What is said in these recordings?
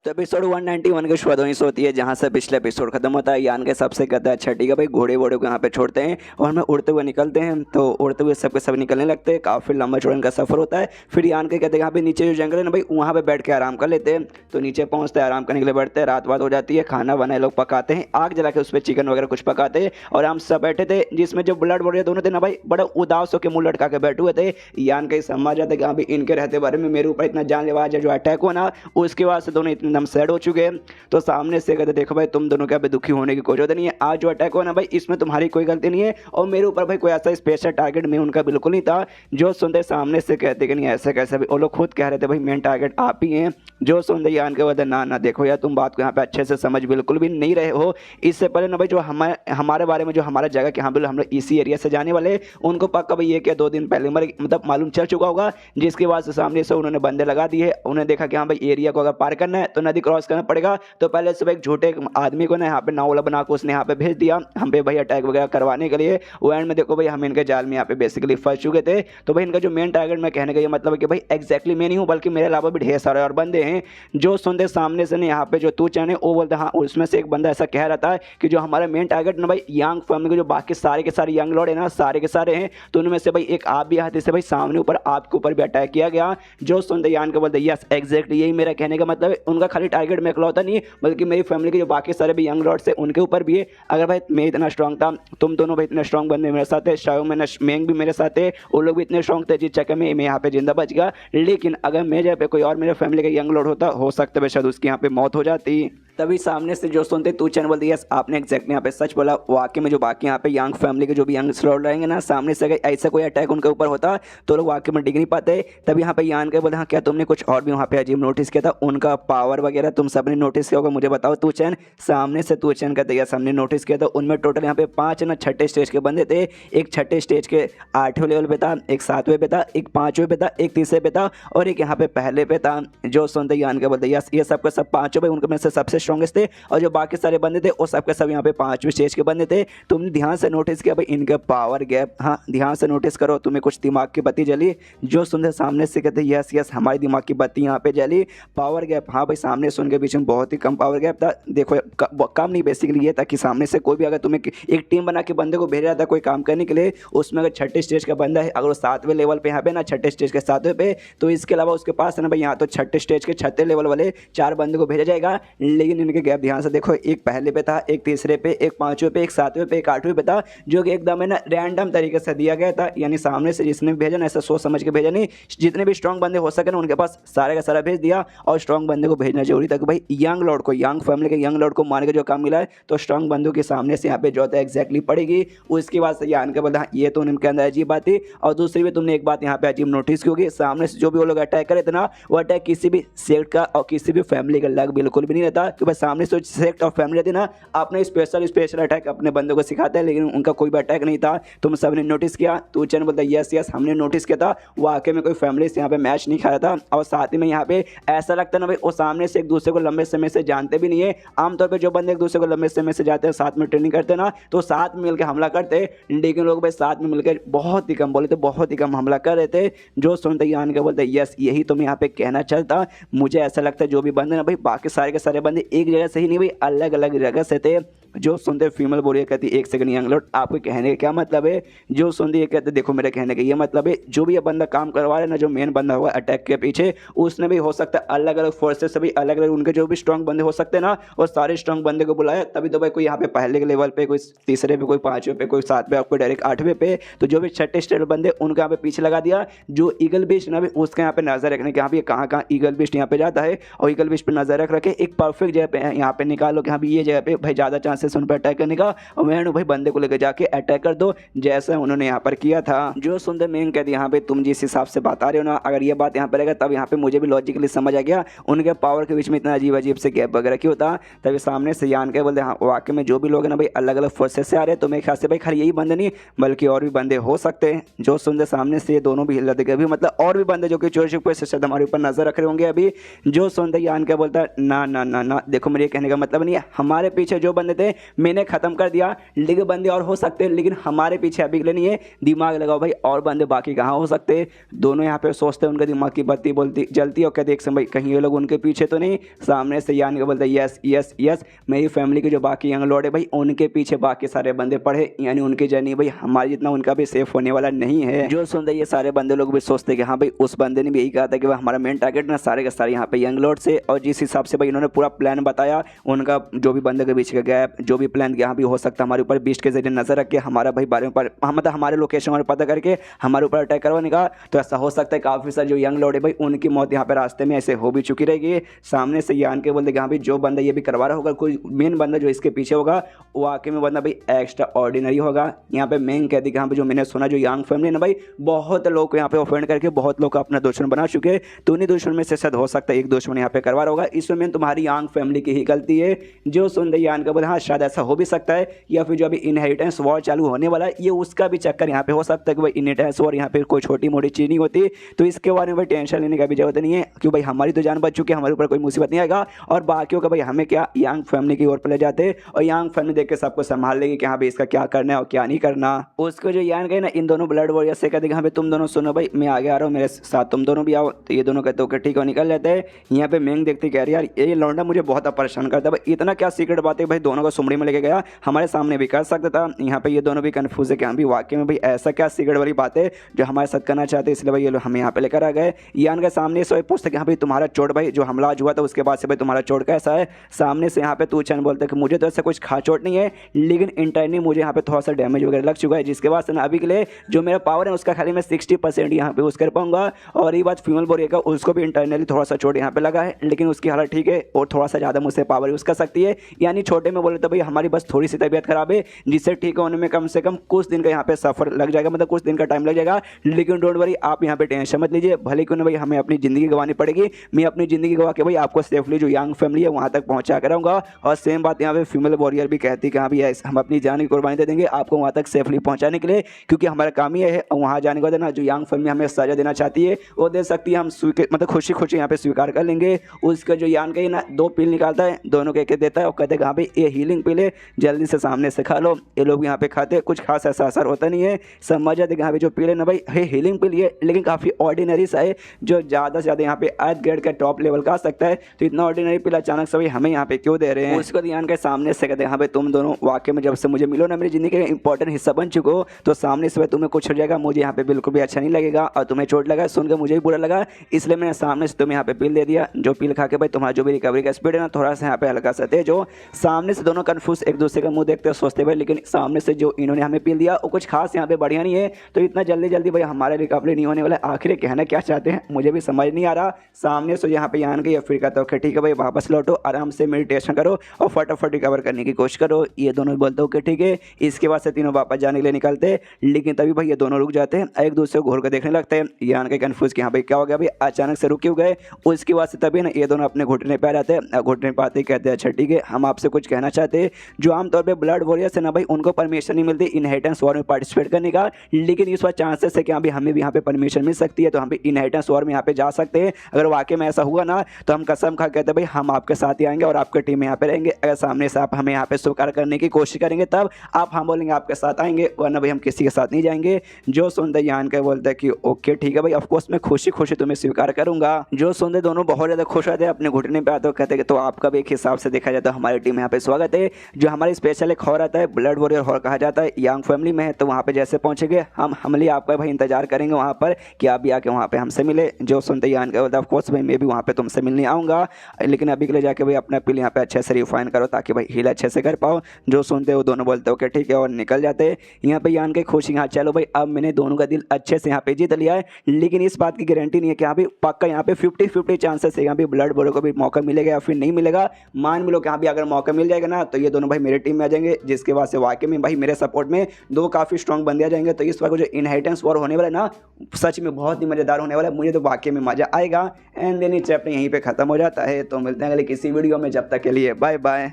तो एपिसोड 191 की शुरुआत वहीं से होती है जहां से पिछले एपिसोड खत्म होता है। यान के सबसे कहता है अच्छा ठीक है भाई, घोड़े वोड़े को यहाँ पे छोड़ते हैं और हमें उड़ते हुए निकलते हैं। तो उड़ते हुए सबके सब निकलने लगते हैं। काफ़ी लंबा चौड़ा इनका सफर होता है। फिर यान के कहते हैं यहाँ पे नीचे जो जंगल है ना भाई, वहाँ पे बैठ के आराम कर लेते हैं। तो नीचे पहुँचते हैं, आराम करने के लिए बैठते हैं। रात बात हो जाती है, खाना बनाए लोग पकाते हैं, आग जला के उस पर चिकन वगैरह कुछ पकाते हैं और हम सब बैठे थे। जिसमें जो ब्लड बोरिया दोनों थे ना भाई, बड़ा उदास होकर मुंह लटका के बैठे हुए थे। यान के समझ जाते कि हाँ भाई इनके रहते बारे में मेरे ऊपर इतना जानलेवा जो अटैक हुआ ना, उसके बाद से दोनों इतने दम सैड हो चुके हैं। तो सामने से कहते देखो भाई तुम दोनों क्या दुखी होने की कोई जरूरत नहीं है। आज जो अटैक हुआ ना भाई, इसमें तुम्हारी कोई गलती नहीं है और मेरे ऊपर भाई कोई ऐसा स्पेशल टारगेट में उनका बिल्कुल नहीं था। जो सुनते सामने से कहते कि नहीं ऐसे कैसे भी, वो लोग खुद कह रहे थे भाई मेन टारगेट आप ही हैं। जो सुनते यान के बोलते ना ना देखो यार, तुम बात को यहाँ पे अच्छे से समझ बिल्कुल भी नहीं रहे हो। इससे पहले ना भाई जो हमारे बारे में जो हमारा जगह के, हाँ बिल्कुल हम लोग इसी एरिया से जाने वाले, उनको पक्का भाई ये क्या 2 दिन पहले मतलब मालूम चल चुका होगा। जिसके बाद से सामने से उन्होंने बंदे लगा दिए। उन्हें देखा कि हाँ भाई एरिया को अगर पार करना है तो नदी क्रॉस करना पड़ेगा। तो पहले से एक झूठे आदमी को ना यहाँ पे नाव बना के उसने यहाँ पे भेज दिया हम पे भाई अटैक वगैरह करवाने के लिए। वो एंड में देखो भाई हम इनके जाल में यहाँ पे बेसिकली फंस चुके थे। तो भाई इनका जो मेन टारगेट मैं कहने का ये मतलब है कि भाई एग्जैक्टली मैं नहीं हूँ, बल्कि मेरे अलावा भी ढेर सारे और बंदे हैं। जो सुनते सामने से यहाँ पे जो तू चैन है वो बोलते हाँ, उसमें से एक बंदा ऐसा कह रहा था कि जो हमारा मेन टारगेट ना भाई यंग फैमिली के जो बाकी सारे के सारे यंग लॉर्ड है ना, सारे के सारे हैं। तो उनमें से भाई एक आप भी आते से भाई सामने ऊपर आपके ऊपर भी अटैक किया गया। जो सुनते यान के बोलते यस एग्जैक्टली यही मेरा कहने का मतलब है। उनका खाली टारगेट में इकलौता नहीं है, बल्कि मेरी फैमिली के जो बाकी सारे भी यंग लॉर्ड्स है उनके ऊपर भी है। अगर भाई मैं इतना स्ट्रांग था, तुम दोनों भाई इतने स्ट्रांग बंदे मेरे साथ है, शायद मैंने मेंग भी मेरे साथ है, वो लोग भी इतने स्ट्रांग थे जिस चक्कर में मैं यहाँ पे जिंदा बच गया। लेकिन अगर मैं जगह पे कोई और मेरे फैमिली का यंग लॉर्ड होता, हो सकता है शायद उसकी यहाँ पे मौत हो जाती। तभी सामने से जो सुनते तू चैन बोलती यस आपने एग्जैक्टली यहाँ पे सच बोला। वाकई में जो बाकी यहाँ पे यंग फैमिली के जो भी यंग लॉर्ड रहेंगे ना, सामने से अगर ऐसा कोई अटैक उनके ऊपर होता तो लोग वाकई में डिग नहीं पाते। तभी यहाँ पे यान के बोले हाँ क्या तुमने कुछ और भी वहाँ पे अजीब नोटिस किया था, उनका पावर वगैरह तुम सबने नोटिस किया होगा, मुझे बताओ तू चैन। सामने से तू चैन कहते यस हमने नोटिस किया था। उनमें टोटल यहाँ पे 5 ना छठे स्टेज के बंदे थे। एक छठे स्टेज के 8वें लेवल पे था, एक 7वें पे था, एक 5वें पे था, एक 3रे पे था और एक यहाँ पे पहले पे था। जो सुनते यान के बोलते यस ये सबके सब 5 भाई उनके में से सबसे स्ट्रॉन्गेस्ट थे और जो बाकी सारे बंदे थे वो सबके सब यहाँ पे 5वें स्टेज के बंदे थे। तुमने ध्यान से नोटिस किया भाई इनके पावर गैप, हाँ ध्यान से नोटिस करो, तुम्हें कुछ दिमाग की बत्ती जली। जो सुनते सामने से कहते यस यस हमारी दिमाग की बत्ती यहाँ पे जली। पावर गैप, हाँ भाई सामने सुन के बीच में बहुत ही कम पावर गैप था। देखो कम नहीं, बेसिकली ये था कि सामने से कोई भी अगर तुम्हें एक टीम बना के बंदे को भेजा था कोई काम करने के लिए, उसमें अगर छठे स्टेज का बंदा है, अगर वो 7वें लेवल पे यहाँ पे ना छठे स्टेज के 7वें पे, तो इसके अलावा उसके पास है ना भाई यहाँ तो छठे स्टेज के 6 लेवल वाले 4 बंदे को भेजा जाएगा। लेकिन इनके गैप ध्यान से देखो, एक पहले पे था, एक 3रे पे, एक 5वें पे, एक 7वें पे, एक 8वें पे था, जो कि एकदम है ना रैंडम तरीके से दिया गया था। यानी सामने से जिसने भेजा ना ऐसा सोच समझ के भेजा नहीं, जितने भी स्ट्रॉन्ग बंदे हो सके ना उनके पास सारे का सारा भेज दिया। और स्ट्रॉन्ग बंदे को भेजना जरूरी था कि भाई यंग लॉर्ड को, यंग फैमिली के यंग लॉर्ड को मार के जो काम मिला है, तो स्ट्रॉन्ग बंदों के सामने से यहाँ पे जो है एग्जैक्टली पड़ेगी। उसके बाद से यान के बोलते हाँ ये तो उनके अंदर अजीब बात थी। और दूसरी भी तुमने एक बात यहाँ पे अजीब नोटिस की होगी, सामने से जो भी वो लोग अटैक करे थे ना, वो अटैक किसी भी सेक्ट का और किसी भी फैमिली का लग बिल्कुल भी नहीं रहता। क्योंकि सामने से सेक्ट और फैमिली रहती ना, अपने स्पेशल अटैक अपने बंदों को सिखाते हैं, लेकिन उनका कोई भी अटैक नहीं था। तुम सबने नोटिस किया। तो चैन बोलता यस यस हमने नोटिस किया था। वाकई में कोई फैमिली से यहाँ पे मैच नहीं खाया था। और साथ ही में यहाँ पे ऐसा लगता है ना भाई वो सामने से एक दूसरे को लंबे समय से जानते भी नहीं है। आमतौर पर जो बंदे एक दूसरे को लंबे समय से जाते हैं, साथ में ट्रेनिंग करते हैं ना, तो साथ में मिलकर हमला करते। लेकिन लोग भाई साथ में मिलकर बहुत ही कम, बोले तो बहुत ही कम हमला कर रहे थे। जो सुनते यान के बोलते यस यही तो मैं यहाँ पे कहना चाहता। मुझे ऐसा लगता है जो भी बंदे ना भाई बाकी सारे के सारे बंदे एक जगह से ही नहीं भाई अलग अलग जगह से थे। जो सुनते फीमेल बोलिए कहती एक सेकंड यंग लॉर्ड आपके कहने का क्या मतलब है। जो सुनते ये कहते देखो मेरे कहने का ये मतलब है, जो भी ये बंदा काम करवा रहा है ना, जो मेन बंदा हुआ अटैक के पीछे, उसने भी हो सकता है अलग अलग फोर्सेस से भी अलग अलग उनके जो भी स्ट्रॉन्ग बंदे हो सकते हैं ना, और सारे स्ट्रॉन्ग बंदे को बुलाया। तभी तो भाई कोई यहाँ पे पहले के लेवल पे, कोई 3रे पे, कोई 5वें पे, कोई 7वें, आपको डायरेक्ट 8वें पे, तो जो भी छठे स्टेट बंदे उनको यहाँ पे पीछे लगा दिया। जो ईगल बिस्ट ना भी उसके यहाँ पे नजर रखने के, यहाँ पे कहाँ कहाँ ईगल बिस्ट यहाँ पे जाता है, और ईगल बिस्ट पे नजर रख रखे एक परफेक्ट जगह पे यहाँ पे निकालो कि हाँ भी ये जगह पे भाई ज्यादा चांसेस उन पर अटैक करने का, और मैं भाई बंदे को लेकर जाके अटैक कर दो, जैसा उन्होंने यहाँ पर किया था। जो सुनते मैं कहती यहाँ पे तुम जिस हिसाब से बता रहे हो ना, अगर ये बात यहाँ पर रहेगा तब यहाँ पे मुझे भी लॉजिकली समझ आ गया उनके पावर के बीच में इतना अजीब अजीब से गैप वगैरह क्यों होता। तभी सामने से यान के बोलते हाँ वाकई में जो भी लोग हैं ना भाई अलग अलग फोर्सेस से आ रहे हैं, तो मेरे ख्याल से भाई खाली यही बंदे नहीं बल्कि और भी बंदे हो सकते हैं। जो सुनते सामने से ये दोनों भी हिल जाते अभी, मतलब और भी बंदे जो कि चोर छुपे से शायद हमारे ऊपर नजर रख रहे होंगे अभी। जो सुनते यान के बोलता ना ना ना ना देखो मेरे कहने का मतलब नहीं है, हमारे पीछे जो बंदे थे में मैंने खत्म कर दिया। लेकिन बंदे और हो सकते हैं, लेकिन हमारे पीछे अभी के लिए नहीं है। दिमाग लगाओ भाई, और बंदे बाकी कहाँ हो सकते हैं। दोनों यहाँ पे सोचते हैं, उनके दिमाग की बत्ती बोलती जलती है और कहते एक भाई कहीं ये लोग उनके पीछे तो नहीं। सामने से यानी कि बोलते यस यस यस, मेरी फैमिली के जो बाकी यंग लॉर्ड है भाई उनके पीछे बाकी सारे बंदे पड़े, यानी उनकी जर्नी भाई हमारे जितना उनका भी सेफ होने वाला नहीं है। जो सुनते ये सारे बंदे लोग भी सोचते कि हाँ भाई उस बंदे ने भी यही कहा था कि भाई हमारा मेन टारगेट ना सारे के सारे यहाँ पे यंग लॉर्ड से। और जिस हिसाब से भाई इन्होंने पूरा प्लान बताया, उनका जो भी बंदे के बीच का गैप, जो भी प्लान यहाँ भी हो सकता है हमारे ऊपर बीस्ट के जरिए नजर रख के हमारा भाई बारे में मतलब हमारे लोकेशन और पता करके हमारे ऊपर अटैक करवाने का, तो ऐसा हो सकता है काफी सारे जो यंग लॉर्ड है भाई उनकी मौत यहाँ पे रास्ते में ऐसे हो भी चुकी रहेगी। सामने से यान के बोलते कि हाँ भाई जो बंदा ये भी करवा रहा होगा, कोई मेन बंदा जो इसके पीछे होगा वो वाकई में बंदा भाई एक्स्ट्रा ऑर्डिनरी होगा। यहाँ पे मेन कहती कि हाँ भाई जो मैंने सुना जो यांग फैमिली ना भाई बहुत लोग को यहाँ पे ऑफेंड करके बहुत लोग को अपना दुश्मन बना चुके हैं, तो उन्हीं दुश्मन में से शायद हो सकता है एक दुश्मन यहाँ पे करवा रहा होगा। इसमें मेन तुम्हारी यांग फैमिली की ही गलती है। जो सुन रही यान का बोले हाँ शायद ऐसा हो भी सकता है, या फिर जो अभी इनहेरिटेंस वॉर चालू होने वाला है ये उसका भी चक्कर यहाँ पे हो सकता है कि भाई इनहेरिटेंस वॉर यहाँ पे कोई छोटी मोटी चीज नहीं होती। तो इसके बारे में भाई टेंशन लेने का भी जरूरत नहीं है, क्योंकि भाई हमारी तो जान बच चुकी है, हमारे ऊपर कोई मुसीबत नहीं आएगा। और बाकियों का भाई हमें क्या यांग फैमिली की ओर पर ले जाते और यांग फैमिली देख के सबको संभाल लेगी कि हाँ भाई इसका क्या करना है और क्या नहीं करना। उसको जो यान गए ना इन दोनों ब्लड वॉरियर से कहते हाँ भाई तुम दोनों सुनो भाई मैं आगे आ रहा हूँ, मेरे साथ तुम दोनों भी आओ। तो ये दोनों कहते ओके ठीक है निकल जाते हैं। यहाँ पे मेंग देखती कह रही यार ये लौंडा मुझे बहुत परेशान करता है भाई, इतना क्या सीक्रेट बात है भाई दोनों को सुमड़ी में लेके गया, हमारे सामने भी कर सकता था। यहाँ पे ये दोनों भी कंफ्यूज है कि हाँ भी वाकई में भाई ऐसा क्या सीक्रेट वाली बात है जो हमारे साथ करना चाहते हैं, इसलिए भाई ये लोग हमें यहाँ पे लेकर आ गए। यान के सामने से पूछते कि हाँ भाई तुम्हारा चोट भाई जो हमला आज हुआ था उसके बाद से भाई तुम्हारा चोट कैसा है। सामने से यहाँ पे तू चैन बोलते कि मुझे तो ऐसा कुछ खास चोट नहीं है, लेकिन इंटरनली मुझे यहाँ पे थोड़ा सा डैमेज वगैरह लग चुका है, जिसके बाद से ना अभी के लिए जो मेरा पावर है उसका खाली मैं 60% यहाँ पे यूज़ कर पाऊंगा। और ये बात फीमेल बोरिया का उसको भी इंटरनली थोड़ा सा चोट यहाँ पे लगा है, लेकिन उसकी हालत ठीक है और थोड़ा सा ज़्यादा मुझसे पावर यूज़ कर सकती है। यानी छोटे में बोले तो भाई हमारी बस थोड़ी सी तबीयत खराब है, जिससे ठीक होने में कम से कम कुछ दिन का यहाँ पे सफर लग जाएगा, मतलब कुछ दिन का टाइम लग जाएगा। लेकिन डोंट वरी आप यहाँ पे टेंशन मत लीजिए, भले क्यों ना भाई हमें अपनी ज़िंदगी गंवानी पड़ेगी, मैं अपनी ज़िंदगी गंवा के भाई आपको सेफली जो यंग फैमिली है वहाँ तक पहुँचा कराऊंगा। और सेम बात यहाँ पे फीमेल वॉरियर भी कहती है कि हाँ भाई हम अपनी जान की कुर्बानी दे देंगे आपको वहाँ तक सेफली पहुँचाने के लिए, क्योंकि हमारा काम ही है वहाँ जाने के बाद ना जो यंग फैमिली हमें सजा देना चाहती है वो दे सकती है, हम मतलब खुशी खुशी यहाँ पे स्वीकार कर लेंगे। उसका जो यान का ना 2 पिल निकालता है, दोनों के देता है और कहते हैं हाँ भाई ये हीलिंग पिल है, जल्दी से सामने से खा लो। ये लोग यहाँ पे खाते कुछ खास ऐसा असर होता नहीं है, समझ जाते कि हाँ भाई जो पिल है ना भाई है हीलिंग पिल है, लेकिन काफ़ी ऑर्डिनरी सा है, जो ज़्यादा से ज़्यादा यहाँ पे अर्थ ग्रेड का टॉप लेवल का आ सकता है। तो इतना ऑर्डिनरी पिल अचानक से भाई हमें यहाँ पे क्यों दे रहे हैं। उसको ध्यान के सामने से कहते हैं हाँ भाई तुम दोनों वाकई में जब से मुझे मिलो ना मेरी ज़िंदगी का इंपॉर्टेंट हिस्सा बन चुके हो, तो सामने से तुम्हें कुछ हो जाएगा मुझे यहाँ पे बिल्कुल भी अच्छा नहीं लगेगा, और तुम्हें चोट लगा सुनकर मुझे भी बुरा लगा, इसलिए मैंने सामने से तुम्हें यहाँ पे पिल दे दिया। जो पिल खा के भाई तुम्हारा जो भी रिकवरी का स्पीड है ना थोड़ा सा यहाँ पे हल्का सा तेज हो। सामने से दोनों कन्फ्यूज एक दूसरे का मुंह देखते हैं सोचते भाई, लेकिन सामने से जो इन्होंने हमें पिल दिया वो कुछ खास यहाँ पे बढ़िया नहीं है, तो इतना जल्दी जल्दी भाई हमारा रिकवरी नहीं होने वाला। आखिर कहना क्या चाहते हैं मुझे भी समझ नहीं आ रहा। सामने से यहाँ पे यान गई फिर कहता हो ठीक है भाई वापस लौटो, आराम से मेडिटेशन करो और फटाफट रिकवर करने की कोशिश करो। ये दोनों बोलते हो कि ठीक है। इसके बाद से तीनों वापस जाने के लिए निकलते, लेकिन तभी भाई ये दोनों रुक जाते हैं, एक दूसरे को घूर कर देखने लगते हैं। यान के कन्फ्यूज कि हाँ भाई क्या हो गया भाई अचानक से रुक क्यों गए। उसके बाद से तभी ना ये दोनों अपने घुटने पे आ जाते हैं, घुटने पे आते कहते हैं अच्छा ठीक है हम आपसे कुछ कहना चाहते हैं। जो आमतौर पर ब्लड वॉरियर्स है ना भाई उनको परमिशन नहीं मिलती इनहेरिटेंस वॉर में पार्टिसिपेट करने का, लेकिन इस बार चांसेस है कि हाँ भाई हमें भी यहाँ पे परमिशन मिल सकती है, तो हम भी इनहेरिटेंस वॉर में यहाँ पे जा सकते हैं। अगर वाकई में ऐसा हुआ ना तो हम कसम खा कहते हैं भाई हम आपके साथ ही आएंगे और आपकी टीम में यहाँ पे रहेंगे। अगर सामने से आप हमें यहाँ पे स्वीकार करने की कोशिश करेंगे तब आप हम बोलेंगे आपके साथ आएंगे, वरना भाई हम किसी के साथ नहीं जाएंगे। जो सुनते यान के बोलते हैं कि ओके ठीक है भाई ऑफकोर्स मैं खुशी खुशी तुम्हें स्वीकार करूंगा। जो सुनते दोनों बहुत ज़्यादा खुश रहते हैं, अपने घुटने पे आते हो कहते हैं तो आपका भी एक हिसाब से देखा जाए तो हमारी टीम यहाँ पे स्वागत है। जो हमारी स्पेशल एक हॉर आता है ब्लड वॉरियर हॉर कहा जाता है, यंग फैमिली में है, तो वहाँ पे जैसे पहुँचेंगे हम लिए आपका भाई इंतजार करेंगे वहाँ पर कि आप भी आके वहाँ पे हमसे मिले। जो सुनते यान का बोलता है ऑफकोर्स भाई मैं भी वहाँ पे तुमसे मिलने आऊँगा, लेकिन अभी के लिए जाके भाई अपना पिल यहाँ पे अच्छे से रिफाइन करो ताकि भाई हील अच्छे से कर पाओ। जो सुनते हो दोनों बोलते हो कि ठीक है और निकल जाते हैं। यहाँ पे यान के खुशी हाँ चलो भाई अब मैंने दोनों का दिल अच्छे से यहाँ पे जीत लिया है, लेकिन इस बात की गारंटी नहीं है कि यहाँ पे पक्का यहाँ पे 50-50 चांसेस है यहाँ पे ब्लड वॉरियर को भी मौका मिलेगा या फिर नहीं मिलेगा। मान मिलो कि यहाँ भी अगर मौका मिल जाएगा ना तो ये दोनों भाई मेरे टीम में आ जाएंगे, जिसके बाद से वाकई में भाई मेरे सपोर्ट में 2 काफ़ी स्ट्रॉन्ग बंदे आ जाएंगे। तो इस बार को जो इनहेरिटेंस वॉर होने वाला है ना सच में बहुत ही मज़ेदार होने वाला है, मुझे तो वाकई में मज़ा आएगा। एंड देन ये चैप्टर यहीं पे ख़त्म हो जाता है, तो मिलते हैं अगले किसी वीडियो में, जब तक के लिए बाय बाय।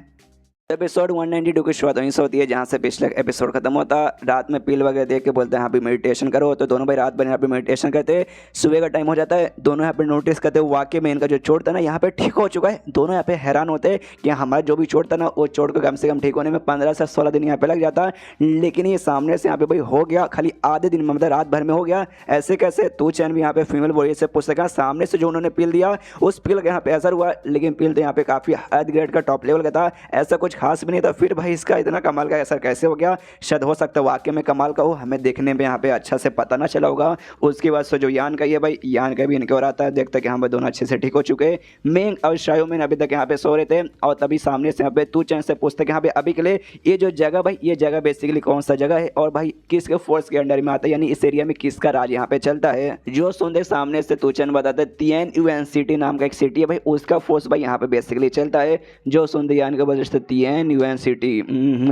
एपिसोड 192 की शुरुआत वहीं से होती है जहाँ से पिछले एपिसोड खत्म होता। रात में पील वगैरह देख के बोलते हैं यहाँ पे मेडिटेशन करो, तो दोनों भाई रात भर यहाँ पे मेडिटेशन करते हैं। सुबह का टाइम हो जाता है, दोनों यहाँ पे नोटिस करते हैं वाकई में इनका जो चोट था ना यहाँ पे ठीक हो चुका है। दोनों यहाँ पे हैरान होते हैं कि हमारा जो भी चोट था ना वो चोट को कम से कम ठीक होने में 15 से 16 दिन यहाँ पे लग जाता, लेकिन ये सामने से यहाँ पे भाई हो गया खाली आधे दिन में, मतलब रात भर में हो गया। ऐसे कैसे? तू चैन भी यहाँ पे फीमेल वॉरियर से पूछ सका सामने से जो उन्होंने पील दिया उस पील का यहाँ पे असर हुआ, लेकिन पील तो यहाँ पे काफ़ी हाई ग्रेड का टॉप लेवल का था, ऐसा कुछ खास भी नहीं था। फिर भाई इसका इतना कमाल का असर कैसे हो गया? शायद हो सकता है वाकई में कमाल का हो, हमें देखने में यहाँ पे अच्छा से पता ना चला होगा। उसके बाद से जो यान का ये भाई यान का भी इनके और आता है, देखते कि हाँ भाई दोनों अच्छे से ठीक हो चुके। मेंग और शायोमिन अभी तक यहाँ पे सो रहे थे और तभी सामने से यहाँ पे तू चैन से पूछते कि हाँ भाई अभी के लिए ये जो जगह भाई ये जगह बेसिकली कौन सा जगह है और भाई किसके फोर्स के अंडर में आता है, यानी इस एरिया में किसका राज यहाँ पे चलता है। जो सुनते सामने से तू चैन बताते तिएन यूएन सिटी नाम का एक सिटी है भाई, उसका फोर्स भाई यहाँ पे बेसिकली चलता है। जो सुनते यान के वजह से तिएन यूएन सिटी,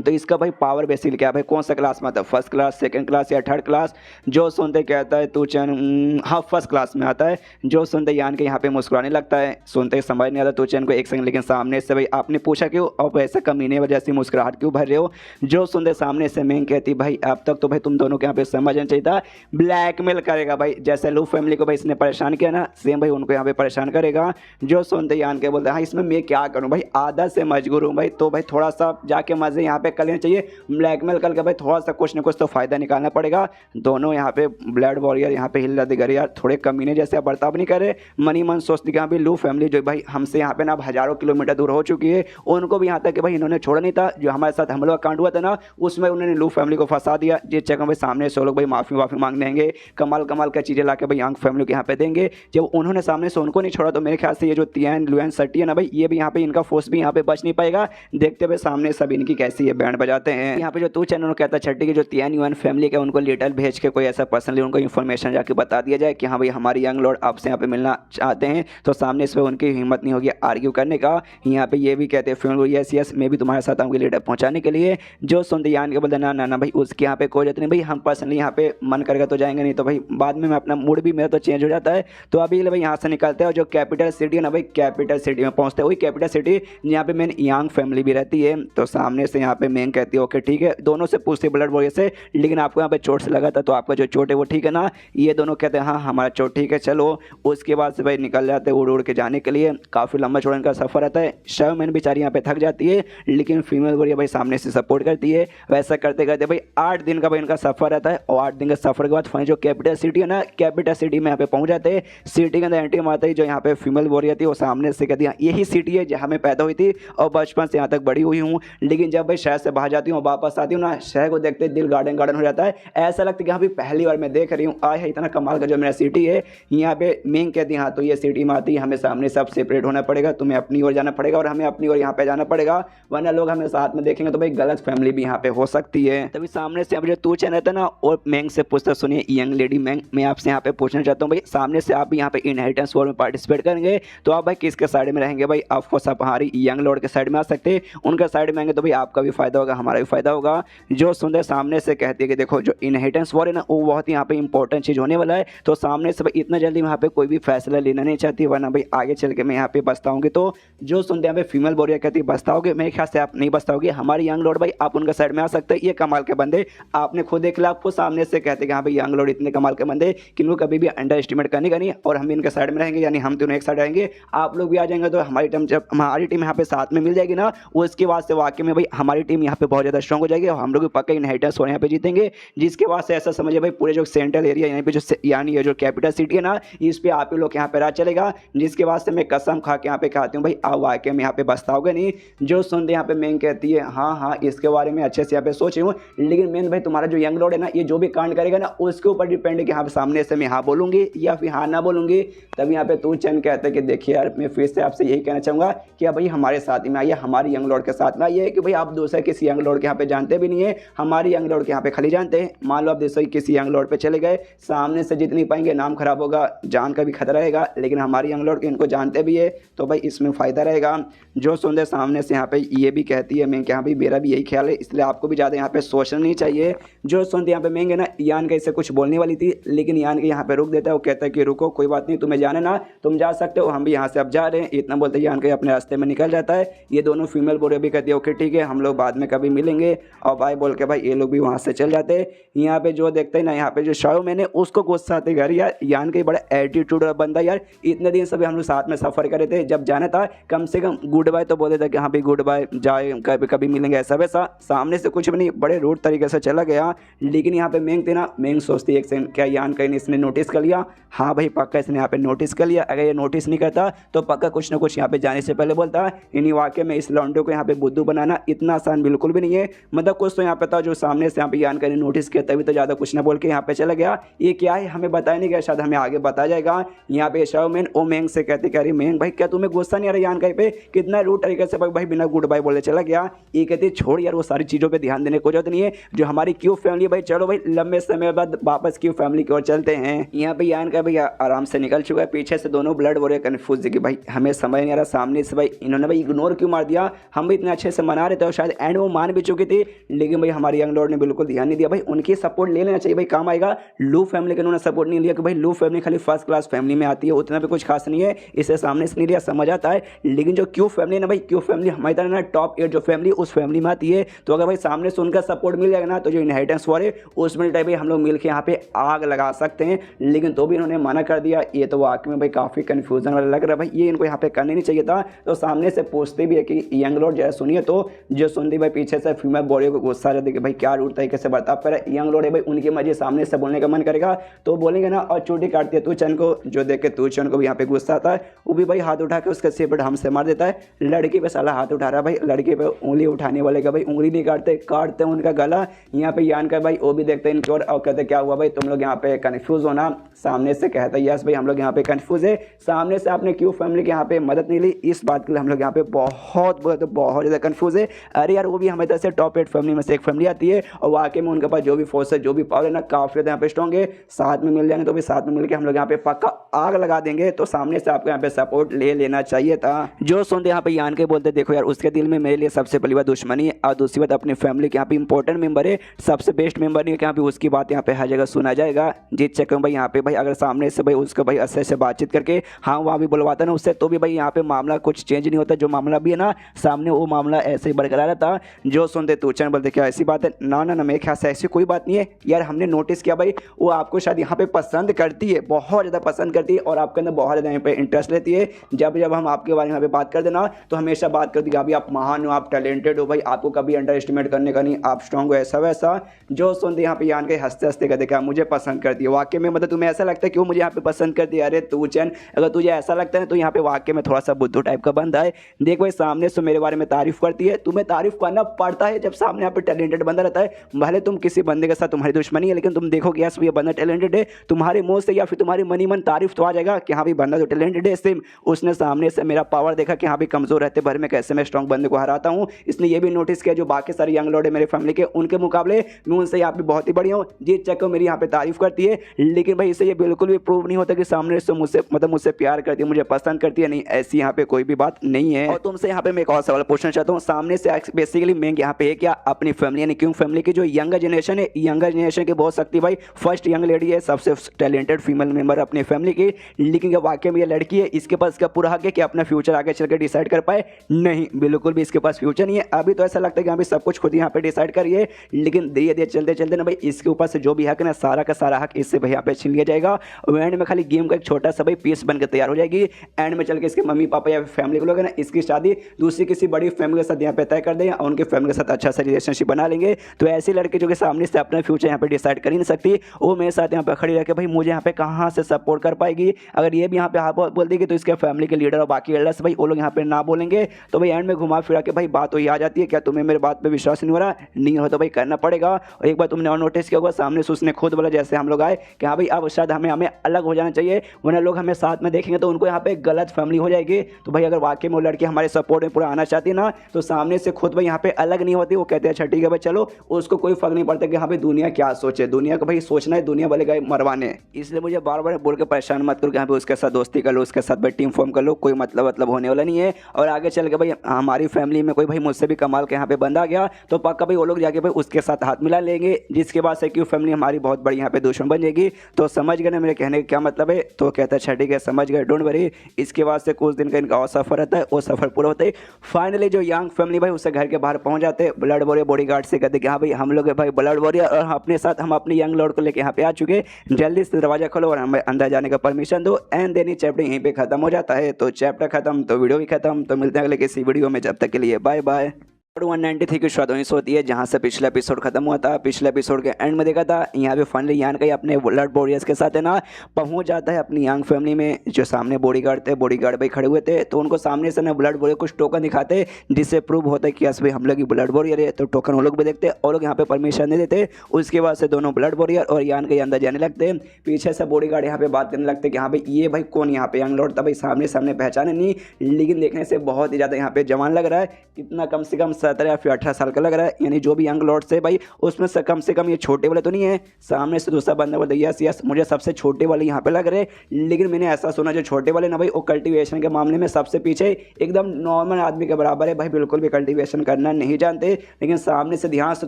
तो इसका भाई पावर बेसिकली क्या है भाई, कौन सा क्लास में आता है, फर्स्ट क्लास, सेकंड क्लास या थर्ड क्लास? जो सुनते कहता है तू चैन हाँ फर्स्ट क्लास में आता है। जो सुनते यान के यहाँ पे मुस्कुराने लगता है, सुनते समझ नहीं आता तू चैन को एक सेकंड, लेकिन सामने से भाई आपने पूछा क्यों और ऐसा कमीने वजह से मुस्कुराहट क्यों भर रहे हो? जो सुनते सामने से मेंग कहती भाई अब तक तो भाई तुम दोनों के यहाँ पे समझना चाहिए था, ब्लैकमेल करेगा भाई, जैसे लू फैमिली को भाई इसने परेशान किया ना सेम भाई उनको यहाँ पे परेशान करेगा। जो सुनते यान के बोलते हैं हाँ इसमें मैं क्या करूँ भाई, आदत से मजबूर हूँ भाई, तो भाई थोड़ा सा जाके मजे यहाँ पे कर लेना चाहिए, ब्लैकमेल करके भाई थोड़ा सा कुछ ना कुछ तो फायदा निकालना पड़ेगा। दोनों यहाँ पे ब्लड वॉरियर यहाँ पे हिल जाते यार, थोड़े कमीने जैसे बर्ताव नहीं करे। मनी मन सोचती कि हाँ भाई लू फैमिली जो भाई हमसे यहाँ पे ना अब हजारों किलोमीटर दूर हो चुकी है, उनको भी यहाँ तक कि भाई इन्होंने छोड़ा नहीं था, जो हमारे साथ हमला कांड हुआ था ना उसमें उन्होंने लू फैमिली को फंसा दिया, जिस जगह भाई सामने से लोग भाई माफी मांगने आएंगे, कमाल कमाल का चीजें ला के भाई यांग फैमिली को यहाँ पे देंगे। जब उन्होंने सामने से उनको नहीं छोड़ा तो मेरे ख्याल से ये जो तिएन लुएन सटी है ना भाई ये भी यहाँ पे इनका फोर्स भी यहाँ पे बच नहीं पाएगा। देखते हुए सामने सब इनकी कैसी ये बैंड बजाते हैं। यहाँ पे जो तू चैनल कहता है छठी की जो तिएन यूएन फैमिली के उनको लेटर भेज के कोई ऐसा पर्सनली उनको इन्फॉर्मेशन जाके बता दिया जाए कि हाँ भाई हमारे यंग लॉर्ड आपसे यहाँ पे मिलना चाहते हैं, तो सामने इस पर उनकी हिम्मत नहीं होगी आर्ग्यू करने का। यहाँ पे ये भी कहते हैं फिल्म यस यस मैं भी तुम्हारे साथ आऊँगी लेटर पहुँचाने के लिए। जो सुनते यान के बोलते ना ना ना भाई उसके यहाँ पे कोई जरूरत नहीं भाई, हम पर्सनली यहाँ पे मन करेगा तो जाएंगे, नहीं तो भाई बाद में मैं अपना मूड भी मेरा तो चेंज हो जाता है। तो अभी भाई यहाँ से निकलते हैं और जो कैपिटल सिटी है ना भाई कैपिटल सिटी में पहुँचते हैं, वही कैपिटल सिटी यहाँ पे मेन यांग फैमिली भी रहती है। तो सामने से यहाँ पे मेन कहती है ओके ठीक है, दोनों से पूछते ब्लड वॉरियर से, लेकिन आपको यहाँ पे चोट से लगा था तो आपका जो चोट है वो ठीक है ना? ये दोनों कहते हैं हाँ हमारा चोट ठीक है चलो। उसके बाद से भाई निकल जाते हैं उड़ उड़ के जाने के लिए, काफ़ी लंबा चौड़ा इनका सफर रहता है। शायोमिन बेचारी यहाँ पे थक जाती है, लेकिन फीमेल वॉरियर भाई सामने से सपोर्ट करती है। वैसा करते करते भाई 8 दिन का भाई इनका सफर रहता है और 8 दिन के सफर के बाद फाइनली जो कैपिटल सिटी है ना कैपिटल सिटी में यहाँ पे पहुंच जाते हैं। सिटी के अंदर एंट्री मारते ही जो यहाँ पे फीमेल वॉरियर थी वो सामने से कहती है यही सिटी है जहाँ मैं पैदा हुई थी और बचपन से यहाँ तक बड़ी हुई हूँ, लेकिन जब भाई शहर से बाहर जाती हूँ वापस आती हूँ ना शहर को देखते दिल गार्डन गार्डन हो जाता है, ऐसा लगता है कि हाँ भाई पहली बार मैं देख रही हूँ आए है इतना कमाल का जो मेरा सिटी है। यहाँ पे मेंग कहती है हाँ तो ये सिटी में आती है हमें सामने सब सेपरेट होना पड़ेगा, तुम्हें अपनी ओर जाना पड़ेगा और हमें अपनी ओर यहाँ पे जाना पड़ेगा, वरना लोग हमें साथ में देखेंगे तो भाई गलत फैमिली भी यहाँ पे हो सकती है। तभी सामने से अब जो तू चैन रहता है ना और मेंग से पूछता सुनिए यंग लेडी मेंग मैं आपसे यहाँ पे पूछना चाहता हूँ भाई सामने से आप भी यहाँ पे इनहेरिटेंस वॉर में पार्टिसिपेट करेंगे तो आप भाई किसके साइड में रहेंगे? भाई ऑफकोर्स आप हमारी यंग लॉर्ड के साइड में आ सकते हैं, उनका साइड में आएंगे तो भाई आपका भी फायदा होगा हमारा भी फायदा होगा। जो सुंदर सामने से कहती है कि देखो जो इनहेरिटेंस वॉर है ना वो बहुत यहाँ पे इंपॉर्टेंट चीज़ होने वाला है, तो सामने से भाई इतना जल्दी वहाँ पे कोई भी फैसला लेना नहीं चाहती, वरना भाई आगे चल के मैं यहाँ पे बचताऊँगी। तो जो सुनते हैं यहाँ पे फीमेल वॉरियर कहती है बचताओगे, मेरे ख्याल से आप नहीं बचताओगे, हमारी यंग लॉर्ड भाई आप उनका साइड में आ सकते हैं, ये कमाल के बंदे आपने खुद देख लिया। आपको सामने से कहते हैं कि हाँ भाई यंग लॉर्ड इतने कमाल के बंदे कि इनको कभी भी अंडर एस्टिमेट करने का नहीं, और हम इनके साइड में रहेंगे, यानी हम दोनों एक साइड रहेंगे, आप लोग भी आ जाएंगे तो हमारी टीम जब हमारी टीम यहाँ पे साथ में मिल जाएगी ना उसके बाद से वाकई में भाई हमारी टीम यहाँ पे बहुत ज़्यादा स्ट्रॉन्ग हो जाएगी और हम लोग भी पक्का इनहेरिटेंस और यहाँ पे जीतेंगे। जिसके बाद से ऐसा समझिए भाई पूरे जो सेंट्रल एरिया यहाँ पे जो यानी ये जो कैपिटल सिटी है ना इस पे आप ही लोग यहाँ पे राज चलेगा। जिसके बाद से मैं कसम खा के यहाँ पे कहती हूँ भाई आप वाकई में यहाँ पे बचताओगे नहीं। जो सुनते यहाँ पे मेन कहती है हाँ हाँ इसके बारे में अच्छे से यहाँ पे सोच रही हूँ, लेकिन मेन भाई तुम्हारा जो यंग लॉर्ड है ना ये जो भी कांड करेगा ना उसके ऊपर डिपेंड है कि हाँ सामने से मैं हाँ बोलूँगी या फिर हाँ ना बोलूँगी। तब यहाँ पे तू चैन कहते हैं कि देखिए यार मैं फिर से आपसे यही कहना चाहूँगा कि भाई हमारे साथ में आइए, हमारी यंग लॉर्ड के साथ में आइए कि भाई आप दूसरे किसी यंग लॉर्ड के यहाँ पे जानते भी नहीं है, हमारी यंग लॉर्ड के यहाँ पे खाली जानते हैं। मान लो आप दूसरे किसी यंग लॉर्ड पे चले गए सामने से जीत नहीं पाएंगे, नाम खराब होगा, जान का भी खतरा रहेगा, लेकिन हमारी यंग लॉर्ड के इनको जानते भी है तो भाई इसमें फ़ायदा रहेगा। जो सुंदर सामने से यहाँ पे ये भी कहती है मैं कि हाँ भाई मेरा भी यही ख्याल है, इसलिए आपको भी ज़्यादा यहाँ पे सोचना नहीं चाहिए। जो सुनते यहाँ पे मेंगे ना यान के इससे कुछ बोलने वाली थी, लेकिन यान के यहाँ पे रुक देता है, वो कहता है कि रुको कोई बात नहीं तुम्हें जाने ना तुम जा सकते हो, हम भी यहाँ से अब जा रहे हैं, इतना बोलते यान के अपने रास्ते में निकल जाता है। ये दोनों फीमेल बोरे भी कहती है ओके ठीक है हम लोग बाद में कभी मिलेंगे और बाय बोल के भाई ये लोग भी वहाँ से चल जाते हैं। यहाँ पे जो देखते हैं ना, यहाँ पे जो शाओ मैंने उसको गुस्सा आते घर यार, यान का बड़ा एटीट्यूड बंदा यार, इतने दिन से भी हम लोग साथ में सफ़र करे थे, जब जाना था कम से कम गुड बाय तो बोले थे कि हाँ भाई गुड बाय जाए कभी कभी मिलेंगे, ऐसा वैसा सामने से कुछ भी नहीं, बड़े रूड तरीके से चला गया। लेकिन यहाँ पे मेंग थी ना, मेंग सोचती एक सेकंड क्या यान कहीं इसने नोटिस कर लिया, हाँ भाई पक्का इसने यहाँ पे नोटिस कर लिया, अगर ये नोटिस नहीं करता तो पक्का कुछ ना कुछ यहाँ पे जाने से पहले बोलता। इन्हीं वाक्य में इस लौंडे को यहाँ पे बुद्धू बनाना इतना आसान बिल्कुल भी नहीं है, मतलब कुछ तो यहाँ पे था जो सामने से यहाँ पे यान कहीं नोटिस किया तभी तो ज़्यादा कुछ ना बोल के यहाँ पे चला गया। ये क्या है हमें बताया नहीं गया, शायद हमें आगे बताया जाएगा। यहाँ पे शाओ मैन ओ मेंग से कहते कह रही मेंग भाई क्या तुम्हें गुस्सा नहीं आ रहा यान कहीं पे, कितना रूड तरीके से भाई बिना गुड बाय बोले चला गया। ये कहती छोड़ यार वो सारी चीज़ों पे ध्यान देने को जरूरत नहीं है, जो हमारी क्यों फैमिली भाई, चलो भाई लंबे समय बाद वापस क्यों फैमिली की ओर चलते हैं। यहाँ पे यान का भाई आराम से निकल चुका है, पीछे से दोनों ब्लड बोरे कन्फ्यूज कि भाई हमें समझ नहीं आ रहा सामने से भाई इन्होंने भाई इग्नोर क्यों मार दिया, हम भी इतने अच्छे से मना रहे थे और शायद एंड वो मान भी चुकी थी, लेकिन भाई हमारी यंग लॉर्ड ने बिल्कुल ध्यान नहीं दिया। भाई उनकी सपोर्ट ले लेना चाहिए भाई, काम आएगा। लू फैमिली का उन्होंने सपोर्ट नहीं लिया कि भाई लू फैमिली खाली फर्स्ट क्लास फैमिली में आती है, उतना भी कुछ खास नहीं है, इसे सामने से नहीं लिया समझ आता है। लेकिन जो क्यू फैमिली है ना भाई, क्यू फैमिली हमारी तरह ना टॉप 8 जो फैमिली उस फैमिली में आती है, तो अगर भाई सामने से उनका सपोर्ट मिल जाएगा ना तो जो इनहेरिटेंस वॉर है उसमें भाई हम लोग मिल के यहाँ पे आग लगा सकते हैं, लेकिन तो भी इन्होंने मना कर दिया। ये तो वाकई में भाई काफ़ी कन्फ्यूजन वाला लग रहा है भाई, ये इनको यहाँ पे करने नहीं चाहिए था। तो सामने से पूछते भी है कि यंग लॉर्ड जरा सुनिए, तो जो सुनती भाई पीछे से फीमेल बॉडी को गुस्सा आ जाती है कि भाई क्या रूट तरीके से बर्ताव कर यंग लॉर्ड है भाई, उनकी मर्जी सामने से बोलने का मन करेगा तो बोलेंगे ना, और चोटी काटती है तू चन को, जो देख के तू चन को भी यहाँ पे गुस्सा आता है, वो भी भाई हाथ उठा के उसके सिर पर हमसे मार देता है। लड़की पे साला हाथ उठा रहा है भाई, लड़की पे उंगली उठाने वाले का भाई उंगली नहीं काटते, काटते हैं उनका गला। यहाँ पे यान का भाई वो भी देखते हैं इनकी ओर और कहते क्या हुआ भाई तुम लोग यहाँ पे कन्फ्यूज होना, सामने से कहता है यस भाई हम लोग यहाँ पे कन्फ्यूज है, सामने से आपने क्यों फैमिली के यहाँ पे मदद नहीं ली, इस बात के लिए हम लोग यहाँ पे बहुत ज़्यादा कन्फ्यूज है। अरे यार वो भी हमारी तरह से टॉप 8 फैमिली में से एक फैमिली आती है और वाकई में उनके पास जो भी फोर्स है जो भी पावर है ना काफ़ी ज़्यादा यहाँ पे स्ट्रॉन्ग है, साथ में मिल जाएंगे तो भी साथ में मिलकर हम लोग यहाँ पे पक्का आग लगा देंगे। तो सामने से आपको यहाँ पे सपोर्ट ले लेना चाहिए था। जो सुनते यहाँ पे यान के बोलते देखो यार उसके दिल में मेरे लिए सबसे पहली बात दुश्मनी है और दूसरी बात अपनी फैमिली के यहाँ पे इंपॉर्टेंट मेंबर है, सबसे बेस्ट मेंबर नहीं है कि यहाँ पे उसकी बात यहाँ पे हर जगह सुना जाएगा। जीत चक्कर भाई यहाँ पे भाई अगर सामने से भाई उसको भाई अच्छे से बातचीत करके हाँ वहाँ भी बुलवाता ना उससे, तो भी भाई यहाँ पे मामला कुछ चेंज नहीं होता, जो मामला भी है ना सामने वो मामला ऐसे ही बरकरार रहता। जो सुनते तो चैन बोलते क्या ऐसी बात है, ना ना ना मेरे ख्याल से ऐसी कोई बात नहीं है यार, हमने नोटिस किया भाई वो आपको शायद यहाँ पे पसंद करती है, बहुत ज़्यादा पसंद करती है और आपके अंदर बहुत ज़्यादा यहाँ पे इंटरेस्ट लेती है। जब जब हम आपके बारे में यहाँ पे बात कर देना तो हमेशा बात करती है अभी आप महान हो, आप टैलेंटेड हो भाई, आपको कभी अंडर एस्टिमेट करने का नहीं, आप स्ट्रॉन्ग हो, ऐसा वैसा। जो सुनते यहाँ पे यान के हंसते हंसते कहते क्या मुझे पसंद करती है, वाकई में मतलब तुम्हें ऐसा लगता है कि वो मुझे यहाँ पे पसंद करती है। अरे तू चैन अगर तुझे ऐसा लगता है तो यहाँ पे वाकई में थोड़ा सा बुद्धू टाइप का बंदा है। देख भाई सामने से मेरे बारे में तारीफ करती है, तुम्हें तारीफ करना पड़ता है जब सामने यहाँ पे टैलेंटेड बंदा रहता है, भले तुम किसी बंदे के साथ तुम्हारी दुश्मनी है लेकिन तुम देखोगे यस ये बंदा टैलेंटेड है, तुम्हारे मुंह से या फिर तुम्हारी मनी मन तारीफ तो आ जाएगा कि हाँ भाई बंदा तो टैलेंटेड है। सेम उसने सामने से मेरा पावर देखा कि हाँ भाई कमजोर रहते भर में कैसे मैं स्ट्रॉन्ग बंदे को हराता हूँ, इसने ये भी नोटिस किया जो बाकी सारे यंग लॉर्ड है मेरे फैमिली के उनके मुकाबले मैं उनसे यहाँ पे बहुत ही बढ़िया हूँ। जीत चक्कर मेरी यहाँ पे तारीफ करती है, लेकिन भाई इससे ये बिल्कुल भी प्रूव नहीं होता कि सामने से मुझसे मतलब मुझसे प्यार करती है, मुझे पसंद करती है, नहीं ऐसी यहाँ पे कोई भी बात नहीं है। और तुमसे यहाँ पे मैं एक और सवाल पूछना चाहता हूँ, सामने से बेसिकली मैं यहाँ पे है क्या अपनी फैमिली यानी क्यों फैमिली की जो यंगर जनरेशन है, यंगर जनरेशन की बहुत शक्ति भाई, फर्स्ट यंग लेडी है, सबसे टैलेंटेड फीमेल मेंबर अपनी फैमिली की, लेकिन क्या वाकई में ये लड़की है, इसके पास इसका पूरा हक है कि अपना फ्यूचर आगे चल के डिसाइड कर पाए? नहीं, बिल्कुल भी इसके पास फ्यूचर नहीं है। अभी तो ऐसा लगता है कि यहाँ पे सब कुछ खुद यहाँ पे डिसाइड करिए, लेकिन धीरे धीरे चलते चलते ना भाई इसके ऊपर से जो भी हक है ना सारा का सारा हक इससे भाई यहाँ पे छीन लिया जाएगा और एंड में खाली गेम का एक छोटा सा भाई पीस बनकर तैयार हो जाएगी। एंड में चल के इसके मम्मी पापा या फैमिली के लोग हैं ना इसकी शादी दूसरी किसी बड़ी फैमिली के साथ यहाँ पे तय कर दें और उनके फैमिली के साथ अच्छा सा रिलेशनशिप बना लेंगे। तो ऐसी लड़की जो कि सामने से अपना फ्यूचर यहाँ पे डिसाइड कर ही नहीं सकती, वो मेरे साथ यहाँ पे खड़ी रह के भाई मुझे यहाँ पे कहाँ से सपोर्ट कर पाएगी। अगर ये भी यहाँ पे हाँ बोल देगी तो इसके फैमिली के लीडर और बाकी एल्डर्स भाई वो लोग यहाँ पे ना बोलेंगे, तो भाई एंड में घुमा फिरा के भाई बात वही आ जाती है। क्या तुम्हें मेरे बात पे विश्वास नहीं हो रहा? नहीं हो तो भाई करना पड़ेगा। और एक बार तुमने और नोटिस किया होगा सामने से उसने खुद बोला जैसे हम लोग आए कि हाँ भाई अब शायद हमें अलग हो जाना चाहिए, वरना लोग हमें साथ में देखेंगे तो उनको यहाँ पे गलत फैमिली हो जाएगी। तो भाई अगर वाकई में वो लड़की हमारे सपोर्ट में पूरा आना चाहती है ना तो सामने से खुद भाई यहाँ पे अलग नहीं होती, वो कहते हैं अच्छा ठीक है भाई चलो, उसको कोई फर्क नहीं पड़ता कि हाँ भाई दुनिया क्या सोचे, दुनिया को भाई सोचना है दुनिया वाले गए मरवाने। इसलिए मुझे बार बार बोल के परेशान मत करो कि यहाँ पे उसके साथ दोस्ती कर लो, उसके साथ भाई टीम फॉर्म कर लो, कोई मतलब होने वाला नहीं है। और आगे चल के भाई हमारी फैमिली में कोई भाई मुझसे भी कमाल के यहाँ पे बंदा गया तो पक्का भाई वो लोग जाके भाई उसके साथ हाथ मिला लेंगे, जिसके बाद से क्यों फैमिली हमारी बहुत बड़ी यहाँ पे दुश्मन बन जाएगी। तो समझ गए ना मेरे कहने का क्या मतलब है? तो कहता है ठीक है समझ गए, डोंट वरी। इसके बाद से कुछ दिन का इनका और सफ़र रहता है, वो सफ़र पूरा होता है। फाइनली फाइनली जो यंग फैमिली भाई उससे घर के बाहर पहुंच जाते, ब्लड वॉरियर बॉडीगार्ड से कहते कि हाँ भाई हम लोग भाई ब्लड वॉरियर और अपने साथ हम अपने यंग लॉर्ड को लेके यहाँ पे आ चुके, जल्दी से दरवाजा खोलो और हमें अंदर जाने का परमिशन दो। एंड देन ही चैप्टर यहीं पे खत्म हो जाता है। तो चैप्टर खत्म तो वीडियो भी खत्म। तो मिलते हैं अगले किसी वीडियो में, जब तक के लिए बाय बाय। 193 की शुरुआत होती है जहाँ से पिछला एपिसोड खत्म हुआ था। पिछले एपिसोड के एंड में देखा था यहाँ पे फाइनली यान का अपने ब्लड वॉरियर्स के साथ है ना पहुंच जाता है अपनी यंग फैमिली में। जो सामने बॉडीगार्ड थे, बॉडीगार्ड भाई खड़े हुए थे, तो उनको सामने से ना ब्लड वॉरियर कुछ टोकन दिखाते जिससे प्रूव होता है कि यस भाई हम लोग ब्लड वॉरियर है। तो टोकन वो लोग भी देखते और लोग यहाँ पे परमिशन नहीं देते। उसके बाद से दोनों ब्लड वॉरियर और यान के अंदर जाने लगते। पीछे से बॉडीगार्ड यहाँ पे बात करने लगते कि हाँ भाई ये भाई कौन यहाँ पे यंग लॉर्ड था भाई, सामने सामने पहचाने नहीं, लेकिन देखने से बहुत ही ज़्यादा यहाँ पे जवान लग रहा है। कितना कम से कम 17 या फिर 18 साल का लग रहा है। यानी जो भी यंग लॉर्ड्स है भाई उसमें से कम ये छोटे वाले तो नहीं है। सामने से दूसरा बंदा बोलता यस यस मुझे सबसे छोटे वाले यहाँ पे लग रहे, लेकिन मैंने ऐसा सुना जो छोटे वाले ना भाई वो कल्टीवेशन के मामले में सबसे पीछे एकदम नॉर्मल आदमी के बराबर है भाई, बिल्कुल भी कल्टीवेशन करना नहीं जानते। लेकिन सामने से ध्यान से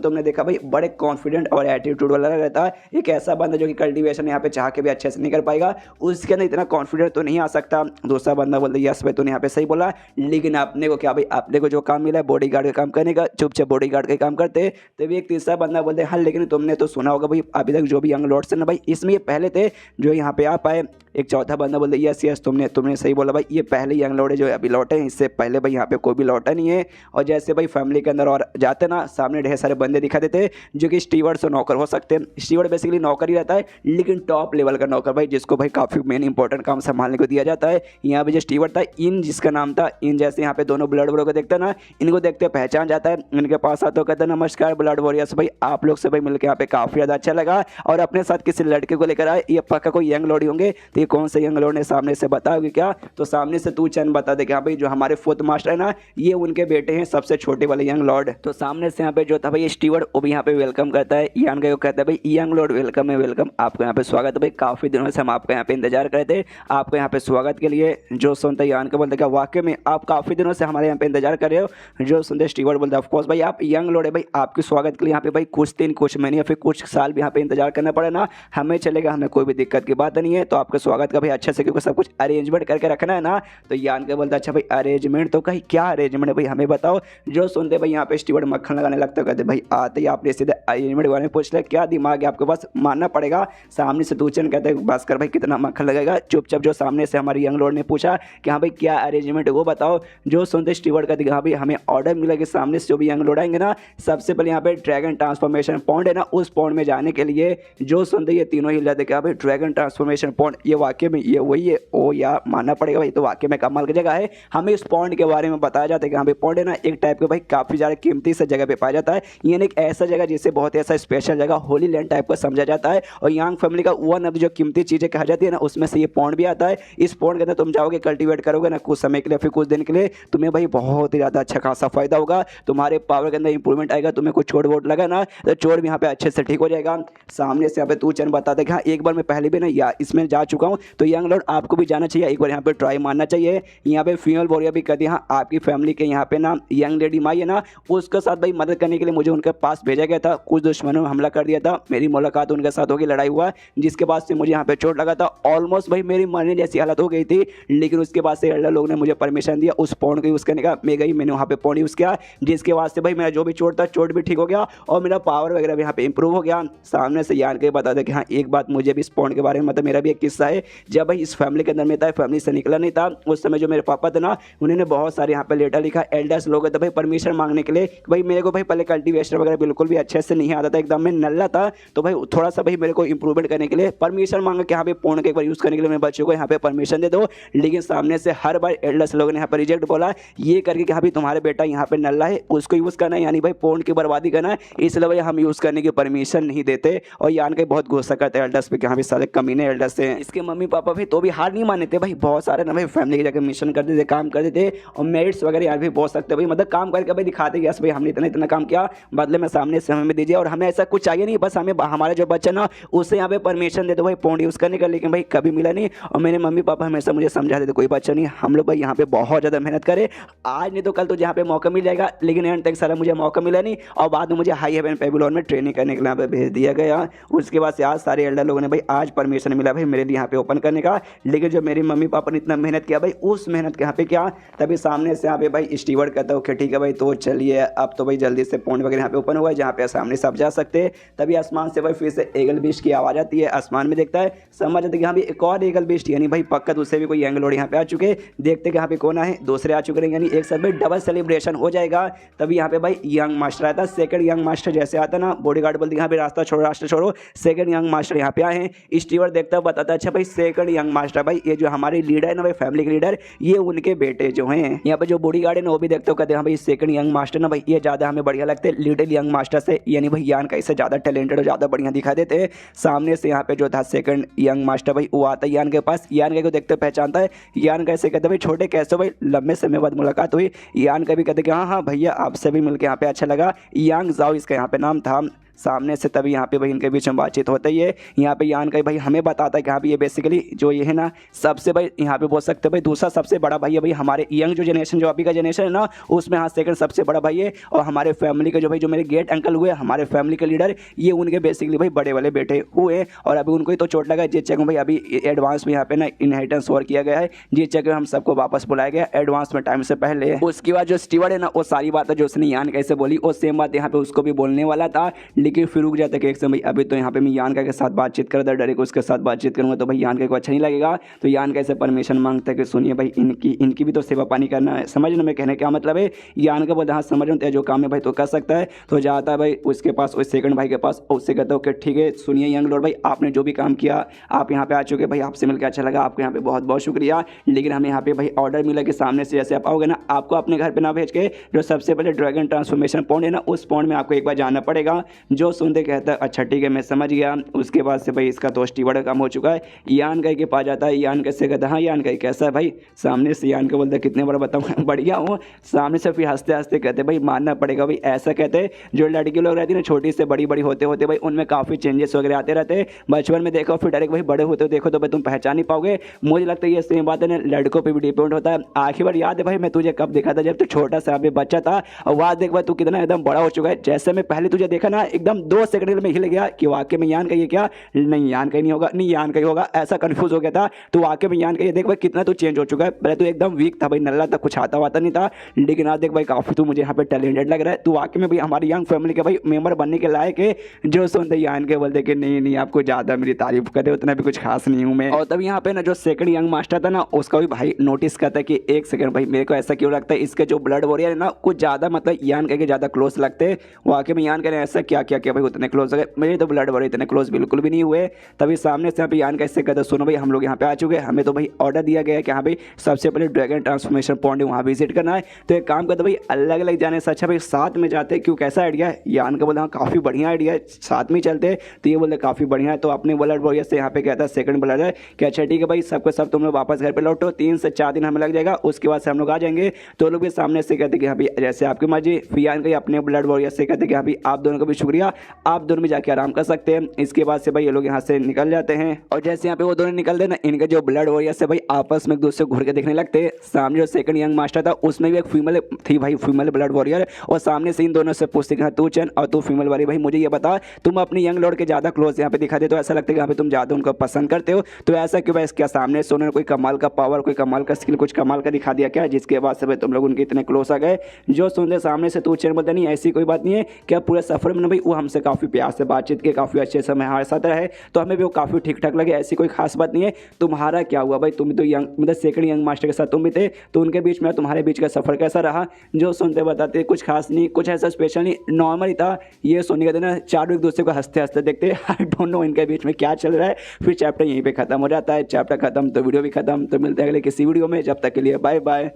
तुमने देखा भाई बड़े कॉन्फिडेंट और एटीट्यूड वाला रहता है। एक ऐसा बंदा जो कि कल्टीवेशन यहाँ पे चाह के भी अच्छे से नहीं कर पाएगा, उसके अंदर इतना कॉन्फिडेंट तो नहीं आ सकता। दूसरा बंदा बोलता यस भाई तूने यहाँ पे सही बोला, लेकिन अपने को क्या भाई अपने को जो काम मिला है बॉडीगार्ड का काम करने का, चुपचाप बॉडीगार्ड का काम करते। तभी एक तीसरा बंदा बोलते हाँ लेकिन तुमने तो सुना होगा भाई अभी तक जो भी यंग लॉर्ड्स है ना भाई इसमें ये पहले थे जो यहाँ पे आ पाए। एक चौथा बंदा बोलते यस यस तुमने सही बोला भाई, ये पहले यंग लॉर्ड है जो अभी लौटे हैं, इससे पहले भाई यहाँ पे कोई भी लौटा नहीं है। और जैसे भाई फैमिली के अंदर और जाते ना सामने ढेर सारे बंदे दिखा देते जो कि स्टीवर्ड से नौकर हो सकते हैं। स्टीवर्ड बेसिकली नौकर ही रहता है, लेकिन टॉप लेवल का नौकर भाई, जिसको भाई काफ़ी मेन इंपॉर्टेंट काम संभालने को दिया जाता है। यहाँ पे जो स्टीवर्ड था इन जिसका नाम था इन, जैसे यहाँ पे दोनों ब्लड वॉरियर को देखते ना, इनको देखते पहचान जाता है। इनके पास आता कहता है नमस्कार ब्लड वॉरियर्स भाई, आप लोग से भाई मिलकर यहाँ पे काफ़ी ज़्यादा अच्छा लगा और अपने साथ किसी लड़के को लेकर आए, ये पक्का कोई यंग लॉर्ड होंगे। तो ये कौन से यंग लॉर्ड ने सामने से बताओगे क्या? तो सामने से तू चंद बता दे कि हाँ भाई जो हमारे फोर्थ मास्टर है ना ये उनके बेटे हैं, सबसे छोटे वाले यंग लॉर्ड। तो सामने से यहाँ पे जो था भाई स्टीवर्ड वो भी यहाँ पे वेलकम करता है यान का, कहता है भाई यंग लॉर्ड वेलकम है, वेलकम आपको यहाँ पे स्वागत है भाई, काफ़ी दिनों से हम आपका यहाँ पे इंतजार कर रहे थे आपको यहाँ पे स्वागत के लिए। जो सुनते यान का बोलते क्या वाकई में आप काफ़ी दिनों से हमारे यहाँ पे इंतजार कर रहे हो? जो सुनते स्टीवर्ड बोलते ऑफकोर्स भाई आप यंग लॉर्ड है भाई, आपके स्वागत के लिए यहाँ पे भाई कुछ दिन कुछ महीने या फिर कुछ साल भी यहाँ पे इंतजार करना पड़े ना हमें चलेगा, हमें कोई भी दिक्कत की बात नहीं है। तो आपके स्वागत का भाई अच्छे से क्योंकि सब कुछ अरेंजमेंट करके रखना है ना। तो यान के बोलता अच्छा भाई अरेंजमेंट तो कहीं क्या अरेंजमेंट है भाई हमें बताओ। जो सुनते भाई यहाँ पे स्टीवर्ड मक्खन लगाने लगता, कहते भाई आते ही आपने सीधे अरेंजमेंट के बारे में पूछ लिया, क्या दिमाग है आपके पास, मानना पड़ेगा। सामने से दूचन कहते हैं बस कर भाई कितना मक्खन लगेगा, चुपचाप जो सामने से हमारे यंग लॉर्ड ने पूछा कि हाँ भाई क्या अरेंजमेंट है वो बताओ। जो सुनते स्टीवर्ड कहते हाँ भाई हमें ऑर्डर मिला कि सामने से जो भी यंग लॉर्ड आएंगे ना सबसे पहले यहाँ पे ड्रैगन ट्रांसफॉर्मेशन पॉइंट है ना उस पॉइंट में जाने के लिए। जो सुनते ये तीनों ही जाते क्या भाई ड्रैगन ट्रांसफॉर्मेशन पॉइंट ये वाकई में ये वही है, ओ यार मानना पड़ेगा भाई तो वाकई में कमाल की जगह है। हमें इस पॉइंट के बारे में बताया जाता है कि हाँ भाई पॉइंट है ना एक टाइप के भाई काफ़ी ज़्यादा कीमती से जगह पे पाया जाता है। यानी एक ऐसा जगह जिसे बहुत ऐसा स्पेशल जगह होली लैंड टाइप का समझा जाता है और यंग फैमिली का वन ऑफ जो कीमती चीज़ें कहा जाती है ना उसमें से ये पॉइंट भी आता है। इस पॉइंट के अंदर तुम जाओगे कल्टीवेट करोगे ना कुछ समय के लिए फिर कुछ दिन के लिए, तुम्हें भाई बहुत ही ज़्यादा अच्छा खासा फायदा होगा, तुम्हारे पावर के अंदर इंप्रूवमेंट आएगा, तुम्हें कुछ चोट वोट लगा ना तो चोट भी यहाँ पे अच्छे से ठीक हो जाएगा। सामने से यहाँ पे तू चंद बताते कि हाँ एक बार मैं पहले भी ना या इसमें जा चुका हूँ, तो यंग लॉर्ड आपको भी जाना चाहिए, एक बार यहाँ पे ट्राई मारना चाहिए। यहाँ पे फीमेल वॉरियर भी कहती है हाँ आपकी फैमिली के यहाँ पे ना यंग लेडी माई है ना उसके साथ भाई मदद करने के लिए मुझे उनके पास भेजा गया था, कुछ दुश्मनों ने हमला कर दिया था, मेरी मुलाकात उनके साथ होगी, लड़ाई हुआ जिसके बाद से मुझे यहाँ पे चोट लगा था, ऑलमोस्ट भाई मेरी मरने जैसी हालत हो गई थी। लेकिन उसके बाद से एल्डर लोग ने मुझे परमिशन दिया उस पॉइंट को यूज़ करने का, मैं गई मैंने वहाँ पे पॉइंट यूज़ किया जिसके बाद से भाई मेरा जो भी चोट था चोट भी ठीक हो गया और मेरा पावर वगैरह भी यहाँ पे इंप्रूव हो गया। सामने से यान के बता दे कि हाँ एक बात मुझे भी इस पॉइंट के बारे में मतलब मेरा भी एक किस्सा है। जब भाई इस फैमिली के अंदर में था फैमिली से निकला नहीं था उस समय जो मेरे पापा थे ना उन्होंने बहुत सारे यहाँ पे लेटर लिखा एल्डर्स लोग थे भाई परमिशन मांगने के लिए, भाई मेरे को भाई पहले कल्टीवेशन वगैरह बिल्कुल भी अच्छे से नहीं आता था, एकदम मैं नल्ला था, तो भाई थोड़ा सा भाई मेरे को इंप्रूवमेंट करने के लिए परमिशन मांगा कि यहाँ पे पॉइंट का एक बार यूज़ करने के लिए मेरे बच्चों को यहाँ पे परमिशन दे दो। लेकिन सामने से हर बार एल्डर्स लोगों ने यहाँ पर रिजेक्ट बोला ये करके कि हाँ भाई तुम्हारे बेटा यहाँ पे नल्ला है उसको यूज़ करना है, यानी भाई पॉइंट की बर्बादी करना है, इसलिए भाई हम यूज़ करने की परमिशन नहीं देते। और यान के बहुत गुस्सा करते हैं एल्डर्स पे कि हाँ भाई सारे कमीने एल्डर्स हैं। इसके मम्मी पापा भी तो भी हार नहीं माने थे भाई, बहुत सारे ना भाई फैमिली की जगह मिशन करते थे काम करते थे और मेरिट्स वगैरह यार भी बोल सकते भाई मतलब काम करके भाई दिखाते कि भाई हमने इतना इतना काम किया बदले में सामने से हमें दीजिए और हमें ऐसा कुछ चाहिए नहीं, बस हमें हमारा जो बच्चा ना उससे यहाँ पे परमिशन दे दो भाई पॉइंट यूज़ करने का। लेकिन भाई कभी मिला नहीं और मेरे मम्मी पापा हमेशा मुझे समझाते थे कोई बच्चा नहीं, हम लोग भाई यहाँ पे बहुत ज़्यादा मेहनत करें, आज नहीं तो कल तो जहाँ पे मौका मिल जाएगा। लेकिन एंड तक सारा मुझे मौका मिला नहीं और बाद में मुझे हाई हेवन बेबीलोन में ट्रेनिंग करने के लिए यहाँ पे भेज दिया गया। उसके बाद से आज सारे एल्डर लोगों ने भाई आज परमिशन मिला भाई मेरे लिए यहाँ पे ओपन करने का। लेकिन जो मेरी मम्मी पापा ने इतना मेहनत किया भाई, उस मेहनत के यहाँ पे क्या, तभी सामने से यहाँ पे भाई स्टीवर्ड कहता है ओके ठीक है भाई तो चलिए अब तो भाई जल्दी से पॉइंट वगैरह यहाँ पे ओपन हुआ है जहाँ पे सामने से आप जा सकते हैं। तभी आसमान से भाई फिर से ईगल बीस्ट की आवाज़ आती है, आसमान में देखता है, समझ जाता है कि यहाँ भी एक और ईगल बीस्ट, यानी भाई पक्का दूसरे भी कोई यंग लॉर्ड यहाँ पे आ चुके। देखते कि यहाँ पे कौन है, दूसरे आ चुके हैं, यानी एक साथ भाई डबल सेलिब्रेशन हो जाएगा। तभी यहाँ पे भाई यंग मास्टर आता है, सेकंड यंग मास्टर जैसे आता ना, बॉडीगार्ड बोलते यहाँ पे रास्ता छोड़ो, सेकंड यंग मास्टर यहाँ पे आए हैं। स्टीवर्ड देखता है बताता है अच्छा भाई सेकंड यंग मास्टर भाई ये जो हमारे लीडर है ना भाई फैमिली के लीडर, ये उनके बेटे जो हैं। यहाँ पे जो बॉडीगार्ड है ना वो भी देखते हो कहते हैं भाई सेकंड यंग मास्टर ना भाई ये ज़्यादा हमें बढ़िया लगते हैं लिटिल यंग मास्टर से, यानी भाई यान का इससे ज़्यादा टैलेंटेड और ज़्यादा बढ़िया दिखा देते हैं। सामने से यहाँ पे जो था सेकंड यंग मास्टर भाई वो आता है यान के पास, यान के को देखते पहचानता है, यान कैसे कहते भाई छोटे कैसे भाई लंबे समय बाद मुलाकात हुई। यान का भी कहते कि हाँ हाँ भैया आपसे भी मिलकर यहाँ पे अच्छा लगा, यांग जाओ इसका यहाँ पे नाम था। सामने से तभी यहाँ पे भाई इनके बीच में बातचीत होती है। यहाँ पे यान का भाई हमें बताता है कि हाँ भाई ये बेसिकली जो ये है ना सबसे भाई यहाँ पे बोल सकते हैं भाई दूसरा सबसे बड़ा भाई है भाई हमारे यंग जो जनरेशन जो अभी का जनरेशन है ना उसमें हाँ सेकंड सबसे बड़ा भाई है। और हमारे फैमिली के जो भाई जो मेरे गेट अंकल हुए हमारे फैमिली के लीडर, ये उनके बेसिकली भाई बड़े वाले बेटे हुए। और अभी उनको ही तो चोट लगा है, जिस जगह भाई अभी एडवांस में यहाँ पे ना इनहेरिटेंस और किया गया है, जिस जगह हम सबको वापस बुलाया गया एडवांस में टाइम से पहले। उसके बाद जो स्टीवर्ड है ना वो सारी बातें जो उसने यान कैसे बोली वो सेम बात यहाँ पे उसको भी बोलने वाला था, लेकिन फिर रुक जाता है एक समय अभी तो यहाँ पे मैं यान के साथ बातचीत कर रहा था, डायरेक्ट उसके साथ बातचीत करूंगा तो भाई यान को अच्छा नहीं लगेगा। तो यान कैसे परमिशन मांगता है कि सुनिए भाई इनकी भी तो सेवा पानी करना है, समझ ना मैं कहने क्या मतलब है। यान का बोलता हाँ समझ रहा हूँ जो काम है भाई तो कर सकता है। तो जाता है भाई उसके पास उस सेकंड भाई के पास, उससे कहता है कि ठीक है सुनिए यंग लॉर्ड भाई आपने जो भी काम किया आप यहाँ पे आ चुके भाई, आपसे मिलकर अच्छा लगा, आपको यहाँ पे बहुत बहुत शुक्रिया। लेकिन हमें यहाँ पे भाई ऑर्डर मिला कि सामने से जैसे आप आओगे ना आपको अपने घर पर ना भेज के जो सबसे पहले ड्रैगन ट्रांसफॉर्मेशन पॉइंट है ना उस पॉइंट में आपको एक बार जाना पड़ेगा। जो सुनते कहता है अच्छा ठीक है मैं समझ गया। उसके बाद से भाई इसका तो स्टीवर्ड काम हो चुका है। यान कहीं के पास जाता है, यान कैसे कहता है हाँ यान कहीं कैसा है भाई, सामने से यान को बोलता है कितने बड़ा बताऊँ बढ़िया हूँ। सामने से फिर हंसते हंसते कहते भाई मानना पड़ेगा भाई ऐसा कहते जो लड़की लोग रहती है ना छोटी से बड़ी बड़ी होते होते भाई उनमें काफ़ी चेंजेस वगैरह आते रहते हैं। बचपन में देखो फिर डायरेक्ट भाई बड़े होते हो देखो तो भाई तुम पहचान नहीं पाओगे। मुझे लगता है ये सेम बात है ना लड़कों पर भी डिपेंड होता है। आखिर बार याद है भाई मैं तुझे कब देखा था, जब तू छोटा सा अभी बच्चा था, और वहाँ देख भाई तू कितना एकदम बड़ा हो चुका है। जैसे मैं पहले तुझे देखा ना एकदम 2 सेकंड में हिल गया कि वाकई में यान का ये क्या, नहीं यान का नहीं होगा, नहीं यान का ही होगा, ऐसा कंफ्यूज हो गया था। तो वाकई में यान का ये देख भाई कितना तू चेंज हो चुका है। पहले तो एकदम वीक था भाई, नल्ला था, कुछ आता वाता नहीं था, लेकिन आज देख भाई काफ़ी तू मुझे यहाँ पे टैलेंटेड लग रहा है। तू वाकई में भाई हमारी यंग फैमिली के भाई मेंबर बनने के लायक है। जो सुनते यान के बोलते कि नहीं नहीं आपको ज़्यादा मेरी तारीफ करे, उतना भी कुछ खास नहीं हूँ मैं। और तब यहाँ पे ना जो सेकंड यंग मास्टर था ना उसका भी भाई नोटिस करता है कि एक सेकंड भाई मेरे को ऐसा क्यों लगता है इसके जो ब्लड वॉरियर है ना कुछ ज़्यादा मतलब यान के ज़्यादा क्लोज लगते हैं। वाकई में यान करें ऐसा क्या क्या क्या भाई उतने क्लोज हो गए, मेरे तो ब्लड वॉरियर इतने क्लोज बिल्कुल भी नहीं हुए। तभी सामने से यहाँ पे यान कैसे कहता सुनो भाई हम लोग यहाँ पे आ चुके हैं, हमें तो भाई ऑर्डर दिया गया है कि हाँ भाई सबसे पहले ड्रैगन ट्रांसफॉर्मेशन पॉइंट वहाँ विजिट करना है। तो एक काम करते भाई अलग अलग जाने से अच्छा भाई साथ में जाते, क्यों कैसा आइडिया है। यान का बोला हाँ काफ़ी बढ़िया आइडिया है साथ में चलते। तो ये बोलते काफ़ी बढ़िया है। तो अपने ब्लड वॉरियर से यहाँ पे कहता है सेकंड ब्लड है कि अच्छा ठीक है भाई सबको सब तुम लोग वापस घर पे लौटो, 3 से 4 दिन हमें लग जाएगा, उसके बाद से हम लोग आ जाएंगे। तो लोग भी सामने से कहते कि हाँ भाई जैसे आपकी मर्जी। फिर यान का अपने ब्लड वॉरियर से कहते कि हाँ भाई आप दोनों को भी शुक्रिया, आप दोनों भी जाके आराम कर सकते हैं। इसके बाद से भाई ये लोग यहाँ से निकल जाते हैं। और जैसे यहाँ पे वो दोनों निकलते हैं ना इनके जो ब्लड वॉरियर से भाई आपस में एक दूसरे को घूर के देखने लगते हैं। सामने जो सेकंड यंग मास्टर था उसमें भी एक फीमेल थी भाई, फीमेल ब्लड वॉरियर, और सामने से इन दोनों से पूछते कि हाँ तू चैन और तू फीमेल वाली भाई मुझे ये बता तुम अपनी यंग लॉर्ड के ज़्यादा क्लोज यहाँ पे दिखा दे तो ऐसा लगता है कि यहाँ पे तुम ज़्यादा उनको पसंद करते हो। तो ऐसा क्यों भाई, क्या सामने से उन्होंने कोई कमाल का पावर कोई कमाल का स्किल कुछ कमाल का दिखा दिया क्या जिसके बाद से भाई तुम लोग उनके इतने क्लोज आ गए। जो सुनते सामने से तू चैन बोलता नहीं ऐसी कोई बात नहीं है, क्या पूरे सफर में ना भाई वो हमसे काफ़ी प्यार से बातचीत के काफ़ी अच्छे समय हमारे साथ रहे तो हमें भी वो काफ़ी ठीक ठाक लगे, ऐसी कोई खास बात नहीं है। तुम्हारा क्या हुआ भाई, तुम तो यंग मतलब सेकंड यंग मास्टर के साथ तुम भी थे तो उनके बीच में तुम्हारे बीच का सफ़र कैसा रहा। जो सुनते बताते कुछ खास नहीं, कुछ ऐसा स्पेशल नहीं, नॉर्मल ही था। ये सुनने का देना चारों एक दूसरे को हंसते हंसते देखते, आई डोंट नो इनके बीच में क्या चल रहा है। फिर चैप्टर यहीं पे खत्म हो जाता है। चैप्टर खत्म तो वीडियो भी खत्म। तो मिलते हैं अगले किसी वीडियो में, जब तक के लिए बाय बाय।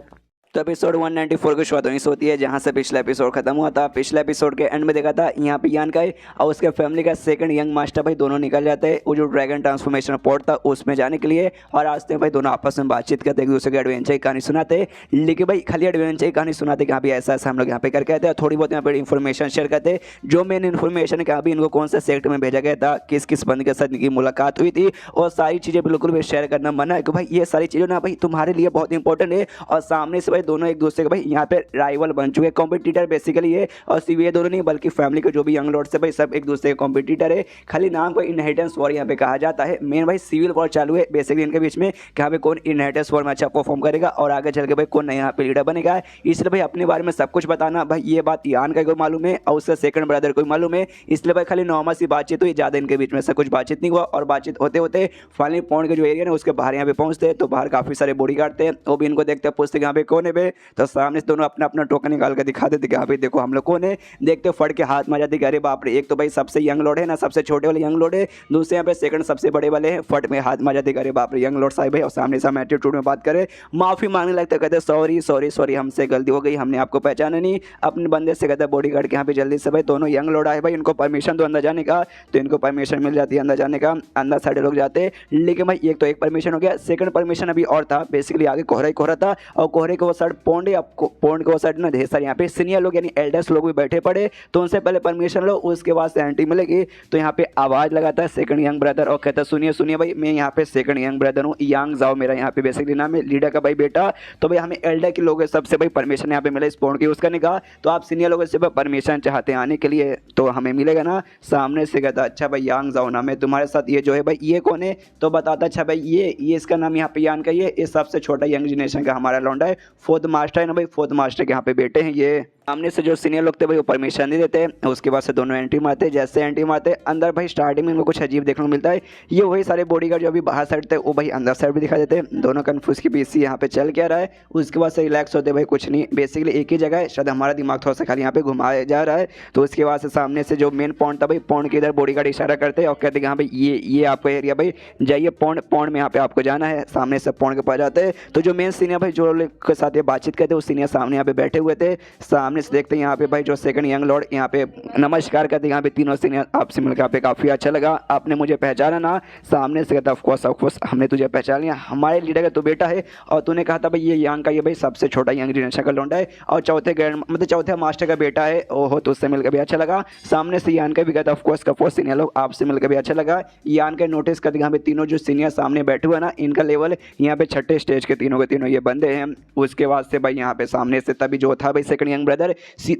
तो एपिसोड 194 की शुरुआत होती है जहाँ से पिछला एपिसोड खत्म हुआ था। पिछले एपिसोड के एंड में देखा था यहाँ पे यान का और उसके फैमिली का सेकंड यंग मास्टर भाई दोनों निकल जाते हैं वो जो ड्रैगन ट्रांसफॉर्मेशन पोर्ट था उसमें जाने के लिए। और आज तक भाई दोनों आपस में बातचीत करते एक दूसरे के एडवेंचर की कहानी सुनाते, लेकिन भाई खाली एडवेंचर की कहानी सुनाते कि हाँ भी ऐसा ऐसा हम लोग यहाँ पे करके आते हैं। थोड़ी बहुत यहाँ पे इन्फॉर्मेशन शेयर करते, जो मेन इन्फॉर्मेशन है कि अभी इनको कौन सा सेक्टर में भेजा गया था, किस किस बंद के साथ इनकी मुलाकात हुई थी, और सारी चीज़ें बिल्कुल भी शेयर करना मना है कि भाई ये सारी चीज़ें ना भाई तुम्हारे लिए बहुत इंपॉर्टेंट है। और सामने से भाई भाई दोनों एक दूसरे के भाई यहाँ पे राइवल बन चुके हैं, कॉम्पिटिटर बेसिकली ये और सिर्फ ये दोनों नहीं बल्कि फैमिली के जो भी यंग लॉर्ड्स है भाई सब एक दूसरे के कॉम्पिटिटर है। खाली नाम को इनहेरिटेंस वॉर यहाँ पे कहा जाता है। मेन भाई सिविल वॉर चालू है बेसिकली इनके बीच में कि यहाँ पे कौन इनहेरिटेंस वॉर में अच्छा परफॉर्म करेगा और आगे चल के भाई कौन नया यहाँ पे लीडर बनेगा। इसलिए भाई अपने बारे में सब कुछ बताना भाई ये बात यान का को मालूम है और उसका सेकंड ब्रदर को मालूम है, इसलिए भाई खाली नॉर्मल सी बातचीत हुई, ज़्यादा इनके बीच में ऐसा कुछ बातचीत नहीं हुआ। और बातचीत होते होते फाइनली पॉइंट के जो एरिया है उसके बाहर यहाँ पे पहुंचते हैं तो बाहर काफ़ी सारे बॉडीगार्ड थे, वो भी इनको देखते पूछते यहाँ पे कौन है बे, तो सामने से दोनों अपना अपना टोकन निकाल के दिखा देते कि हाँ भाई देखो हम लोग कौन है। देखते फट के हाथ में जाते कि अरे बाप रे, एक तो भाई सबसे यंग लॉर्ड है ना, सबसे छोटे वाले यंग लॉर्ड है, दूसरे यहाँ पे सेकंड सबसे बड़े वाले हैं, फट में हाथ में जाते अरे बाप रे यंग लॉर्ड साहब है। और सामने से हम एटीट्यूड में बात करें, माफ़ी मांगने लगता, कहते सॉरी सॉरी सॉरी हमसे गलती हो गई, हमने आपको पहचाना नहीं। अपने बंदे से कहते बॉडीगार्ड के यहाँ पे जल्दी से भाई दोनों यंग लॉर्ड आए भाई इनको परमिशन दो अंदर जाने का, तो इनको परमिशन मिल जाती है अंदर जाने का, अंदर सारे लोग जाते। लेकिन भाई एक तो एक परमिशन हो गया, सेकंड परमिशन अभी और था, बेसिकली आगे कोहरा ही कोहरा था और कोहरे के वो साइड पौंड या पौंड के वो साइड ना ढेर सारे यहाँ पे सीनियर लोग यानी एल्डर्स लोग भी बैठे पड़े, तो उनसे पहले परमिशन लो उसके बाद से एंट्री मिलेगी। तो यहाँ पे आवाज़ लगाता है सेकंड यंग ब्रदर और कहता है सुनिए सुनिए भाई मैं यहाँ पे सेकंड यंग ब्रदर हूँ, यांग जाओ मेरा यहाँ पे बेसिकली नाम है, लीडर का भाई बेटा। तो भाई हमें एल्डर के लोग सबसे भाई परमिशन यहाँ पे मिला इस पौंड की यूज़ करने का, तो आप सीनियर लोगों से परमिशन चाहते हैं आने के लिए तो हमें मिलेगा ना। सामने से कहता अच्छा भाई यांग जाओ ना मैं तुम्हारे साथ, ये जो है भाई ये कौन है, तो बताता अच्छा भाई ये इसका नाम यहाँ पे यान का ये सबसे छोटा यंग जनरेशन का हमारा लौंडा है, फोर्थ मास्टर है ना भाई, फोर्थ मास्टर के यहाँ पे बेटे हैं ये। सामने से जो सीनियर लोग थे भाई वो परमिशन नहीं देते, उसके बाद से दोनों एंट्री मारते, जैसे एंट्री मारते अंदर भाई स्टार्टिंग में इनको कुछ अजीब देखने को मिलता है, ये वही सारे बॉडीगार्ड जो अभी बाहर साइड थे वो भाई अंदर साइड भी दिखा देते हैं, दोनों कन्फ्यूज की पीसी यहाँ पे चल क्या रहा है। उसके बाद से रिलैक्स होते भाई कुछ नहीं, बेसिकली एक ही जगह है, शायद हमारा दिमाग थोड़ा सा खाली यहाँ पे घुमाया जा रहा है। तो उसके बाद से सामने से जो मेन पॉइंट था भाई पॉइंट के इधर बॉडीगार्ड इशारा करते हैं और कहते हैं हाँ भाई ये आपका एरिया भाई जाइए पॉइंट में यहाँ पे आपको जाना है। सामने से पॉइंट के पास जाते हैं तो जो मेन सीनियर भाई जो लोग के साथ ये बातचीत करते हैं वो सीनियर सामने यहाँ पे बैठे हुए थे। सामने से देखते हैं यहाँ पे भाई जो सेकंड यंग लॉर्ड यहाँ पे नमस्कार करते हैं, यहाँ पे तीनों सीनियर आपसे मिलकर यहाँ पे काफ़ी अच्छा लगा, आपने मुझे पहचाना ना। सामने से कहता ऑफकोर्स हमने तुझे पहचान लिया, हमारे लीडर का तो बेटा है और तूने कहा था भाई ये यंग का ये भाई सबसे छोटा यंग जनरेशन का लौंडा है और चौथे मास्टर का बेटा है, ओहो तुझसे मिलकर भी अच्छा लगा। सामने से यान का भी कहता ऑफकोर्स सीनियर लोग आपसे मिलकर भी अच्छा लगा। यान का नोटिस करते यहाँ पे तीनों जो सीनियर सामने बैठे हुए ना इनका लेवल यहाँ पे छठे स्टेज के तीनों ये बंदे हैं। उसके बाद से भाई यहाँ पे सामने से तभी जो था भाई सेकंड यंग ब्रदर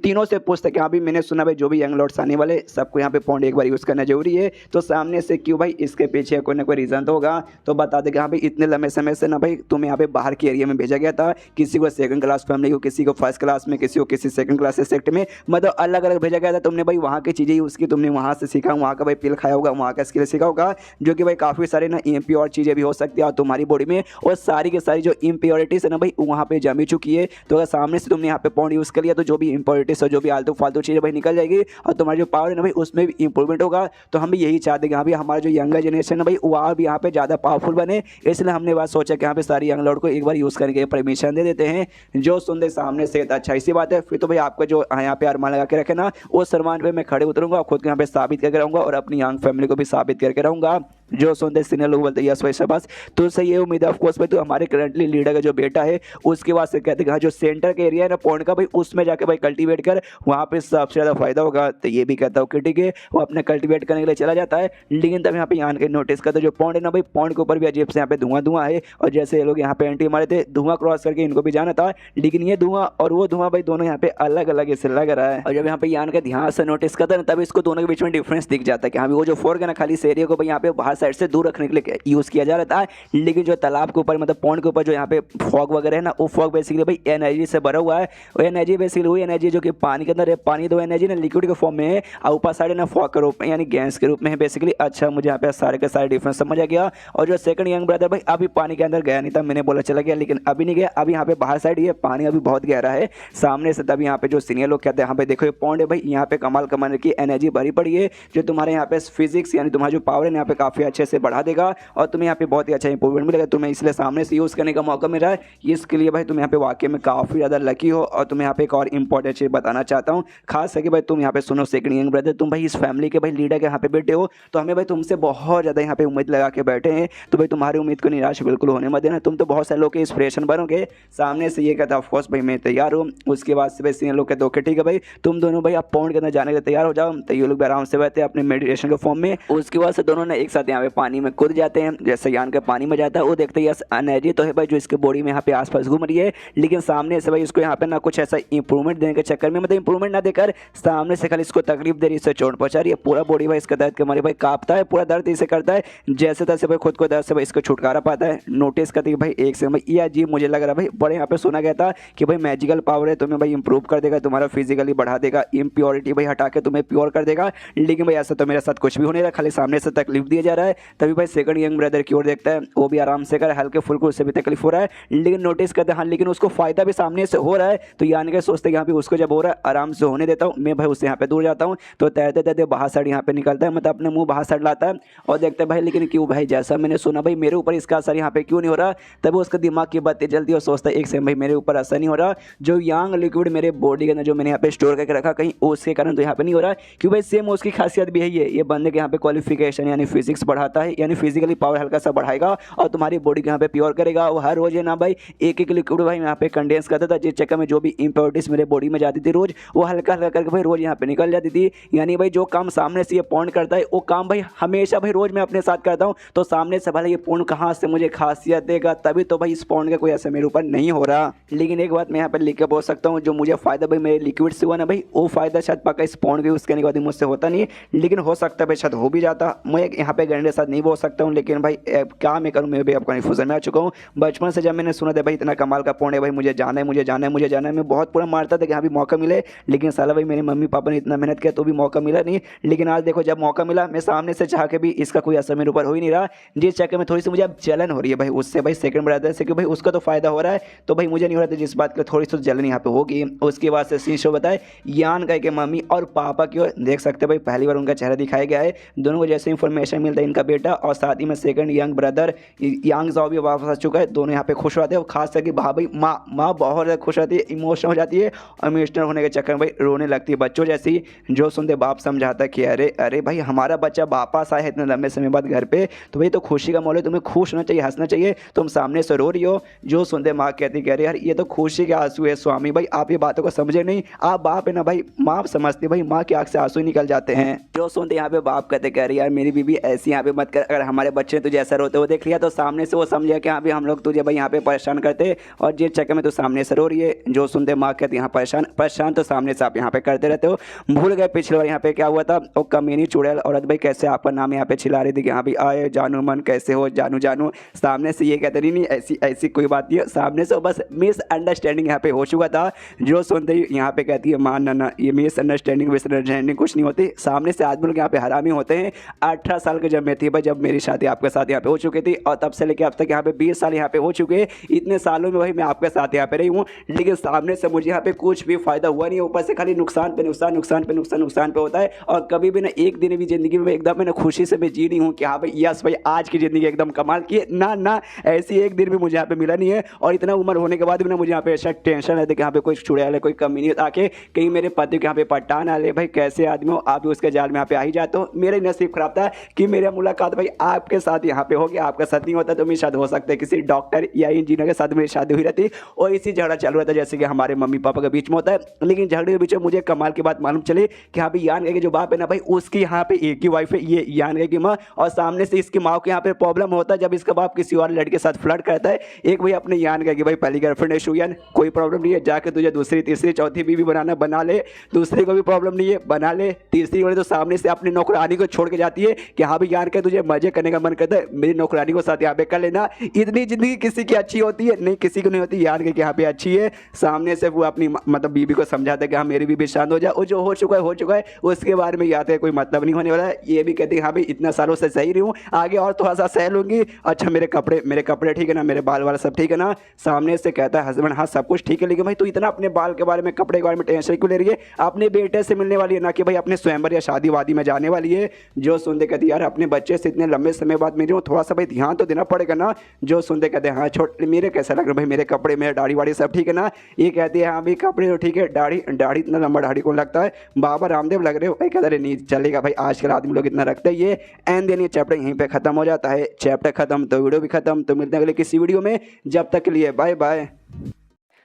तीनों से पूछते कि हाँ भी मैंने सुना भाई जो भी यंग लॉर्ड्स आने वाले सबको यहाँ पे पॉइंट एक बार यूज़ करना जरूरी है, तो सामने से क्यों भाई इसके पीछे कोई ना कोई रीज़न तो होगा। तो बता दे कि हाँ भाई इतने लंबे समय से ना भाई तुम्हें यहाँ पे बाहर के एरिया में भेजा गया था, किसी को सेकंड क्लास फैमिली को, किसी को फर्स्ट क्लास में, किसी को किसी सेकंड क्लास से सेक्ट में, मतलब अलग अलग भेजा गया था। तुमने भाई वहाँ की चीज़ें यूज़ की, तुमने वहाँ से सीखा, वहाँ का भाई पिल खाया होगा, वहाँ का स्किल सीखा होगा जो कि भाई काफ़ी सारे ना इम्प्योर चीज़ें भी हो सकती है और तुम्हारी बॉडी में और सारी की सारी जो इम्प्योरिटीज़ है ना भाई वहाँ पे जमी चुकी है। तो अगर सामने से तुमने यहाँ पे पॉइंट यूज़ कर लिया तो जो भी इम्प्योरिटीज़ और जो भी आलतू फालतू चीज़ें भाई निकल जाएगी और तुम्हारी जो पावर है ना भाई उसमें भी इंप्रूवमेंट होगा। तो हम भी यही चाहते हैं कि हाँ भाई हमारा जो यंगर जनरेशन है भाई वह भी यहाँ पे ज़्यादा पावरफुल बने, इसलिए हमने बात सोचा कि यहाँ पे सारी यंग लॉर्ड को एक बार यूज़ करने के परमिशन दे देते हैं। जो सुनते सामने से अच्छा इसी बात है, फिर तो भाई आपका जो यहाँ पे अरमान लगा के रखे ना उस सलमान पे मैं खड़े उतरूंगा, खुद को यहाँ पे साबित करके रहूँगा और अपनी यंग फैमिली को भी साबित करके रहूँगा। जो सुनते सीनियर लोग बोलते यस भाई शाबाश, तो सही है उम्मीद है ऑफकोर्स भाई तो हमारे करंटली लीडर का जो बेटा है उसके बाद से कहते हैं जो सेंटर का एरिया है ना पॉइंट का भाई उसमें जाके भाई कल्टीवेट कर, वहाँ पे सबसे ज़्यादा फायदा होगा। तो ये भी कहता हूँ कि ठीक है वो अपने कल्टीवेट करने के लिए चला जाता है। लेकिन तब यहाँ पे यहाँ के नोटिस करते जो पॉइंट है ना भाई पॉइंट के ऊपर भी अजीब से यहाँ पे धुआं है और जैसे ये लोग यहाँ पे एंट्री मारे थे धुआं क्रॉस करके इनको भी जाना था, लेकिन ये धुआं और वो धुआं भाई दोनों यहाँ पे अलग अलग ऐसे लग रहा है। और जब यहाँ पे यान का ध्यान से नोटिस करता है तब इसको दोनों के बीच में डिफरेंस दिख जाता है कि हाँ वो जो फोर्क है ना खाली इस एरिया को भाई यहाँ पे बाहर साइड से दूर रखने के लिए यूज़ किया जा रहा था, लेकिन जो तालाब के ऊपर मतलब पॉन्ड के ऊपर जो यहाँ पे फॉग वगैरह है ना वो फॉग बेसिकली भाई एनर्जी से भरा हुआ है। वो एनर्जी बेसिकली वही एनर्जी जो कि पानी के अंदर है, पानी तो एनर्जी ना लिक्विड के फॉर्म में है और ऊपर साइड ना फॉग के रूप में यानी गैस के रूप में है बेसिकली। अच्छा मुझे यहाँ पे सारे के सारे डिफरेंस समझ आ गया। और जो सेकंड यंग ब्रदर भाई अभी पानी के अंदर गया नहीं था, मैंने बोला चला गया लेकिन अभी नहीं गया, अभी यहाँ पे बाहर साइड ये पानी अभी बहुत गहरा है। सामने से तभी यहाँ पे जो सीनियर लोग कहते हैं हाँ भाई देखो ये पॉन्ड है भाई यहाँ पे कमाल कमाने की एनर्जी भरी पड़ी है जो तुम्हारे यहाँ पे फिजिक्स यानी तुम्हारा जो पावर है यहाँ पे काफ़ी अच्छे से बढ़ा देगा और तुम्हें यहाँ पे बहुत ही अच्छा इंप्रूवमेंट मिलेगा। तुम्हें इसलिए सामने से यूज़ करने का मौका मिल रहा है, इसके लिए भाई तुम यहाँ पे वाकई में काफ़ी ज़्यादा लकी हो। और तुम्हें यहाँ पे एक और इंपॉर्टेंट चीज़ बताना चाहता हूँ, खास है कि भाई तुम यहाँ पे सुनो सेकंड यंग ब्रदर, तुम भाई इस फैमिली के भाई लीडर के यहाँ पे बैठे हो तो हमें भाई तुमसे बहुत ज़्यादा यहाँ पे उम्मीद लगा के बैठे हैं। तो भाई तुम्हारी उम्मीद को निराश बिल्कुल होने मत देना, तुम तो बहुत सारे लोग के इंस्पिरेशन बनोगे। सामने से ये कहता ऑफकोर्स भाई मैं तैयार हूँ। उसके बाद से भाई सीनियर लोग कहते ओके ठीक है भाई तुम दोनों भाई आप पॉइंट के अंदर जाने के लिए तैयार हो जाओ। तो ये लोग भी आराम से बैठे अपने मेडिटेशन के फॉर्म में। उसके बाद से दोनों ने एक साथ यहाँ यहाँ पे पानी में कूद जाते हैं। जैसे यान के पानी में जाता है वो देखते हैं यस एनर्जी तो है भाई जो इसके बॉडी में यहाँ पे आसपास घूम रही है, लेकिन सामने से भाई इसको यहाँ पे ना कुछ ऐसा इंप्रूवमेंट देने के चक्कर में, मतलब इंप्रूवमेंट ना देकर सामने से खाली इसको तकलीफ दे रही है, इससे चोट पहुंचा रही है। पूरा बॉडी भाई इसका दर्द के मारे भाई कांपता है, पूरा दर्द इसे करता है। जैसे तैसे भाई खुद को दर्द से भाई इसको छुटकारा पाता है। नोटिस करती है भाई एक से भाई ये अजीब मुझे लग रहा है भाई, बड़े यहाँ पे सुना गया था कि भाई मैजिकल पावर है, तुम्हें भाई इंप्रूव कर देगा, तुम्हारा फिजिकली बढ़ा देगा, इम्प्योरिटी भाई हटा के तुम्हें प्योर कर देगा। लेकिन भाई ऐसा तो मेरे साथ कुछ भी होने रहा, खाली सामने से तकलीफ दिया जा रहा है। तभी भाई सेकंड यंग ब्रदर की ओर देखता है, वो भी आराम से कर, हल्के फुल्के उससे भी तकलीफ हो रहा है, लेकिन नोटिस करते हैं हाँ लेकिन उसको फायदा भी सामने से हो रहा है। तो यान के सोचते हैं यहाँ पे उसको जब हो रहा है आराम से होने देता हूँ मैं, भाई उससे यहाँ पे दूर जाता हूँ। तो तैरते तैरते बाहर साइड यहाँ पे निकलता है, मतलब अपने मुंह बाहर साइड लाता है और देखते हैं भाई लेकिन क्यों भाई, जैसा मैंने सुना भाई मेरे ऊपर इसका असर यहाँ पे क्यों नहीं हो रहा। तब उसका दिमाग की बातें जल्दी और सोचता है एक से भाई मेरे ऊपर असर नहीं हो रहा, जो यांग लिक्विड मेरे बॉडी के अंदर जो मैंने यहाँ पे स्टोर करके रखा कहीं उसके कारण तो यहाँ पे नहीं हो रहा। क्यों भाई सेम उसकी खासियत भी है ये बंदे के यहाँ पे क्वालिफिकेशन यानी फिजिक्स बढ़ाता है, यानी फिजिकली पावर हल्का सा बढ़ाएगा और तुम्हारी बॉडी को यहाँ पे प्योर करेगा। वो हर रोज है ना भाई एक लिक्विड भाई यहाँ पे कंडेंस करता था, जिस चक्कर में जो भी इंप्योरिटीज मेरे बॉडी में जाती थी रोज वो हल्का हल्का करके भाई रोज यहाँ पे निकल जाती थी। यानी भाई जो काम सामने से ये पॉइंट करता है वो काम भाई हमेशा भाई रोज मैं अपने साथ करता हूँ। तो सामने से भले ये पॉइंट कहाँ से मुझे खासियत देगा, तभी तो भाई इस पॉइंट का कोई असर मेरे ऊपर नहीं हो रहा। लेकिन एक बात मैं यहाँ पे लिख के बोल सकता हूँ, जो मुझे फायदा भाई मेरे लिक्विड से हुआ ना भाई, वो फायदा शायद पक्का इस पॉइंट के यूज करने के बाद मुझसे होता नहीं, लेकिन हो सकता है भाई शायद हो भी जाता। मैं यहाँ पे गैरेंटी के साथ नहीं बोल सकता हूँ, लेकिन भाई क्या मैं करूँ, मैं भी आपको कन्फ्यूजन में आ चुका हूँ। बचपन से जब मैंने सुना था भाई इतना कमाल का पॉइंट है भाई, मुझे जाना है मुझे जाना है मुझे जाना है, मैं बहुत पूरा मारता था कि हाँ भी मौका मिले, लेकिन साला भाई मेरे मम्मी पापा ने इतना मेहनत किया तो भी मौका मिला नहीं। लेकिन आज देखो जब मौका मिला मैं सामने से चाह के भी इसका कोई असर मेरे ऊपर हो ही नहीं रहा, जिस चक्कर में थोड़ी सी मुझे अब जलन हो रही है भाई उससे, भाई सेकंड ब्रदर से, क्योंकि भाई उसका तो फायदा हो रहा है तो भाई मुझे नहीं हो रहा था, जिस बात की थोड़ी सी जलन यहाँ पे होगी। उसके बाद से सीन शो बताए यान कह के मम्मी और पापा की ओर देख सकते हैं भाई पहली बार उनका चेहरा दिखाया गया है। दोनों को जैसे इंफॉर्मेशन मिलता है इनका बेटा और साथ ही में सेकंड यंग ब्रदर यांग जाओ भी वापस आ चुका है, दोनों यहाँ पे खुश रहते हैं। खास करके भाभी माँ बहुत ज़्यादा खुश रहती है, इमोशनल हो जाती है और इमोशनल होने के चक्कर में भाई रोने लगती है बच्चों जैसी। जो सुनते बाप समझाता है कि अरे अरे भाई हमारा बच्चा वापस आया है इतने लंबे समय बाद घर पे, तो भाई तो खुशी का माहौल है, तुम्हें खुश होना चाहिए, हंसना चाहिए, तुम सामने से रो रही हो। जो सुनते माँ कहती है अरे यार ये तो खुशी के आंसू है स्वामी, भाई आप ये बातों को समझे नहीं, आप बाप है ना भाई, माँ समझती भाई माँ की आँख से आंसू निकल जाते हैं। जो सुनते यहाँ पे बाप कहते कह रही यार मेरी बीबी ऐसी यहाँ पे मत कर, अगर हमारे बच्चे ने तुझे ऐसा रोते हुए देख लिया तो सामने से वो समझे कि हाँ भी हम लोग तुझे भाई यहाँ पे परेशान करते और जिस चक्कर में तो सामने से रो रही है। जो सुनते माँ कहती यहाँ परेशान तो सामने से आप यहाँ पे करते रहते हो। भूल गए पिछले बार यहाँ पे क्या हुआ था, वो कमीनी चुड़ैल औरत भाई कैसे आपका नाम यहाँ पे छिला रही थी कि हाँ भाई आए जानू मन कैसे हो जानू जानू, सामने से ये कहते नहीं ऐसी ऐसी कोई बात नहीं है, सामने से बस मिसअंडरस्टैंडिंग यहाँ पे हो चुका था। जो सुनते ही यहाँ पे कहती है मान ना ये मिसअंडरस्टैंडिंग कुछ नहीं होती, सामने से आदमी लोग यहाँ पे हरामी होते हैं। 18 साल के जब मैं थी भाई, जब मेरी शादी आपके साथ यहाँ पे हो चुकी थी और तब से लेकर अब तक यहाँ पे 20 साल यहाँ पे हो चुके हैं। इतने सालों में भाई मैं आपके साथ यहाँ पे रही हूँ, लेकिन सामने से मुझे यहाँ पे कुछ भी फायदा हुआ नहीं, ऊपर से खाली नुकसान पे नुकसान नुकसान पे नुकसान नुकसान पे होता है। और कभी भी ना एक दिन भी जिंदगी में एकदम मैंने खुशी से मैं जी नहीं हूँ कि हाँ भाई यस भाई आज की जिंदगी एकदम कमाल की है, ना ऐसी एक दिन भी मुझे यहाँ पे मिला नहीं है। और इतना उम्र होने के बाद भी ना मुझे यहाँ पे ऐसा टेंशन रहता है कि यहाँ पे कोई चुड़ैल है कोई कमी नहीं आके कहीं मेरे पति के यहाँ पे पट्टा ना ले, भाई कैसे आदमी हो आप भी उसके जाल में यहाँ पे आ ही जाते हो। मेरा नसीब खराब था कि मेरा मुलाकात भाई आपके साथ यहाँ पे हो गया, आपका साथ नहीं होता तो मेरी शादी हो सकता है किसी डॉक्टर या इंजीनियर के साथ मेरी शादी हुई रहती और इसी झगड़ा चालू रहता जैसे कि हमारे मम्मी पापा के बीच में होता है। लेकिन झगड़े के बीच में मुझे कमाल की बात मालूम चली कि हाँ भाई यान के जो बाप है ना भाई उसकी यहाँ पे एक ही वाइफ है ये यान की माँ, और सामने से इसकी माँ को यहाँ पे प्रॉब्लम होता है जब इसका बाप किसी और लड़के के साथ फ्लर्ट करता है। एक भाई अपने यान की भाई पहली गर्लफ्रेंड है शुयान, कोई प्रॉब्लम नहीं है, जाके तुझे दूसरी तीसरी चौथी बीवी बनाना बना ले, दूसरी को भी प्रॉब्लम नहीं है बना ले, तीसरी वाली तो सामने से अपनी नौकरानी को छोड़ के जाती है कि हाँ भाई यान के तुझे मजे करने का मन करता है मेरी नौकरानी को साथ यहाँ पे कर लेना। इतनी जिंदगी किसी की अच्छी होती है नहीं, किसी को नहीं होती, यान के यहाँ पे अच्छी है। सामने से वो अपनी मतलब बीबी को समझाता है कि हाँ मेरी बीबी शांत हो जाए, वो जो हो चुका है उसके बारे में याद है कोई मतलब नहीं होने वाला है। ये भी कहती है हाँ भाई इतना सालों से सही रही हूँ आगे और थोड़ा सा सह लूंगी। अच्छा मेरे कपड़े ठीक है ना, मेरे बाल वाला सब ठीक है ना। सामने से कहता है हस्बैंड हाँ सब कुछ ठीक है, लेकिन भाई तू इतना अपने बाल के बारे में कपड़े के बारे में टेंशन क्यों ले रही है, अपने बेटे से मिलने वाली है ना कि भाई अपने स्वयंवर या शादी वादी में जाने वाली है। जो सुनते कहती यार अपने बच्चे से इतने लंबे समय बाद मिली हूँ, थोड़ा सा भाई ध्यान तो देना पड़ेगा ना। जो सुनते कहते हैं हाँ छोटे मेरे कैसा लग रहा है भाई, मेरे कपड़े मेरे दाढ़ी वाड़ी सब ठीक है ना। ये कहती है हाँ भाई कपड़े तो ठीक है, दाढ़ी इतना लंबा दाढ़ी कौन लगता है, बाबा रामदेव लग रहे हो भाई। कहता है नहीं चलेगा भाई आजकल आदमी लोग इतना रखते हैं ये। एंड देन ये चैप्टर यहीं पे खत्म हो जाता है। चैप्टर खत्म तो वीडियो भी खत्म। तो मिलते हैं अगले किसी वीडियो में, जब तक के लिए बाय बाय।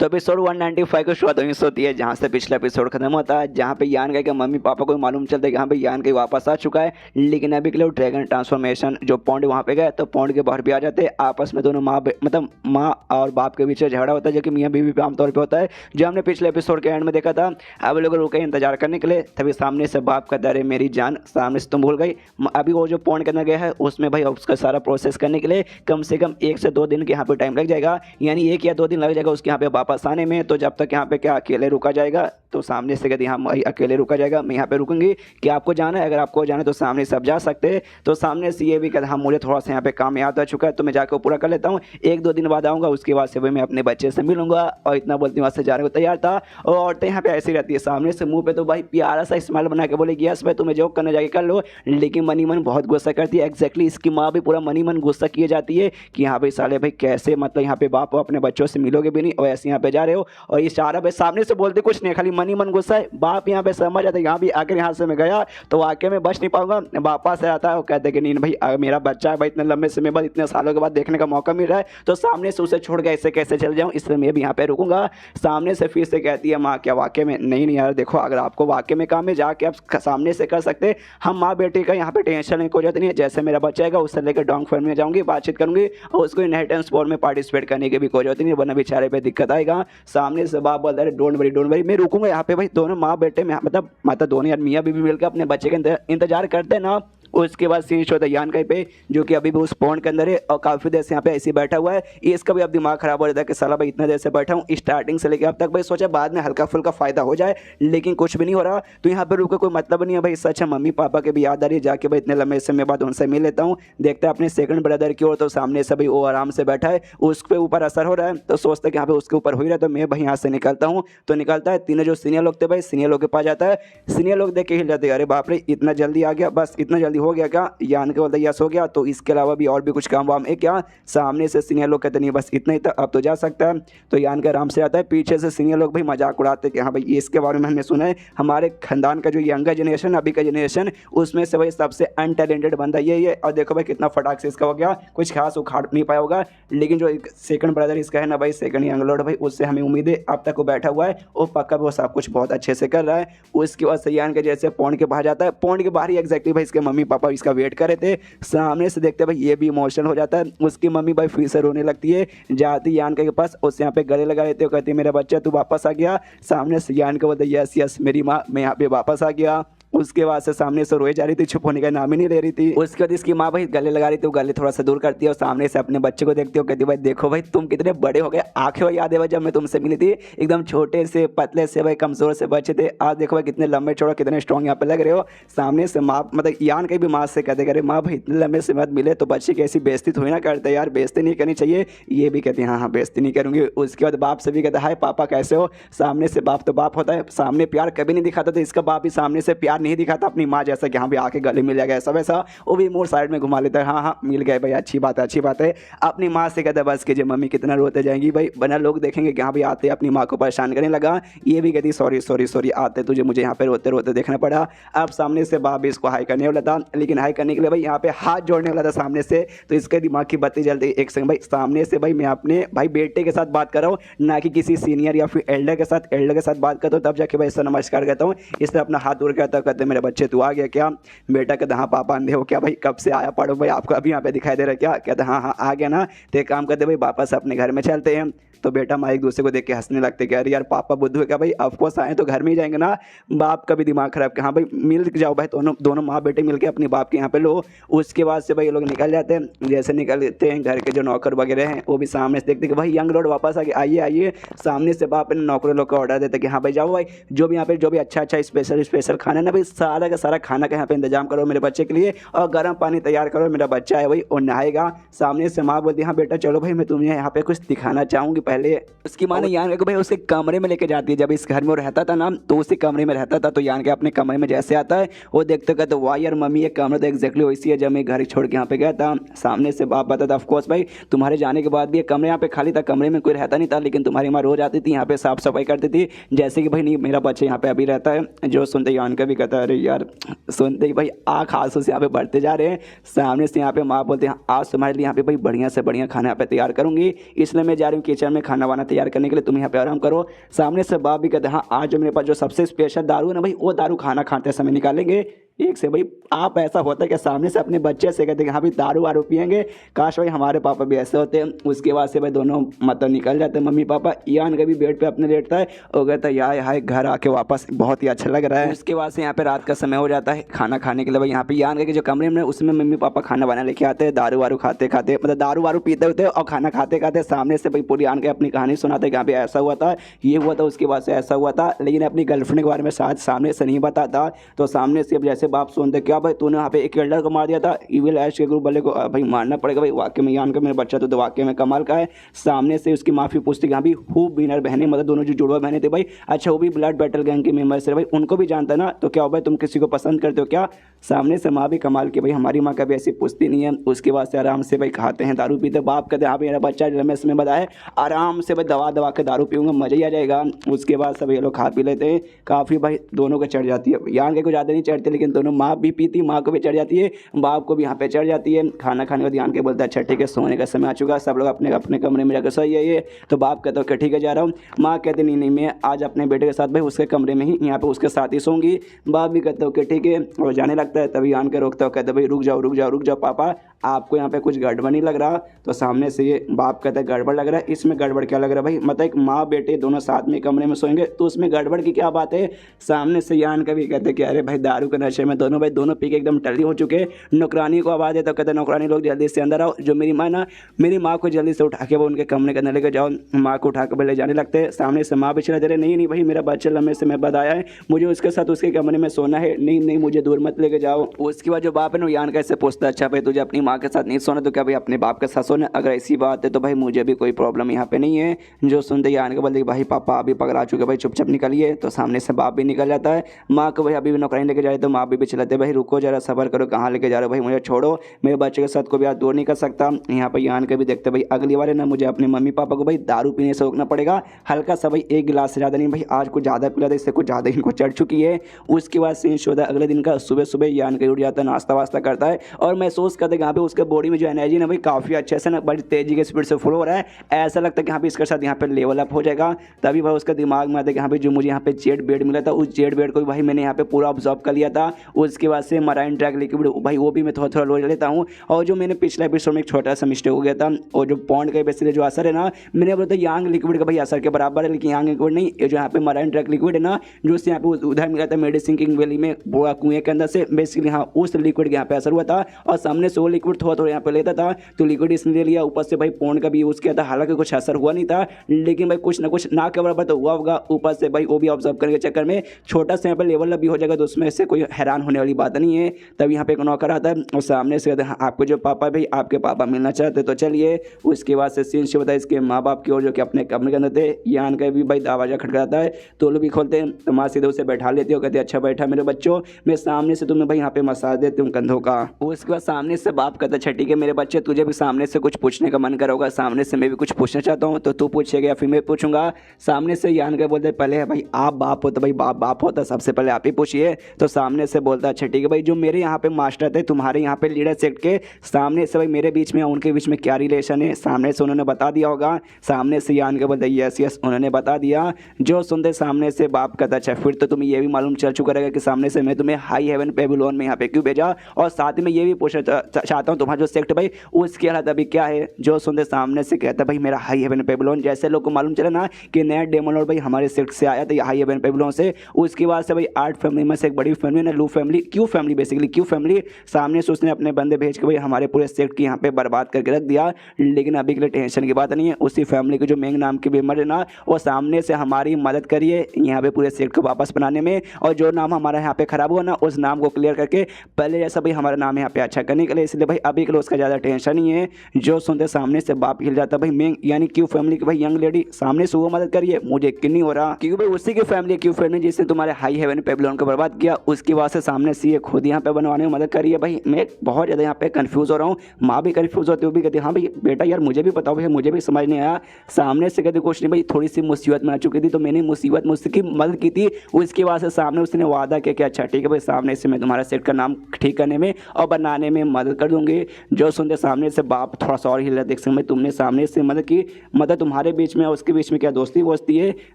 तो एपिसोड 195 की शुरुआत होती है जहाँ से पिछला एपिसोड खत्म होता है, जहाँ पे यान का मम्मी पापा को मालूम चलता है कि यहाँ पे यान के वापस आ चुका है। लेकिन अभी के लिए ड्रैगन ट्रांसफॉर्मेशन जो पॉन्ड वहाँ पे गए तो पॉन्ड के बाहर भी आ जाते हैं। आपस में दोनों मतलब माँ और बाप के बीच झगड़ा होता है, जो कि मियाँ बीवी पे आमतौर पर होता है, जो हमने पिछले एपिसोड के एंड में देखा था। अब लोग रुके इंतजार करने के लिए, तभी सामने से बाप कहता है अरे मेरी जान, सामने से तुम भूल गई। अभी वो जो पॉन्ड के अंदर गया है उसमें भाई उसका सारा प्रोसेस करने के लिए कम से कम 1 से 2 दिन के यहाँ पे टाइम लग जाएगा, यानी 1 या 2 दिन लग जाएगा उसके यहाँ पे वापस आने में। तो जब तक यहाँ पे क्या अकेले रुका जाएगा, तो सामने से कहती हाँ भाई अकेले रुका जाएगा, मैं यहाँ पे रुकूंगी, कि आपको जाना है, अगर आपको जाना है तो सामने सब जा सकते हैं। तो सामने से ये भी कहता हाँ मुझे थोड़ा सा यहाँ पे काम याद आ चुका है, तो मैं जाकर पूरा कर लेता हूँ, 1-2 दिन बाद आऊँगा, उसके बाद से भाई मैं अपने बच्चे से मिलूंगा। और इतना बोलती वहाँ से जाने को तैयार था। और औरतें यहाँ पे ऐसी रहती है, सामने से मुँह पे तो भाई प्यारा सा स्माइल बना के बोलेगी यस भाई तुम्हें जो करना जाके कर लो, लेकिन मनी मन बहुत गुस्सा करती है। एग्जैक्टली इसकी माँ भी पूरा मनी मन गुस्सा किए जाती है कि यहाँ पे साले भाई कैसे, मतलब यहाँ पे बाप अपने बच्चों से मिलोगे भी नहीं और ऐसे यहाँ पे जा रहे हो। और ये सारा भाई सामने से बोलते कुछ नहीं, खाली मनी मन गुस्सा है। बाप यहाँ पे समझ आता है यहाँ भी आकर यहाँ से मैं गया तो वाकई में बच नहीं पाऊंगा। वापस आता है वो कहते कि नहीं भाई मेरा बच्चा है भाई, इतने लंबे समय बाद इतने सालों के बाद देखने का मौका मिल रहा है, तो सामने से उसे छोड़ के ऐसे कैसे चल जाऊँ, इसलिए मैं भी यहाँ पे रुकूंगा। सामने से फिर से कहती है माँ क्या वाकई में नहीं यार देखो, अगर आपको वाकई में काम है जाके आप सामने से कर सकते, हम माँ बेटी का यहाँ पे टेंशन नहीं, कोई जरूरत नहीं है। जैसे मेरा बच्चा आएगा उससे लेकर डोंग फॉर्म में जाऊँगी, बातचीत करूँगी और उसको इनहेरिटेंस स्पोर्ट में पार्टिसिपेट करने की भी कोई जरूरत नहीं, वरना बेचारे पे दिक्कत आएगा। सामने से बाप बोलता है डोंट वरी मैं रुकूंगा यहाँ पे। भाई दोनों माँ बेटे में मतलब दोनों यार मियाँ बीवी मिलकर अपने बच्चे के इंतजार करते हैं ना। उसके बाद सीन होता है यान कहीं पे, जो कि अभी भी उस पॉन्ड के अंदर है और काफ़ी देर से यहाँ पे ऐसे बैठा हुआ है। इसका भी अब दिमाग खराब हो जाता है कि साला भाई इतना देर से बैठा हूँ, स्टार्टिंग से लेकर अब तक भाई सोचा बाद में हल्का फुल्का फायदा हो जाए, लेकिन कुछ भी नहीं हो रहा। तो यहाँ पे रुक कोई मतलब नहीं है भाई। सच है मम्मी पापा के भी याद आ रही है, जाके भाई इतने लंबे समय बाद उनसे मिल लेता हूँ। देखते हैं अपने सेकंड ब्रदर की ओर, तो सामने से भाई वो आराम से बैठा है, उसके ऊपर असर हो रहा है, तो सोचते कि यहाँ पे उसके ऊपर हो ही रहा है, तो मैं भाई यहाँ से निकलता हूँ। तो निकलता है, तीनों जो सीनियर लोग थे भाई सीनियर लोग के पास जाता है। सीनियर लोग देख के हिल जाते हैं, अरे बाप रे इतना जल्दी आ गया, बस इतना जल्दी हो गया क्या। यान के बोलते यस हो गया, तो इसके अलावा भी और भी कुछ काम वाम है क्या। सामने से सीनियर लोग कहते नहीं बस इतना ही था, अब तो जा सकता है। तो यान का आराम से आता है, पीछे से सीनियर लोग भाई मजाक उड़ाते कि हाँ भाई इसके बारे में हमने सुना है, हमारे खानदान का जो यंगर जनरेशन अभी का जनरेशन उसमें से भाई सबसे अनटैलेंटेड बंदा ये और देखो भाई कितना फटाक से इसका हो गया, कुछ खास उखाड़ नहीं पाया होगा। लेकिन जो सेकंड ब्रदर इसका है ना भाई, सेकंड यंग लॉर्ड भाई, उससे हमें उम्मीद है अब तक वो बैठा हुआ है, वो पक्का वो सब कुछ बहुत अच्छे से कर रहा है। उसके बाद से यान के जैसे पॉन्ड के बाहर जाता है, पॉन्ड के बाहर ही एग्जैक्टली भाई इसके मम्मी पापा इसका वेट कर रहे थे। सामने से देखते भाई ये भी इमोशनल हो जाता है, उसकी मम्मी भाई फिर से रोने लगती है, जाती यान के पास उससे यहाँ पे गले लगा लेते हो, कहती है मेरा बच्चा तू वापस आ गया। सामने से यान को बोलते यस यस मेरी माँ मैं यहाँ पे वापस आ गया। उसके बाद से सामने से रोए जा रही थी, चुप होने का नाम ही नहीं ले रही थी। उसके बाद इसकी माँ भाई गले लगा रही थी, वो गले थोड़ा सा दूर करती है और सामने से अपने बच्चे को देखती हो, कहती भाई देखो भाई तुम कितने बड़े हो गए। आंखें भाई याद है भाई जब मैं तुमसे मिली थी एकदम छोटे से पतले से भाई कमजोर से बच्चे थे, आज देखो भाई कितने लंबे चौड़े कितने स्ट्रॉन्ग यहाँ पे लग रहे हो। सामने से माँ मतलब यान कहीं भी माँ से कहते करे माँ भाई इतने लंबे से मत मिले तो बच्चे की ऐसी बेइज्जती थोड़ी ना करते यार, बेइज्जती नहीं करनी चाहिए। ये भी कहती है हाँ हाँ बेइज्जती नहीं करूँगी। उसके बाद बाप से भी कहता है पापा कैसे हो। सामने से बाप तो बाप होता है, सामने प्यार कभी नहीं दिखाता, तो इसका बाप भी सामने से प्यार नहीं दिखाता अपनी माँ जैसा कि हाँ भी आके गले मिल जाएगा ऐसा वैसा, वो भी मोर साइड में घुमा लेता है, हाँ हाँ मिल गए भाई अच्छी बात है अच्छी बात है। अपनी माँ से कहता है बस कीजिए मम्मी कितना रोते जाएंगी भाई, बना लोग देखेंगे कि हाँ भी आते अपनी माँ को परेशान करने लगा। ये भी कहती सॉरी सॉरी सॉरी आते तुझे मुझे यहाँ पे रोते रोते देखना पड़ा। अब सामने से बाप भी इसको हाई करने वाला था, लेकिन हाई करने के लिए भाई यहाँ पे हाथ जोड़ने वाला था सामने से, तो इसके दिमाग की बत्ती जलती। एक सेकंड भाई, सामने से भाई मैं अपने भाई बेटे के साथ बात कर रहा हूँ, ना कि किसी सीनियर या फिर एल्डर के साथ। एल्डर के साथ बात करता हूँ तब जाके भाई सर नमस्कार कहता हूँ, इसने अपना हाथ दूर कहता कहते मेरे बच्चे तू आ गया क्या। बेटा कहता हाँ पापा अंधे हो क्या भाई, कब से आया पढ़ो भाई आपको अभी यहाँ पे दिखाई दे रहा है क्या। कहता हाँ हाँ आ गया ना, तो एक काम करते भाई वापस अपने घर में चलते हैं। तो बेटा माँ एक दूसरे को देख के हंसने लगते कि अरे यार पापा बुद्धू है क्या भाई, ऑफकोर्स आए तो घर में ही जाएंगे ना। बाप का भी दिमाग खराब कि हाँ भाई मिल जाओ भाई, दोनों माँ बेटे मिल के अपने बाप के यहाँ पे लो। उसके बाद से भाई ये लोग निकल जाते हैं। जैसे निकलते हैं घर के जो नौकर वगैरह हैं वो भी सामने से देखते कि भाई यंग लॉर्ड वापस आ गए आइए आइए। सामने से बाप ने नौकरों लोग को ऑर्डर देते कि हाँ भाई जाओ भाई जो भी यहाँ पे जो भी अच्छा अच्छा स्पेशल खाना है ना भाई सारा का सारा खाना का यहाँ पे इंतजाम करो मेरे बच्चे के लिए, और गर्म पानी तैयार करो, मेरा बच्चा है भाई और नहाएगा। सामने से माँ बोलती हाँ बेटा चलो भाई मैं तुम्हें यहाँ पे कुछ दिखाना चाहूँगी। पहले उसकी माँ ने यान को भाई उसके कमरे में लेके जाती है, जब इस घर में वो रहता था ना तो उसी कमरे में रहता था। तो यान के अपने कमरे में जैसे आता है वो देखते कहते वाह यार मम्मी ये कमरा तो एक्जैक्टली वैसी है जब मैं घर छोड़ के यहाँ पे गया था। सामने से बाप बताता ऑफकोर्स भाई तुम्हारे जाने के बाद भी ये कमरे यहाँ पे खाली था, कमरे में कोई रहता नहीं था, लेकिन तुम्हारी माँ रोज आती थी यहाँ पे साफ सफाई करती थी, जैसे कि भाई नहीं मेरा बच्चा यहाँ पे अभी रहता है। जो सुनते यान का भी कहता है अरे यार सुनते ही भाई आँख आंसू से यहाँ पे बढ़ते जा रहे हैं। सामने से यहाँ पे माँ बोलते हैं आज तुम्हारे लिए यहाँ पे भाई बढ़िया से बढ़िया खाना यहाँ पे तैयार करूँगी, इसलिए मैं जा रही हूँ किचन मैं खाना वाना तैयार करने के लिए, तुम यहाँ पे आराम करो। सामने से बाप भी कहते हैं हाँ आज जो मेरे पास जो सबसे स्पेशल दारू है ना भाई, वो दारू खाना खाते समय निकालेंगे। एक से भाई आप ऐसा होता है कि सामने से अपने बच्चे से कहते हैं हाँ भाई दारू वारू पियेंगे, काश भाई हमारे पापा भी ऐसे होते हैं। उसके बाद से भाई दोनों मतलब निकल जाते हैं मम्मी पापा। ईयान कभी बेड पे अपने लेटता है और कहता है यार हाय घर आके वापस बहुत ही अच्छा लग रहा है। उसके बाद से यहाँ पे रात का समय हो जाता है खाना खाने के लिए। भाई यहाँ पे ईयान के जो कमरे में उसमें मम्मी पापा खाना बना लेके आते हैं, दारू वारू खाते खाते मतलब दारू वारू पीते होते और खाना खाते खाते सामने से भाई पूरी आन के अपनी कहानी सुनाते हैं कि यहाँ पे ऐसा हुआ था, ये हुआ था, उसके बाद से ऐसा हुआ था, लेकिन अपनी गर्लफ्रेंड के बारे में शायद सामने से नहीं बताता। तो सामने से जैसे बाप सुनते क्या भाई तूने वहाँ पे एक एल्डर को मार दिया था, इविल ऐश के ग्रुप वाले को भाई मारना पड़ेगा भाई, वाकई में ईयान का मेरा बच्चा तो वाकई में कमाल का है। सामने से उसकी माफ़ी पूछती यहाँ भी हु बीनर बहनें मतलब दोनों जो जुड़वा बहनें थे भाई, अच्छा वो भी ब्लड बैटल गैंग के मेंबर्स है भाई, उनको भी जानता है ना, तो क्या हो भाई तुम किसी को पसंद करते हो क्या। सामने से माँ भी कमाल की भाई, हमारी माँ कभी ऐसी पूछती नहीं है। उसके बाद से आराम से भाई खाते हैं दारू पीते। बाप कहते हैं हाँ मेरा बच्चा रमेश में बताए आराम से भाई दवा दवा के दारू पीऊँगा मज़ा ही आ जाएगा। उसके बाद सब ये लोग खा पी लेते हैं, काफ़ी भाई दोनों को चढ़ जाती है। यहाँ के को ज़्यादा नहीं चढ़ते लेकिन दोनों माँ भी पीती, माँ को भी चढ़ जाती है, बाप को भी यहाँ पे चढ़ जाती है। खाना खाने को ध्यान के बोलता है अच्छा ठीक है सोने का समय आ चुका, सब लोग अपने अपने कमरे में जाकर सोइए ये। तो बाप कहता है ठीक है जा रहा हूँ। माँ कहते नहीं नहीं मैं आज अपने बेटे के साथ भाई उसके कमरे में ही यहाँ पे उसके साथ ही सोऊंगी। बाप भी कहता है ठीक है और जाने लगता है। तभी आन के रोकता है, कहते भाई रुक जाओ रुक जाओ रुक जाओ पापा आपको यहाँ पे कुछ गड़बड़ नहीं लग रहा। तो सामने से ये बाप कहता है गड़बड़ लग रहा है। इसमें गड़बड़ क्या लग रहा है भाई, मतलब एक माँ बेटे दोनों साथ में कमरे में सोएंगे तो उसमें गड़बड़ की क्या बात है। सामने से यान का भी कहते कि अरे भाई दारू के नशे में दोनों भाई दोनों पी के एकदम टल्ली हो चुके। नौकरानी को आवाज़ है तो कहते नौकरानी लोग जल्दी से अंदर आओ, जो मेरी माँ ना मेरी माँ को जल्दी से उठा के वो उनके कमरे के अंदर लेके जाओ। माँ को उठा के ले जाने लगते हैं। सामने से माँ भी चला दे रहे नहीं नहीं भाई मेरा बच्चा लंबे से मैं बताया है मुझे उसके साथ उसके कमरे में सोना है, नहीं नहीं मुझे दूर मत लेके जाओ। उसके बाद जो बाप है ना यान कैसे पूछता है अच्छा भाई तुझे अपनी माँ के साथ नहीं सोना तो क्या भाई अपने बाप के साथ सोना, अगर ऐसी बात है तो भाई मुझे भी कोई प्रॉब्लम यहाँ पे नहीं है। जो सुनते यान के बोलते भाई पापा अभी पकड़ा चुके भाई चुपचाप निकलिए। तो सामने से बाप भी निकल जाता है। माँ को भाई अभी भी नौकरी लेके जा रहे तो माँ भी चलाते भाई रुको जरा सबर करो कहाँ लेके जा रहे हो भाई मुझे छोड़ो, मेरे बच्चे के साथ को भी आज दूर नहीं कर सकता। यहाँ पर यान के भी देखते भाई अगली बार है ना मुझे अपने मम्मी पापा को भाई दारू पीने से रोकना पड़ेगा, हल्का सा भाई एक गिलास से ज़्यादा नहीं भाई, आज कुछ ज़्यादा पिला था इससे कुछ ज़्यादा इनको चढ़ चुकी है। उसके बाद सीन शो अगले दिन का सुबह सुबह यान के उठ जाता है, नाश्ता वास्ता करता है और महसूस करता है यहाँ पे उसके बॉडी में जो एनर्जी ना भाई काफ़ी अच्छे से ना बड़ी तेजी के स्पीड से फ्लो हो रहा है। ऐसा लगता है कि यहाँ पे इसके साथ यहाँ पे लेवल अप हो जाएगा। तभी भाई उसका दिमाग में आता है कि यहाँ पे जो मुझे यहाँ पे जेड बेड मिला था उस जेड बेड को भाई मैंने यहाँ पे पूरा ऑब्जॉर्व कर लिया था। उसके बाद से मराइन ट्रैक लिक्विड भाई वो भी मैं थोड़ा थोड़ा ले लेता हूँ। और जो मैंने पिछले एपिसोड में एक छोटा सा मिस्टेक हो गया था, और जो पॉन्ड का बेसिकली जो असर है ना मैंने बोला था यांग लिक्विड का भाई असर के बराबर है, लेकिन यांग लिक्विड नहीं, ये जो यहाँ पे मराइन ट्रैक लिक्विड है ना जो उससे यहाँ पे उधर मिला था मेडिसिन किंग वैली में कुएं के अंदर से, बेसिकली हाँ उस लिक्विड के यहाँ पे असर हुआ था। और सामने से वो लिक्विड थोड़ा थोड़ा यहाँ पे लेता था तो लिक्विड इसने ले लिया, ऊपर से भाई पॉन्ड का भी यूज़ किया था, हालांकि कुछ असर हुआ नहीं था लेकिन भाई कुछ ना कुछ ना के बराबर तो हुआ होगा। ऊपर से भाई वो भी ऑब्जर्व करने के चक्कर में छोटा सा यहाँ पे लेवल अप भी हो जाएगा तो उसमें से कोई हैरान होने वाली बात नहीं है। तब यहाँ पे एक नौकर आता है और सामने से कहते हैं आपको जो पापा भाई आपके पापा मिलना चाहते तो चलिए। उसके बाद से सीन से बताया इसके माँ बाप की ओर जो कि अपने कमरे के अंदर थे। यान का भी भाई दरवाजा खटखटाता है तो लोग भी खोलते हैं तो माँ सीधे उसे बैठा लेती हो, कहते अच्छा बैठा मेरे बच्चों मैं सामने से तुम्हें भाई यहाँ पे मसाज देती हूँ कंधों का। उसके बाद सामने से बाप कहता अच्छा ठीक है मेरे बच्चे तुझे भी सामने से कुछ पूछने का मन करोगा, सामने से मैं भी कुछ पूछना चाहता हूँ तो तू पूछेगा या फिर मैं पूछूंगा। सामने से यान का बोलते पहले भाई आप बाप हो तो भाई बाप होता सबसे पहले आप ही पूछिए। तो सामने से बोलता अच्छा ठीक है भाई जो मेरे यहाँ पे मास्टर थे तुम्हारे यहाँ पे लीडर सेक्ट के सामने से भाई मेरे बीच में उनके बीच में क्या रिलेशन है, सामने से उन्होंने बता दिया होगा। सामने से यान के बोलते यस यस उन्होंने बता दिया। जो सुनते सामने से बाप कहता अच्छा फिर तो तुम्हें ये भी मालूम चल चुका रहेगा कि सामने से मैं तुम्हें हाई हेवन बेबीलोन में यहाँ पे क्यों भेजा, और साथ में ये भी पूछना चाहता हूँ तुम्हारा जो सेक्ट भाई उसकी हालत अभी क्या है। जो सुनते सामने से कहता भाई मेरा हाई हेवन बेबीलोन, जैसे लोग को मालूम चला ना कि नया डेमन लॉर्ड भाई हमारे सेक्ट से आया था हाई हेवन बेबीलोन से। उसके बाद से भाई 8 फैमिली में से एक बड़ी फैमिली ना लू family Q family basically Q family सामने से उसने अपने बंदे भेज के भाई हमारे पूरे सेक्ट की यहाँ पे बर्बाद करके रख दिया। लेकिन अभी के लिए टेंशन की बात नहीं है, उसी फैमिली के जो मेंग नाम की मेंबर है ना वो सामने से हमारी मदद करिए यहाँ पे पूरे सेक्ट को वापस बनाने में, और जो नाम हमारा यहाँ पे खराब हुआ ना उस नाम को क्लियर करके पहले जैसा भाई हमारा नाम यहाँ पे अच्छा करने के लिए, इसलिए भाई अभी के लिए उसका ज़्यादा टेंशन नहीं है। जो सुनते सामने से बाप हिल जाता भाई मेंग यानी क्यू फैमिली की भाई यंग लेडी सामने से वो मदद करिए, मुझे यकीन नहीं हो रहा क्योंकि भाई उसी की फैमिली क्यू फैमिली जिसने तुम्हारे हाई हेवन बेबीलोन को बर्बाद किया। उसकी बात से सामने से ये खुद यहाँ पे बनवाने में मदद करी है। भाई मैं बहुत ज़्यादा यहाँ पे कंफ्यूज हो रहा हूँ, माँ भी कंफ्यूज होती है, वो भी कहती है हाँ भाई बेटा यार मुझे भी बताओ, भाई मुझे भी समझ नहीं आया। सामने से कहती कुछ नहीं भाई, थोड़ी सी मुसीबत में आ चुकी थी तो मैंने मुसीबत में उसकी मदद की थी। उसके बाद से सामने उसने वादा किया कि अच्छा ठीक है भाई सामने से मैं तुम्हारा सेट का नाम ठीक करने में और बनाने में मदद कर दूंगी। जो सुनते सामने से बाप थोड़ा सा और हिला, देख सकते तुमने सामने से मदद की, मदद तुम्हारे बीच में और उसके बीच में क्या दोस्ती वोस्ती है।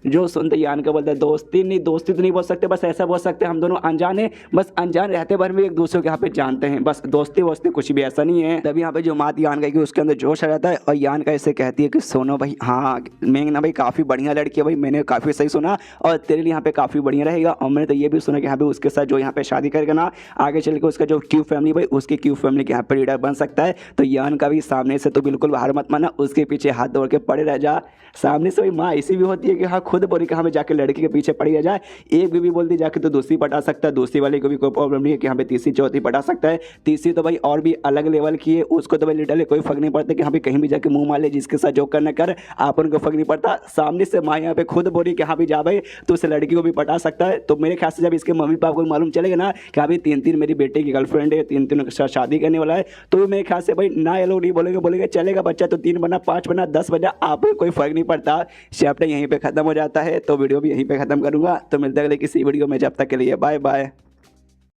जो सुनते यान के बोलते दोस्ती नहीं, दोस्ती तो नहीं बोल सकते, बस ऐसा बोल सकते हम दोनों अनजान है, बस अनजान रहते भर में एक दूसरे को यहाँ पे जानते हैं, बस दोस्ती वोस्ती कुछ भी ऐसा नहीं है। तभी यहाँ पे जो मात यान गई उसके अंदर जोश आ जाता है और यान का ऐसे कहती है कि सोनो भाई हाँ मैं ना भाई काफ़ी बढ़िया लड़की है भाई, मैंने काफ़ी सही सुना और तेरे लिए यहाँ पे काफ़ी बढ़िया रहेगा। और मैंने तो ये भी सुना कि यहाँ पे उसके साथ जो यहाँ पे शादी करेगा ना आगे चल के उसका जो क्यू फैमिली भाई उसकी क्यू फैमिली के यहाँ पे लीडर बन सकता है। तो यान का भी सामने से तो बिल्कुल हार मत माना, उसके पीछे हाथ दौड़ के पड़े रह जा। सामने से भाई माँ ऐसी भी होती है कि हाँ खुद बोली कि हमें जाके लड़की के पीछे पड़ी रह जाए। एक भी बोलती जाके तो दूसरी पटा सकता है, दूसरी वाले को भी कोई प्रॉब्लम नहीं है कि यहाँ पे तीसरी चौथी पटा सकता है। तीसरी तो भाई और भी अलग लेवल की है, उसको तो भाई लिटरली कोई फर्क नहीं पड़ता कि यहाँ पे कहीं भी जाके मुंह मार ले, जिसके साथ जो करना कर, आप उनको फर्क नहीं पड़ता। सामने से माँ यहाँ पे खुद बोली कि हाँ भी जा भाई तो उस लड़की को भी पटा सकता है। तो मेरे ख्याल से जब इसके मम्मी पापा को मालूम चलेगा ना कि अभी तीन मेरी बेटे की गर्लफ्रेंड है, तीन के साथ शादी करने वाला है, तो मेरे ख्याल से भाई ना ये लोग नहीं बोलेंगे चलेगा बच्चा तो 3 बना 5 बना 10 बना, आप कोई फर्क नहीं पड़ता। चैप्टर यहीं पे खत्म हो जाता है, तो वीडियो भी यहीं पे खत्म करूंगा। तो मिलते हैं अगले किसी वीडियो में, जब तक के लिए बाय बाय।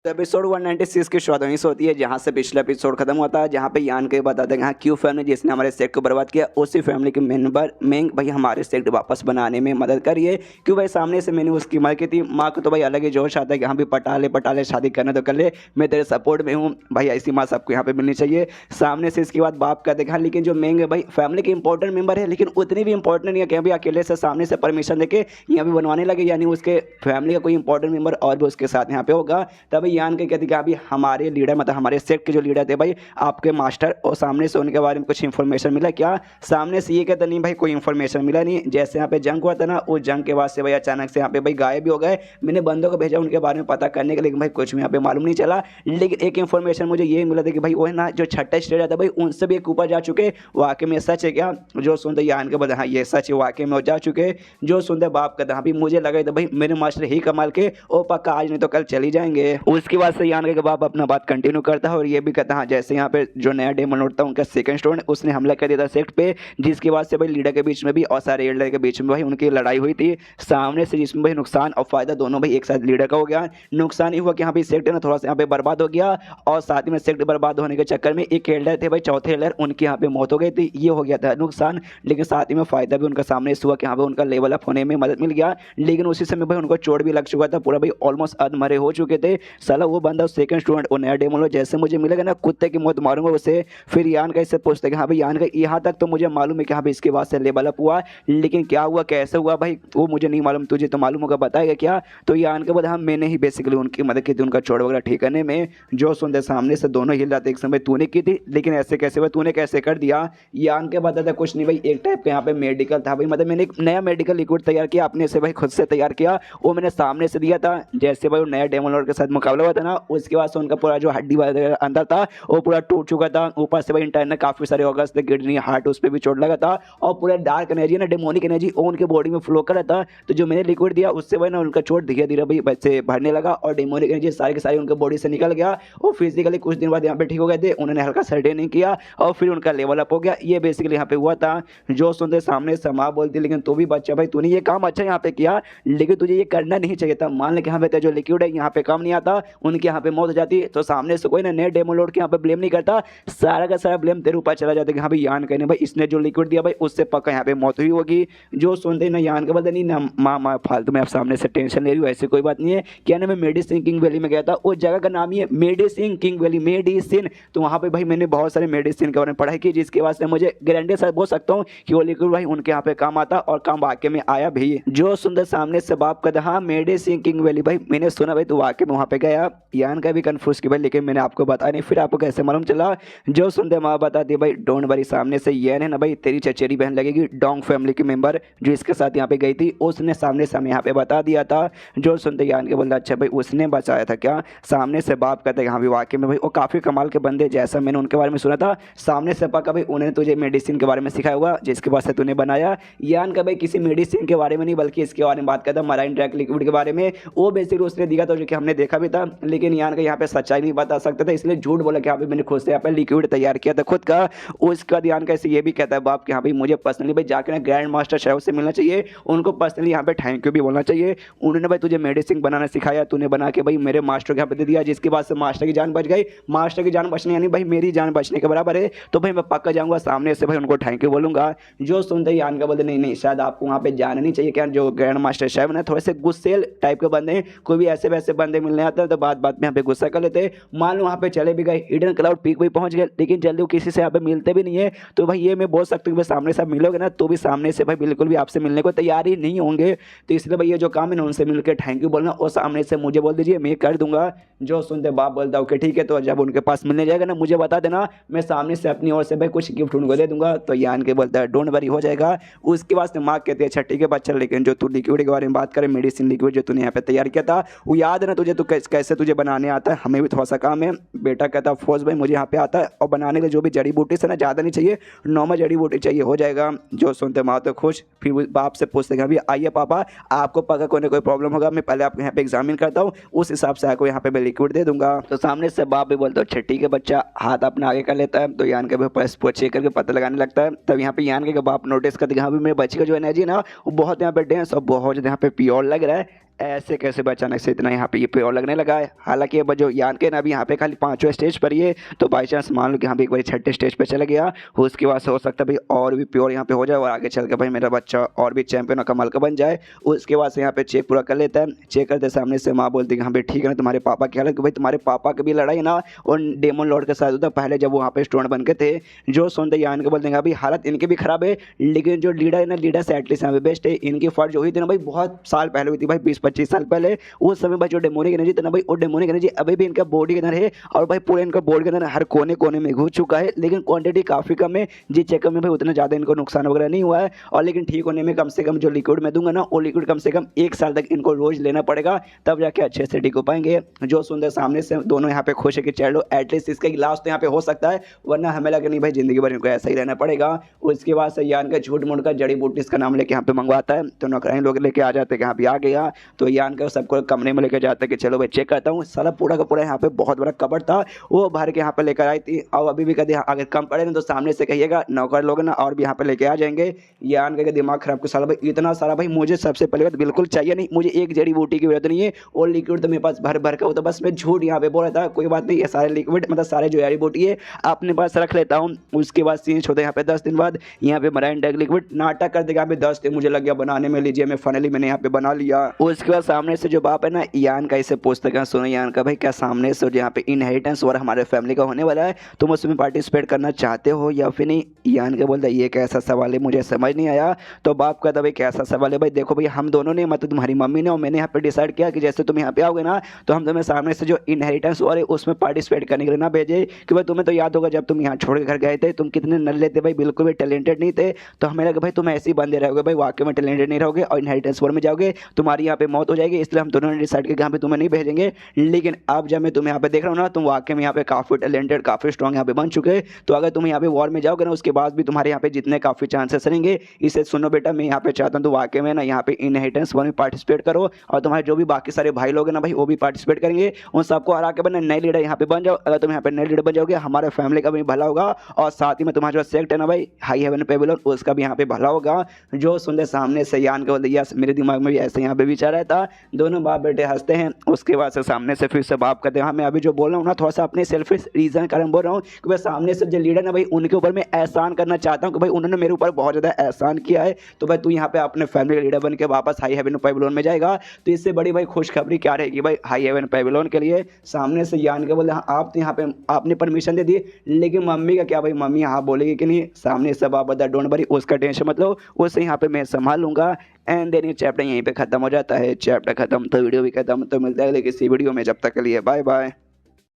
तो एपिसोड 196 की शुरुआत वहीं से होती है जहाँ से पिछला एपिसोड खत्म होता है, जहाँ पे यान के बताते हैं हाँ क्यू फैमिली जिसने हमारे सेट को बर्बाद किया उसी फैमिली के मेंबर मेंग भाई हमारे सेट वापस बनाने में मदद करिए। क्यों भाई सामने से मैंने उसकी मदद की थी, माँ को तो भाई अलग ही जोश आता है कि हाँ भी पटा ले शादी करना तो कर ले, मैं तेरे सपोर्ट में हूँ भाई, ऐसी माँ सबको यहाँ पे मिलनी चाहिए। सामने से इसके बाद बाप का देखा, लेकिन जो मेंग है भाई फैमिली के इंपॉर्टेंट मेंबर है, लेकिन उतनी भी इंपॉर्टेंट नहीं है कि अभी अकेले से सामने से परमिशन देके यहाँ पे बनवाने लगे, यानी उसके फैमिली का कोई इंपॉर्टेंट मेंबर और भी उसके साथ यहाँ पे होगा। तभी यान के कहते कि अभी हमारे लीडर मतलब हमारे सेट के जो लीडर थे भाई आपके मास्टर, और सामने से उनके बारे में कुछ इंफॉर्मेशन मिला क्या। सामने से ये कहता नहीं भाई कोई इंफॉर्मेशन मिला नहीं, जैसे यहाँ पे जंग हुआ था ना उस जंग के बाद से भाई अचानक से यहाँ पे भाई गायब भी हो गए। मैंने बंदों को भेजा उनके बारे में पता करने के लिए, लेकिन भाई कुछ भी यहाँ पे मालूम नहीं चला। लेकिन एक इंफॉर्मेशन मुझे ये मिला था कि भाई वो है ना जो छठा स्टेज था भाई उनसे भी एक ऊपर जा चुके, वाकई में सच है क्या। जो सुनते यान के बता हाँ ये सच है वाकई में वो जा चुके। जो सुनते बाप कहता अभी मुझे लगा था भाई मेरे मास्टर ही कमाल के ओ पक्का आज नहीं तो कल चली जाएंगे। उसके बाद से यान के बाप अपना बात कंटिन्यू करता है और ये भी कहता है जैसे यहाँ पे जो नया डेमन लॉर्ड था उनका सेकंड स्टूडेंट उसने हमला कर दिया था सेक्ट पे, जिसके बाद से भाई लीडर के बीच में भी और सारे लीडर के बीच में भाई उनकी लड़ाई हुई थी सामने से, जिसमें भाई नुकसान और फायदा दोनों भाई एक साथ लीडर का हो गया। नुकसान ये हुआ कि यहाँ पे सेक्ट ना थोड़ा सा यहाँ पे बर्बाद हो गया, और साथ ही में सेक्ट बर्बाद होने के चक्कर में एक लीडर थे भाई चौथे लीडर उनकी यहाँ पे मौत हो गई थी, ये हो गया था नुकसान। लेकिन साथ ही में फायदा भी उनका सामने हुआ कि यहाँ पे उनका लेवल अप होने में मदद मिल गया। लेकिन उसी समय भाई उनको चोट भी लग चुका था, पूरा भाई ऑलमोस्ट अधमरे हो चुके थे। साला वो बंदा सेकंड स्टूडेंट वो नया डेमन लॉर्ड जैसे मुझे मिलेगा ना कुत्ते की मौत मारूंगा उसे। फिर यान का इससे पूछते कि हाँ भाई यान का यहाँ तक तो मुझे मालूम है कि हाँ भाई इसके बाद से लेवल अप हुआ, लेकिन क्या हुआ कैसे हुआ भाई वो मुझे नहीं मालूम, तुझे तो मालूम होगा बताएगा क्या। तो यान के बाद हाँ मैंने ही बेसिकली उनकी मदद की थी उनका चोट वगैरह ठीक करने में। जो सुनते सामने से दोनों हिल जाते एक समय तूने की थी, लेकिन ऐसे कैसे हुआ तूने कैसे कर दिया। यान के बाद कुछ नहीं भाई एक टाइप का यहाँ पे मेडिकल था भाई, मतलब मैंने एक नया मेडिकल लिक्विड तैयार किया अपने से भाई खुद से तैयार किया, वो मैंने सामने से दिया था। जैसे भाई वो नया डेमन लॉर्ड के साथ मुकाबला हुआ था ना उसके बाद से उनका पूरा जो हड्डी वगैरह अंदर था वो पूरा टूट चुका था, ऊपर से भाई इंटरनल काफी सारे ऑर्गन्स थे, किडनी हार्ट उस पर भी चोट लगा था, और पूरा डार्क एनर्जी ना डेमोनिक एनर्जी वो उनके बॉडी में फ्लो कर रहा था। तो जो मैंने लिक्विड दिया उससे भाई ना उनका चोट धीरे धीरे भाई वैसे भरने लगा और डेमोनिक एनर्जी सारी की सारी उनके बॉडी से निकल गया। वो फिजिकली कुछ दिन बाद यहाँ पे ठीक हो गए थे, उन्होंने हल्का सर्टे नहीं किया और फिर उनका लेवल अप हो गया। ये बेसिकली यहाँ पे हुआ था। जो सुनते सामने समा बोलती लेकिन तू भी बच्चा भाई तूने ये काम अच्छा यहाँ पे किया, लेकिन तुझे ये करना नहीं चाहिए था। मान ले कि हमें जो लिक्विड है यहाँ पे काम नहीं आता, उनके यहाँ पे मौत हो जाती, तो सामने से कोई ना नए डेमन लॉर्ड के यहाँ पे ब्लेम नहीं करता, सारा का सारा ब्लेम तेरे ऊपर चला जाता है कि हाँ भाई यान कहने भाई इसने जो लिक्विड दिया भाई उससे पक्का यहाँ पे मौत हुई होगी। जो सुनते ना यान के बदले नहीं ना माँ फालतू में आप सामने से टेंशन ले रही हूँ, ऐसे कोई बात नहीं है। क्या ना मैं मेडिसिन किंग वैली में गया था, उस जगह का नाम ही है मेडिसिन किंग वैली मेडिसिन। तो वहाँ पे भाई मैंने बहुत सारे मेडिसिन के बारे में पढ़ाई की, जिसके बाद से मुझे गारंटी से बोल सकता हूँ कि वो लिक्विड भाई उनके यहाँ पे काम आता और काम वाकई में आया भी। जो सुंदर सामने से बाप कहता हाँ मेडिसिन किंग वैली भाई मैंने सुना भाई तो वाकई में वहाँ पे गया। यान का भी कंफ्यूज की भाई, लेकिन मैंने आपको बताया नहीं, फिर आपको कैसे मालूम चला। जो सुनते माँ बताती भाई डोंट वरी, सामने से ये है ना भाई तेरी चचेरी बहन लगेगी डोंग फैमिली की मेंबर जो इसके साथ यहाँ पे गई थी, उसने सामने से हमें यहाँ पे बता दिया था। जो सुनते यान के बोलता अच्छा भाई उसने बचाया था क्या। सामने से बाप कहते हैं हाँ भाई वाकई में भाई वो काफ़ी कमाल के बंदे, जैसा मैंने उनके बारे में सुना था। सामने से पक्का भाई उन्होंने तुझे मेडिसिन के बारे में सिखाया हुआ जिसके बाद से तूने बनाया। यान का भाई किसी मेडिसिन के बारे में नहीं बल्कि इसके बारे में बात करता मराइन ड्रैग लिक्विड के बारे में, वो बेसिकली उसने दिया था जो कि हमने देखा भी था। था, लेकिन यान का यहाँ पे सच्चाई नहीं बता सकता था, इसलिए झूठ बोला कि हाँ भाई मैंने खुद से यहाँ पे लिक्विड तैयार किया था खुद का। उसके बाद यान कैसे ये भी कहता है बाप कि हाँ भाई मुझे पर्सनली भाई जाके ना ग्रैंड मास्टर शेफ से मिलना चाहिए, उनको पर्सनली यहाँ पे थैंक यू भी बोलना चाहिए। उन्होंने भाई तुझे मेडिसिन बनाना सिखाया, तूने बना के भाई मेरे मास्टर के यहाँ पे दे दिया, जिसके बाद से मास्टर की जान बच गई। मास्टर की जान बचने यानी भाई मेरी जान बचने के बराबर है। तो भाई मैं पक्का जाऊँगा सामने से भाई उनको थैंक यू बोलूँगा। जो सुनते ही यान का बोलते नहीं नहीं शायद आपको वहाँ पे जाना नहीं चाहिए, क्या जो ग्रैंड मास्टर शेफ ना थोड़े से गुस्सेल टाइप के बंदे हैं, कोई भी ऐसे वैसे बंदे मिलने आते हैं तो बात बात में यहाँ पे गुस्सा कर लेते हैं। मान लो वहाँ पे चले भी गए, हिडन क्लाउड पीक भी पहुंच गए, लेकिन जल्दी वो किसी से यहाँ पे मिलते भी नहीं है। तो भाई ये मैं बोल सकता हूँ कि सामने से आप मिलोगे ना तो भी सामने से भाई बिल्कुल भी आपसे मिलने को तैयार ही नहीं होंगे। तो इसलिए भाई ये जो काम है ना उनसे मिलकर थैंक यू बोलना और सामने से मुझे बोल दीजिए, मैं कर दूंगा। जो सुनते बाप बोलता ओके ठीक है, तो जब उनके पास मिलने जाएगा ना मुझे बता देना, मैं सामने से अपनी ओर से भाई कुछ गिफ्ट उनको दे दूंगा। तो यान के बोलता है डोंट वरी हो जाएगा। उसके बाद माँ कहती है अच्छा ठीक है बच्चा, लेकिन जो तू लिक्विड के बारे में बात करे, मेडिसिन लिक्विड जो तूने यहाँ पे तैयार किया था वो याद है ना तुझे, तो कैसे तुझे बनाने आता है, हमें भी थोड़ा सा काम है। बेटा कहता फौज भाई मुझे यहाँ पे आता है, और बनाने के जो भी जड़ी बूटी से ना ज़्यादा नहीं चाहिए, नॉर्मल जड़ी बूटी चाहिए, हो जाएगा। जो सुनते माँ तो खुश, फिर वो बाप से पूछते हैं अभी आइए पापा आपको पका कोई प्रॉब्लम होगा, मैं पहले आपको यहाँ पे एग्जामिन करता हूँ, उस हिसाब से आपको यहाँ पे मैं लिक्विड दे दूंगा। तो सामने से बाप भी बोलता है अच्छा ठीक है बच्चा, हाथ अपना आगे कर लेता है। तो यान के भी चेक करके पता लगाने लगता है। तब यहाँ पे यान के बाप नोटिस करते हैं यहाँ पे मेरे बच्चे का जो एनर्जी है ना वो बहुत यहाँ पे डेंस और बहुत ज़्यादा यहाँ पे प्योर लग रहा है, ऐसे कैसे अचानक से इतना यहाँ पे ये प्योर लगने लगा है। हालांकि ये जो यान के ना अभी यहाँ पे खाली 5वें स्टेज पर ही है, तो बाई चांस मान लो कि यहाँ पे एक बार 6ठे स्टेज पे चला गया, उसके बाद से हो सकता है भाई और भी प्योर यहाँ पे हो जाए और आगे चल के भाई मेरा बच्चा और भी चैंपियन और कमाल का बन जाए। उसके बाद से यहाँ पे चेक पूरा कर लेता है। चेक करते सामने से माँ बोलती है हाँ भाई ठीक है ना, तुम्हारे पापा की हालत, भाई तुम्हारे पापा की भी लड़ाई ना और डेमन लॉर्ड के साथ होता पहले जब वो वहाँ पे स्टूडेंट बन के थे। जो सुनते यान के बोलते हैं अभी हालत इनकी भी खराब है, लेकिन जो लीडर है ना लीडर से एटलीस्ट यहाँ पे बेस्ट है। इनकी फाइट जो हुई थी ना भाई बहुत साल पहले हुई थी भाई, 20-25 साल पहले। उस समय भाई जो डेमोनिक एनर्जी था ना भाई वो डेमोनिक एनर्जी अभी भी इनका बॉडी के अंदर है, और भाई पूरे इनका बॉडी के अंदर हर कोने कोने में घुस चुका है, लेकिन क्वांटिटी काफ़ी कम है। जिस चेकअप में भाई उतना ज़्यादा इनको नुकसान वगैरह नहीं हुआ है, और लेकिन ठीक होने में कम से कम जो लिक्विड मैं दूंगा ना वो लिक्विड कम से कम 1 साल तक इनको रोज लेना पड़ेगा, तब जाके अच्छे से ठीक हो पाएंगे। जो सुंदर सामने से दोनों यहाँ पे खुश है कि चलो एटलीस्ट इसका इलाज तो यहाँ पे हो सकता है, वरना हमें लगा नहीं भाई जिंदगी भर इनको ऐसा ही रहना पड़ेगा। उसके बाद से यान का झूठ मूठ का जड़ी बूटी इसका नाम लेके यहाँ पे मंगवाता है, तो नौकरानी लोग लेके आ जाते हैं कि यहाँ पे आ गया। तो यान का सबको कमरे में लेकर जाते हैं कि चलो भाई चेक करता हूँ। सारा पूरा का पूरा यहाँ पे बहुत बड़ा कबर्ड था, वो भर के यहाँ पे लेकर आई थी। और अभी भी कहते अगर कम पड़े ना तो सामने से कहिएगा, नौकर लोग ना और भी यहाँ पे लेके आ जाएंगे। यान का दिमाग खराब को साला भाई इतना सारा भाई मुझे सबसे पहले बात बिल्कुल चाहिए नहीं, मुझे एक जड़ी बूटी की जरूरत नहीं है, और लिक्विड तो मेरे पास भर भर का हो, तो बस मैं झूठ यहाँ पे बोल रहा था। कोई बात नहीं, ये सारे लिक्विड मतलब सारे जो जड़ी बूटी है अपने पास रख लेता हूँ। उसके बाद सीन छोड़ते यहाँ पे 10 दिन बाद यहाँ पे मराइन डैग लिक्विड नाटक कर देगा। यहाँ पे 10 दिन मुझे लग गया बनाने में, लीजिए मैं फाइनली मैंने यहाँ पे बना लिया। उसके बाद सामने से जो बाप है ना यान का इसे पूछते हैं सुनो यान का भाई क्या सामने से जो यहाँ पे इनहेरिटेंस और हमारे फैमिली का होने वाला है, तुम उसमें पार्टिसिपेट करना चाहते हो या फिर नहीं। यान के बोलता है ये कैसा सवाल है, मुझे समझ नहीं आया। तो बाप कहता भाई कैसा सवाल है, भाई देखो भाई हम दोनों ने मतलब तुम्हारी मम्मी ने और मैंने यहाँ पे डिसाइड किया कि जैसे तुम यहाँ पे आओगे ना तो हम तुम्हें सामने से जो इनहेरिटेंस और उसमें पार्टिसिपेट करने के लिए ना भेजे, कि भाई तुम्हें तो याद होगा जब तुम यहाँ छोड़ के घर गए थे तुम कितने नल्ले थे भाई, बिल्कुल भी टैलेंटेड नहीं थे। तो हमें लगा भाई तुम ऐसे ही बंदे रहोगे भाई, वाकई में टैलेंटेड नहीं रहोगे और इनहेरिटेंस वॉर में जाओगे, तुम्हारी यहाँ पे मौत हो जाएगी, इसलिए हम दोनों ने डिसाइड किया कि यहाँ पे तुम्हें नहीं भेजेंगे। लेकिन अब जब मैं तुम्हें यहाँ पे देख रहा हूँ ना तुम वाकई में यहाँ पे काफ़ी टैलेंटेड काफ़ी स्ट्रॉन्ग यहाँ पे बन चुके, तो अगर तुम यहाँ पे वॉर में जाओगे ना उसके बाद भी तुम्हारे यहाँ पे जितने काफ़ी चांसेस रहेंगे। इसे सुनो बेटा, मैं यहाँ पे चाहता हूँ तो वाकई में ना यहाँ पे इनहेरिटेंस वॉर में पार्टिसिपेट करो, और तुम्हारे जो भी बाकी सारे भाई लोग हैं ना भाई वो भी पार्टिसिपेट करेंगे, उन सबको हरा के बना नए लीडर यहाँ पे बन जाओ। अगर तुम यहाँ पे नए लीडर बन जाओगे हमारे फैमिली का भी भला होगा, और साथ ही में तुम्हारा जो सेक्ट है ना भाई हाई हेवन पेबिलोन उसका भी यहाँ पे भला होगा। जो सुनते सामने से यान के बोलते यस मेरे दिमाग में भी ऐसे यहाँ पे विचार रहता। दोनों बाप बेटे हंसते हैं। उसके बाद से सामने से फिर से बाप कहते हैं हाँ मैं अभी जो बोल रहा हूँ ना थोड़ा सा अपने सेल्फिश रीजन कारण बोल रहा हूँ कि भाई सामने से जो लीडर ना भाई उनके ऊपर मैं एहसान करना चाहता हूँ कि भाई उन्होंने मेरे ऊपर बहुत ज़्यादा एहसान किया है, तो भाई तू यहाँ पे अपने फैमिली का लीडर बन के वापस हाई हेवन पेबिलोन में जाएगा। तो इससे बड़ी भाई खुशखबरी क्या रहेगी भाई हाई हेवन पेबिलोन के लिए। सामने से यान के बोले हाँ आप तो यहाँ पे आपने परमिशन दे दी, लेकिन मम्मी का क्या भाई, मम्मी हाँ बोलेगी कि नहीं। सामने से बाप बता डोंट वरी उसका टेंशन मतलब उससे यहाँ पे मैं संभाल लूँगा। एंड देन ये चैप्टर यहीं पे खत्म हो जाता है। चैप्टर खत्म तो वीडियो भी खत्म। तो मिलता है किसी वीडियो में, जब तक के लिए बाय बाय।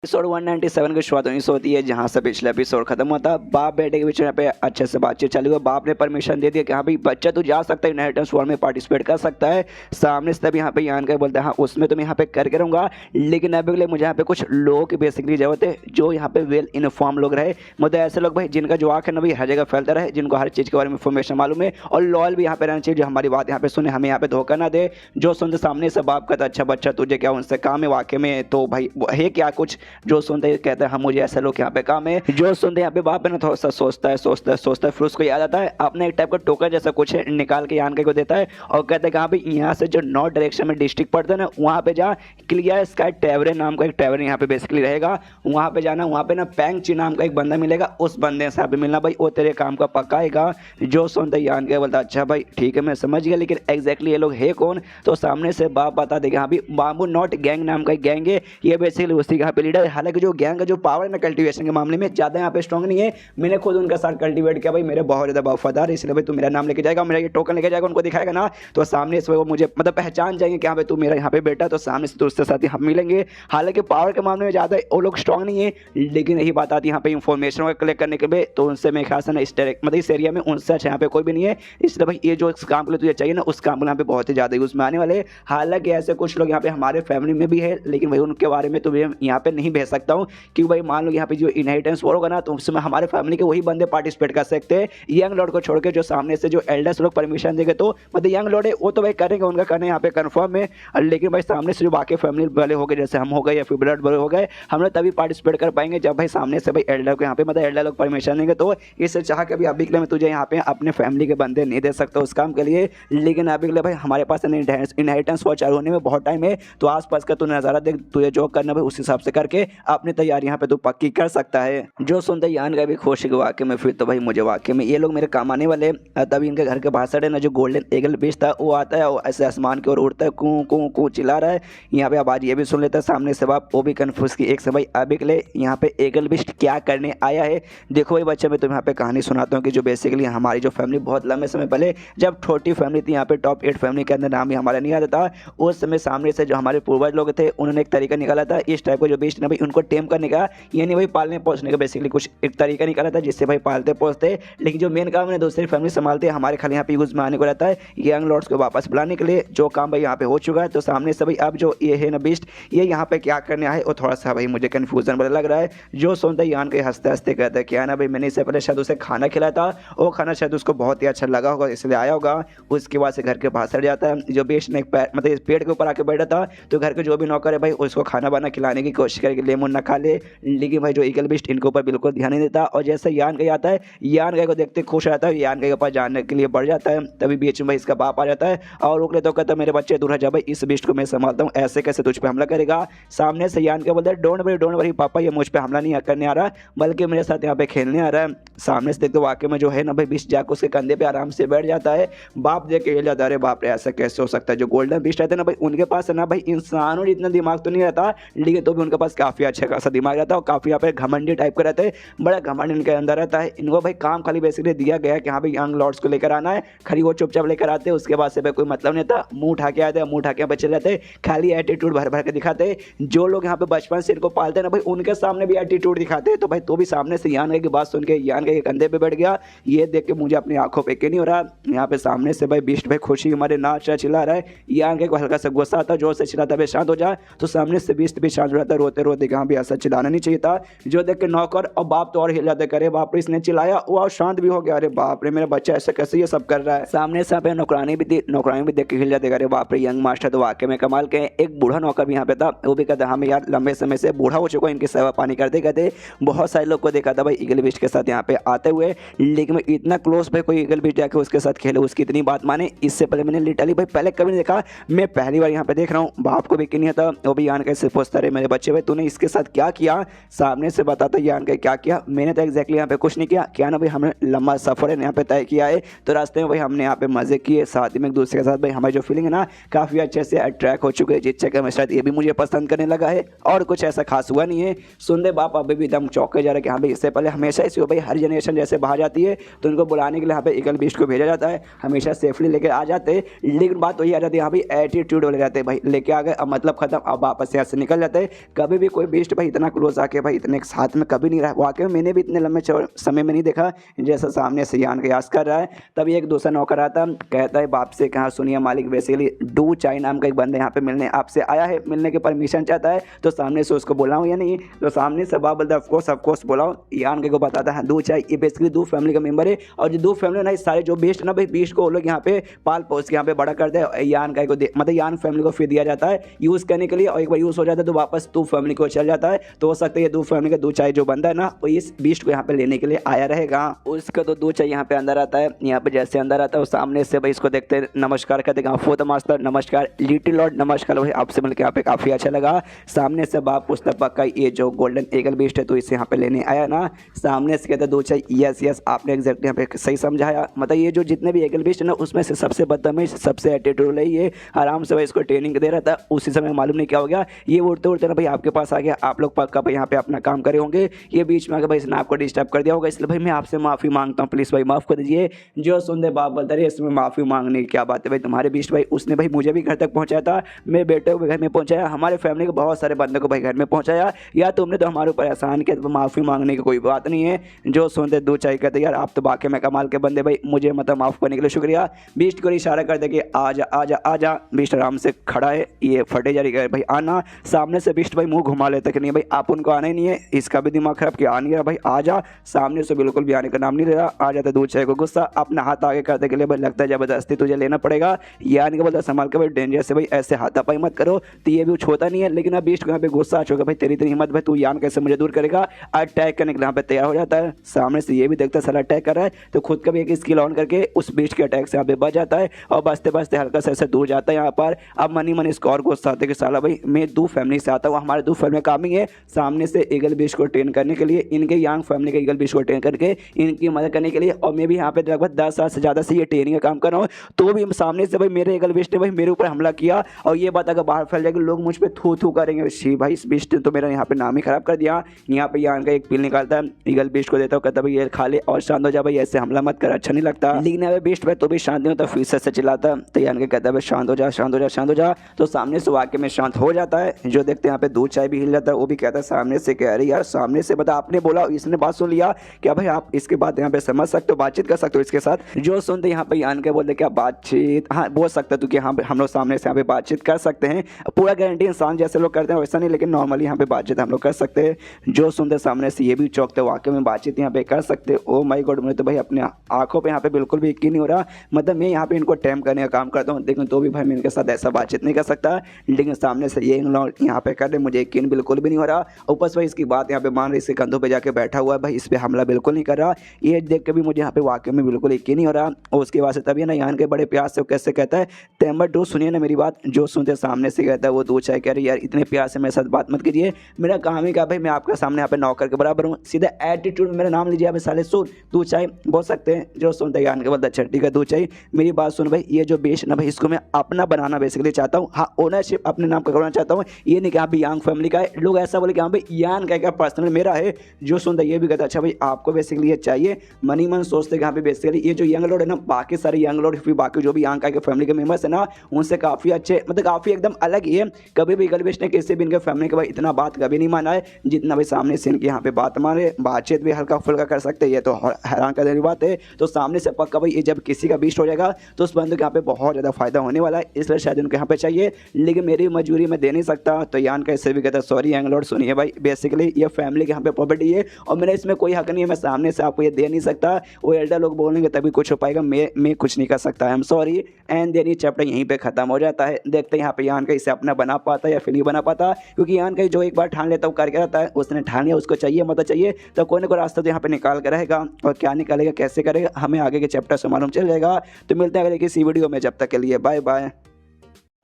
एपिसोड 197 की शुरुआत वहीं से होती है जहां से पिछला एपिसोड खत्म होता है। बाप बेटे के बीच में यहाँ पे अच्छे से बातचीत चालू है। बाप ने परमिशन दे दिया कि हाँ भाई बच्चा तू जा सकता है, इनहेरिटेंस वॉर में पार्टिसिपेट कर सकता है। सामने से तब यहाँ पे यान का बोलता है हाँ उसमें तो मैं यहाँ पे करके रहूँगा, लेकिन अभी के लिए मुझे यहाँ पे कुछ लोगों की बेसिकली जरूरत है जो यहाँ पे वेल इन्फॉर्म लोग रहे। मतलब ऐसे लोग भाई जिनका जो आँख है ना भाई हर जगह फैलता रहे, जिनको हर चीज़ के बारे में इन्फॉर्मेशन मालूम है और लॉयल भी यहाँ पे रहना चाहिए, जो हमारी बात यहाँ पे सुने, हमें यहाँ पे धोखा ना दे। जो सुनते सामने से बाप कहता अच्छा बच्चा तुझे क्या उनसे काम है वाकई में, तो भाई है क्या कुछ, जो सुनते कहते हैं हम मुझे ऐसे लोग यहाँ पे काम है। जो सुनते यहाँ पे बाप है ना थोड़ा सा सोचता है फिर उसको याद आता है अपने एक टाइप का टोकन जैसा कुछ है निकाल के यान के को देता है और कहता है कि हाँ भाई यहाँ से जो नॉर्थ डायरेक्शन में डिस्ट्रिक्ट पड़ता है ना वहाँ पे जा, क्लियर स्काई टैवरन नाम का एक टैवरन यहाँ पे बेसिकली रहेगा, वहाँ पे जाना, वहाँ पे ना पैंग ची नाम का एक बंदा मिलेगा, उस बंदे से यहाँ पे मिलना भाई, वो तेरे काम का पक्का आएगा। जो सुनते यान के बोलता अच्छा भाई ठीक है मैं समझ गया, लेकिन एग्जैक्टली ये लोग है कौन। तो सामने से बाप बता देगा हाँ भाई बाबू नॉट गैंग नाम का एक गैंग है, ये बेसिकली उसी का पे लीडर है। हालांकि जो गैंग का जो पावर है ना कल्टीवेशन के मामले में ज़्यादा यहाँ पे स्ट्रॉन्ग नहीं है, मैंने खुद उनका साथ कल्टीवेट किया भाई, मेरे बहुत ज़्यादा वफादार, इसलिए भाई तू मेरा नाम लेके जाएगा, मेरा ये टोकन लेके जाएगा, उनको दिखाएगा ना तो सामने से वो मुझे मतलब पहचान जाएंगे कि हाँ भाई तू मेरा यहाँ पे बेटा, तो सामने से दोस्त के साथ हम मिलेंगे। हालांकि पावर के मामले में ज़्यादा वो लोग स्ट्रॉन्ग नहीं है, लेकिन यही बात आती है यहाँ पे इंफॉर्मेशन कलेक्ट करने के लिए, तो उनसे मेरे ख्याल से ना इस डायरेक्ट मतलब इस एरिया में उनसे अच्छा यहाँ पे कोई भी नहीं है। इसलिए भाई ये जो इस काम के लिए तुझे चाहिए ना उस काम के यहाँ पे बहुत ही ज़्यादा यूज़ में आने वाले। हालांकि ऐसे कुछ लोग यहाँ पे हमारे फैमिली में भी है, लेकिन भाई उनके बारे में तो मैं यहाँ पे नहीं भेज सकता हूँ, क्योंकि भाई मान लो यहाँ पे जो इनहेरिटेंस वॉर होगा ना तो उसमें हमारे फैमिली के वही बंदे पार्टिसिपेट कर सकते हैं, यंग लॉर्ड को छोड़ के। जो सामने से जो एल्डर्स लोग परमिशन देंगे तो मतलब यंग लॉर्ड है वो तो भाई करेंगे, उनका करने यहाँ पे कन्फर्म है, लेकिन भाई सामने से जो बाकी फैमिली वाले हो गए जैसे हम हो गए या फिर ब्लड वाले हो गए, हम लोग तभी पार्टिसिपेट कर पाएंगे जब भाई सामने से भाई एल्डर को यहाँ पे मतलब एल्डर लोग परमिशन देंगे। तो इससे चाह के अभी के लिए मैं तुझे यहाँ पे अपने फैमिली के बंदे नहीं दे सकता उस काम के लिए, लेकिन अभी के लिए भाई हमारे पास इनहेरिटेंस वॉर चालू होने में बहुत टाइम है, तो आसपास का तू नज़ारा देख, तुझे जो करना भाई उस हिसाब से करके अपनी तैयारी यहाँ पे तू पक्की कर सकता है। जो सुनते यान का भी खुश है वाकई में, फिर तो भाई मुझे वाकई में ये लोग मेरे काम आने वाले। तभी इनके घर के बाहर है ना जो गोल्डन ईगल बीच था वो आता है, वो ऐसे आसमान की ओर उड़ता है, कूं कूं कूं चिल्ला रहा है। यहाँ पे आवाज़ ये भी सुन लेता है सामने से बाप, वो भी कन्फ्यूज की एक से भाई अभी के लिए यहाँ पे ईगल बीस्ट क्या करने आया है। देखो भाई बच्चे मैं तुम्हें यहाँ पे कहानी सुनाता हूँ कि जो बेसिकली हमारी जो फैमिली बहुत लंबे समय पहले जब छोटी फैमिली थी, यहाँ पे टॉप 8 फैमिली के अंदर नाम ही हमारा नहीं आता था, उस समय सामने से जो हमारे पूर्वज लोग थे उन्होंने एक तरीका निकाला था इस टाइप का जो बीस्ट ना भाई उनको टेम करने का, यानी भाई पालने पोसने का बेसिकली कुछ एक तरीका निकाला था जिससे भाई पालते पोसते, लेकिन जो मेन काम है दूसरी फैमिली संभालते हमारे खाली यहाँ पे यूज में आने को रहता है यंग लॉर्ड्स को वापस बुलाने के लिए, जो काम भाई यहाँ पे हो चुका है। तो सामने से भाई अब जो ये है ना बीस्ट ये यहाँ पे क्या करने आए वो थोड़ा सा भाई मुझे कन्फ्यूजन वाला लग रहा है। जो सुनता है यान के हंसते हंसते कहता है क्या ना भाई मैंने इससे पहले शायद उसे खाना खिलाया था, वो खाना शायद उसको बहुत ही अच्छा लगा होगा इसलिए आया होगा। उसके बाद से घर के बाहर जाता है, जो बीस्ट ने मतलब इस पेड़ के ऊपर आके बैठा था, तो घर के जो भी नौकर है भाई उसको खाना बना खिलाने की कोशिश करके लेमन ना खा ले, लेकिन भाई जो ईगल बीस्ट इनके ऊपर बिल्कुल ध्यान नहीं देता। और जैसे यान गई आता है, यान गई को देखते खुश रहता है, यान गई के पास जाने के लिए बढ़ जाता है, तभी बीच में भाई इसका बाप आ जाता है और रोक ले तो कहता है मेरे बच्चे दूर जा भाई, इस बीस्ट को मैं संभालता हूँ, ऐसे कैसे तुझ पे हमला करेगा। सामने से यान के बोलता है डोंट वरी पापा, ये मुझ पे हमला नहीं करने आ रहा बल्कि मेरे साथ यहाँ पे खेलने आ रहा है। सामने से देखते वाकई में जो है ना भाई बीस्ट जाकर उसके कंधे पे आराम से बैठ जाता है। बाप देख के हिल जाता है, अरे बाप रे ऐसा कैसे हो सकता है। जो गोल्डन बीस्ट रहते हैं ना भाई उनके पास है ना भाई इंसानों जितना दिमाग तो नहीं रहता, लेकिन तो भी उनके पास काफ़ी अच्छा खासा दिमाग रहता है और काफ़ी यहाँ पे घमंडी टाइप का रहता है, बड़ा घमंड इनके अंदर रहता है। इनको भाई काम खाली बेसिकली दिया गया है कि हाँ भाई यंग लॉर्ड्स को लेकर आना है, खाली वो चुपचाप लेकर आते हैं, उसके बाद से भाई कोई मतलब नहीं था, मुंह उठा के आते हैं, मुंह उठा के बच्चे रहते हैं, खाली एटीट्यूड भर भर के दिखाते हैं। जो लोग यहाँ पे बचपन से इनको पालते हैं ना भाई उनके सामने भी एटीट्यूड दिखाते हैं। तो भाई तो भी सामने से यान की बात सुन के यान के कंधे पे बैठ गया, ये देख के मुझे अपनी आंखों पे के नहीं हो रहा। यहाँ पे सामने से भाई बीस्ट भाई खुशी हमारे नाच चिल्ला रहा है, यान के को हल्का सा गुस्सा आता, जोर से चिल्लाता भाई शांत हो जाए, तो सामने से बीस्ट भी शांत हो जाता, रोते रोते कहाँ भी ऐसा चिल्लाना नहीं चाहिए था। जो देख के नौकर और बाप तो और हिल जाते, करे बाप रे इसने चिल्लाया, वो शांत भी हो गया, अरे बाप रे मेरा बच्चा ऐसा कैसे ये सब कर रहा है। सामने से पे नौकरानी भी देख के हिल जाते, अरे बाप रे यंग मास्टर तो वाकई में कमाल के। एक बूढ़ा नौकर भी यहाँ पे था, वो भी कहता हमें यार लंबे समय से बूढ़ा हो चुका है, इनकी सेवा पानी करते करते बहुत सारे लोग को देखा था भाई ईगल बीस्ट के साथ यहाँ पे आते हुए, लेकिन इतना क्लोज भाई कोई ईगल बीस्ट जाके उसके साथ खेले, उसकी इतनी बात माने, इससे पहले मैंने लिटरली भाई पहले कभी नहीं देखा, मैं पहली बार यहाँ पे देख रहा हूँ। बाप को भी नहीं आता, वो भी यान कैसे पूछता रहे मेरे बच्चे भाई तूने इसके साथ क्या किया, सामने से बताता यान का क्या किया। मैंने तो एग्जैक्टली यहाँ पे कुछ नहीं किया, क्या ना भाई हमने लंबा सफर है यहाँ पे तय किया है, तो रास्ते में भाई हमने यहाँ पे मजे किए, साथ ही में एक दूसरे के साथ भाई हमारी जो फीलिंग है ना काफ़ी अच्छे से अट्रैक्ट हो चुके हैं, जिससे कि शायद ये भी मुझे पसंद करने लगा है और कुछ ऐसा खास हुआ नहीं है। सुनते बाप अभी भी एकदम चौंके जा रहे कि हाँ भाई इससे पहले हमेशा ऐसी हो भाई हर जनरेशन जैसे बाहर जाती है तो उनको बुलाने के लिए यहाँ पे ईगल बीस्ट को भेजा जाता है, हमेशा सेफली लेकर आ जाते, लेकिन बात वही आ जाती है यहाँ भी एटीट्यूड वाले रहते हैं भाई, लेके आ गए अब मतलब खत्म, अब वापस से यहाँ से निकल जाते हैं, कभी भी कोई बेस्ट भाई इतना क्लोज आके भाई इतने साथ में कभी नहीं रहा। वाकई में मैंने भी इतने लंबे समय में नहीं देखा जैसा सामने से यान का यास कर रहा है। तभी एक दूसरा नौकर आता, कहता है बाप से कहा सुनिए मालिक बेसिकली डू चाय नाम का एक बंदा यहाँ पे मिलने आपसे आया है, मिलने की परमिशन चाहता है, तो सामने से उसको बुलाऊं या नहीं? तो सामने से बाप बोलता है ऑफकोर्स बुलाओ। यान के को बताता है दू चाय ये बेसिकली दू फैमिली का मेंबर है, और जो दू फैमिली ना सारे जो बेस्ट ना भाई बीस्ट को वो लोग यहाँ पे पाल पोस के यहाँ पे बड़ा करते हैं। यान का को मतलब यान फैमिली को फिर दिया जाता है यूज़ करने के लिए, और एक बार यूज़ हो जाता है तो वापस दू फैमिली को चल जाता है। तो हो सकता है ये दू फैमिली का दू चाय जो बंदा है ना वो इस बीस्ट को यहाँ पे लेने के लिए आया रहेगा। उसका तो दू चाय यहाँ पे अंदर आता है। यहाँ पे जैसे अंदर आता है सामने से भाई इसको देखते हैं, नमस्कार कहते हैं फोर्थ मास्टर नमस्कार, लिटिल लॉर्ड नमस्कार भाई आपसे मिलकर यहाँ पे काफ़ी अच्छा लगा। सामने से बाप पूछता पक्का ये जो गोल्डन ईगल बीस्ट है तो इसे यहाँ पे लेने आया ना? सामने से कहते दो चाय यस आपने एग्जैक्ट यहाँ पे सही समझाया। मतलब ये जो जितने भी ईगल बीस्ट है ना उसमें से सबसे बदतमीज सबसे एटीट्यूड है ये। आराम से भाई इसको ट्रेनिंग दे रहा था, उसी समय मालूम नहीं क्या हो गया ये उड़ते उड़ते ना भाई आपके पास आ गया। आप लोग पक्का भाई यहाँ पे अपना काम करे होंगे, ये बीच में आकर भाई इसने आपको डिस्टर्ब कर दिया होगा, इसलिए भाई मैं आपसे माफ़ी मांगता हूँ, प्लीज़ भाई माफ़ कर दीजिए। जो सुनते बाप बोलता रहे इसमें माफ़ी मांगने की क्या बात है भाई, तुम्हारे बीच भाई उसने भाई मुझे भी घर तक पहुँचाया था, मेरे बेटे को घर में पहुँचाया, हमारे फैमिली के बहुत सारे बंदों को भाई घर में पहुँचाया, या तुमने तो हमारे ऊपर एहसान किया, तो माफ़ी मांगने की कोई बात नहीं है। जो सुनते दो चाय कहते यार आप तो बाकी में कमाल के बंदे भाई, मुझे मतलब माफ़ करने के लिए शुक्रिया। बीस्ट को इशारा कर दे कि आजा आजा आजा। बीस्ट आराम से खड़ा है, ये फटे जा रही है भाई आना। सामने से बीस्ट भाई मुंह घुमा लेता कि नहीं भाई आप उनको आना ही नहीं है, इसका भी दिमाग खराब कि आ नहीं रहा भाई आजा। सामने से बिल्कुल भी आने का नाम नहीं ले रहा। आ जाता दूध चाय को गुस्सा, अपना हाथ आगे करने के लिए भाई लगता है जबरदस्ती तुझे लेना पड़ेगा। यानी कि बोलता संभाल के भाई डेंजर से भाई ऐसे हाथापाई मत करो, तो ये भी छोटा नहीं है। लेकिन अब बीस्ट को यहाँ पे गुस्सा आ चुका भाई, तेरी इतनी हिम्मत भाई तू यान कैसे मुझे दूर करेगा। अटैक करने के लिए यहाँ पे तैयार हो जाता है। सामने से ये भी देखता है साला अटैक कर रहा है, तो खुद का भी एक स्किल ऑन करके उस बीस्ट के अटैक से यहाँ पे बच जाता है, और बचते बचते हल्का से ऐसे दूर जाता है। यहाँ पर अब मन इसको और गुस्सा आता है कि साला भाई मैं दो फैमिली से आता हूँ, हमारे दो फैमिली काम ही है सामने से ईगल बीस्ट को ट्रेन करने के लिए, इनके यांग फैमिली के ईगल बीस्ट को ट्रेन करके इनकी मदद करने के लिए। और मैं भी यहाँ पे लगभग 10 साल से ज़्यादा से ये ट्रेनिंग का काम कर रहा हूँ, तो भी सामने से भाई मेरे ईगल बीस्ट ने भाई मेरे ऊपर हमला किया, और ये बात अगर बाहर फैल जाएगी लोग मुझ पर थू करेंगे। शी भाई इस बीस्ट ने तो मेरा यहाँ पे नाम ही खराब कर दिया। यहाँ पे यान का एक पिल निकालता है, ईगल बीस्ट को देता हूँ, कहता भाई ये खा ले और शांत हो जा भाई, ऐसे हमला मत कर, अच्छा नहीं लगता। लेकिन अगर बीस्ट भाई तो भी शांत नहीं होता, फिर से चिल्लाता, तो यान के कहता है शांत हो जा शांत हो जा शांत हो जा। तो सामने से वाकई में शांत हो जाता है। जो देखते हैं यहाँ पे दूध चाय भी हिल जाता है, वो भी कहता है सामने से कह रही यार सामने से बता, आपने बोला इसने बात सुन लिया क्या भाई, आप इसके बाद यहाँ पे समझ सकते हो, बातचीत कर सकते हो इसके साथ। जो सुनते यहाँ पे यान के बोलते क्या बातचीत, हाँ बोल सकते तू कि हाँ हम लोग सामने से यहाँ पे बातचीत कर सकते हैं, पूरा गारंटी इंसान जैसे लोग करते हैं वैसा नहीं, लेकिन नॉर्मली यहाँ पे बातचीत हम लोग कर सकते हैं। जो सुनते सामने से ये भी चौंकते वाकई में बातचीत यहाँ पे कर सकते। ओ माय गॉड, मुझे तो भाई अपने आंखों पे यहाँ पे बिल्कुल भी यकीन नहीं हो रहा। मतलब मैं यहाँ पे इनको टैम करने का काम करता हूँ, लेकिन तो भी भाई मैं इनके साथ ऐसा बातचीत नहीं कर सकता। लेकिन सामने से ये यहाँ पे कर दे, मुझे यकीन बिल्कुल भी नहीं हो रहा। ऊपर से भाई इसकी बात यहाँ पे मान रही, इसके कंधों पे जाके बैठा हुआ है भाई, इस पे हमला बिल्कुल नहीं कर रहा। ये देख के भी मुझे यहाँ पे वाकई में बिल्कुल यकीन नहीं हो रहा। और उसके बाद से तभी ना यान के बड़े प्यार से कैसे कहता है तेम्बर डो सुनिए ना मेरी बात। जो सुनते सामने से कहता है वो दो चाय कह रही यार इतने प्यार से मेरे साथ बात मत कीजिए, मेरा काम ही क्या भाई, मैं आपके सामने यहाँ पे नौकर के बराबर हूँ, सीधा एटीट्यूड में मेरा नाम लीजिए आप साले सुन दो चाय बोल सकते हैं। जो सुनते यान के बोलता छट्टी का दो चाय, मेरी बात सुन भाई, ये जो बेच ना भाई इसको मैं अपना बनाना बेसिकली चाहता हूँ, हाँ ओनरशिप अपने नाम का करना चाहता हूँ। ये नहीं कि हाँ भाई यांग फैमिली का है, लोग ऐसा बोले कि हाँ भाई यान का क्या पर्सनल मेरा है। जो सुनता ये भी कहता अच्छा भाई आपको बेसिकली ये चाहिए, मनी मन सोचते कि हाँ भाई बेसिकली ये जो यंग लोड है ना, बाकी सारे यंग लोड फिर बाकी जो भी यांग का फैमिली के मेम्बर्स है ना, उनसे काफ़ी अच्छे मतलब काफ़ी एकदम अलग ही है। कभी भी गलबेश ने किसी भी इनके फैमिली के भाई इतना बात कभी नहीं माना है जितना भाई सामने से इनके यहाँ पे बात मारे, बातचीत भी हल्का फुल्का कर सकते हैं, ये तो हैरान करने वाली बात है। तो सामने से पक्का भाई ये जब किसी का बीस्ट हो जाएगा तो उस बंदे के यहाँ पे बहुत ज़्यादा फायदा होने वाला है, इसलिए शायद उनके यहाँ पे चाहिए, लेकिन मेरी मजबूरी में दे नहीं सकता। तो यान का इससे भी कहता सॉरी यंग लॉर्ड, सुनिए भाई बेसिकली ये फैमिली के यहाँ पे प्रॉपर्टी है और मेरा इसमें कोई हक नहीं है, मैं सामने से आपको ये दे नहीं सकता। वो एल्डर लोग बोलेंगे तभी कुछ हो पाएगा, मैं कुछ नहीं कर सकता, I am sorry. And then ये चैप्टर यहीं पे खत्म हो जाता है। देखते हैं यहाँ पे यान का इसे अपना बना पाता या फिर नहीं बना पाता, क्योंकि यान का जो एक बार ठान लेता वो करके रहता है, उसने ठान लिया उसको चाहिए मतलब चाहिए, तो कोई ना कोई रास्ता तो यहाँ पे निकाल कर रहेगा, और क्या निकालेगा कैसे करेगा हमें आगे के चैप्टर से मालूम चल जाएगा। तो मिलते हैं अगले किसी वीडियो में, जब तक के लिए बाय बाय।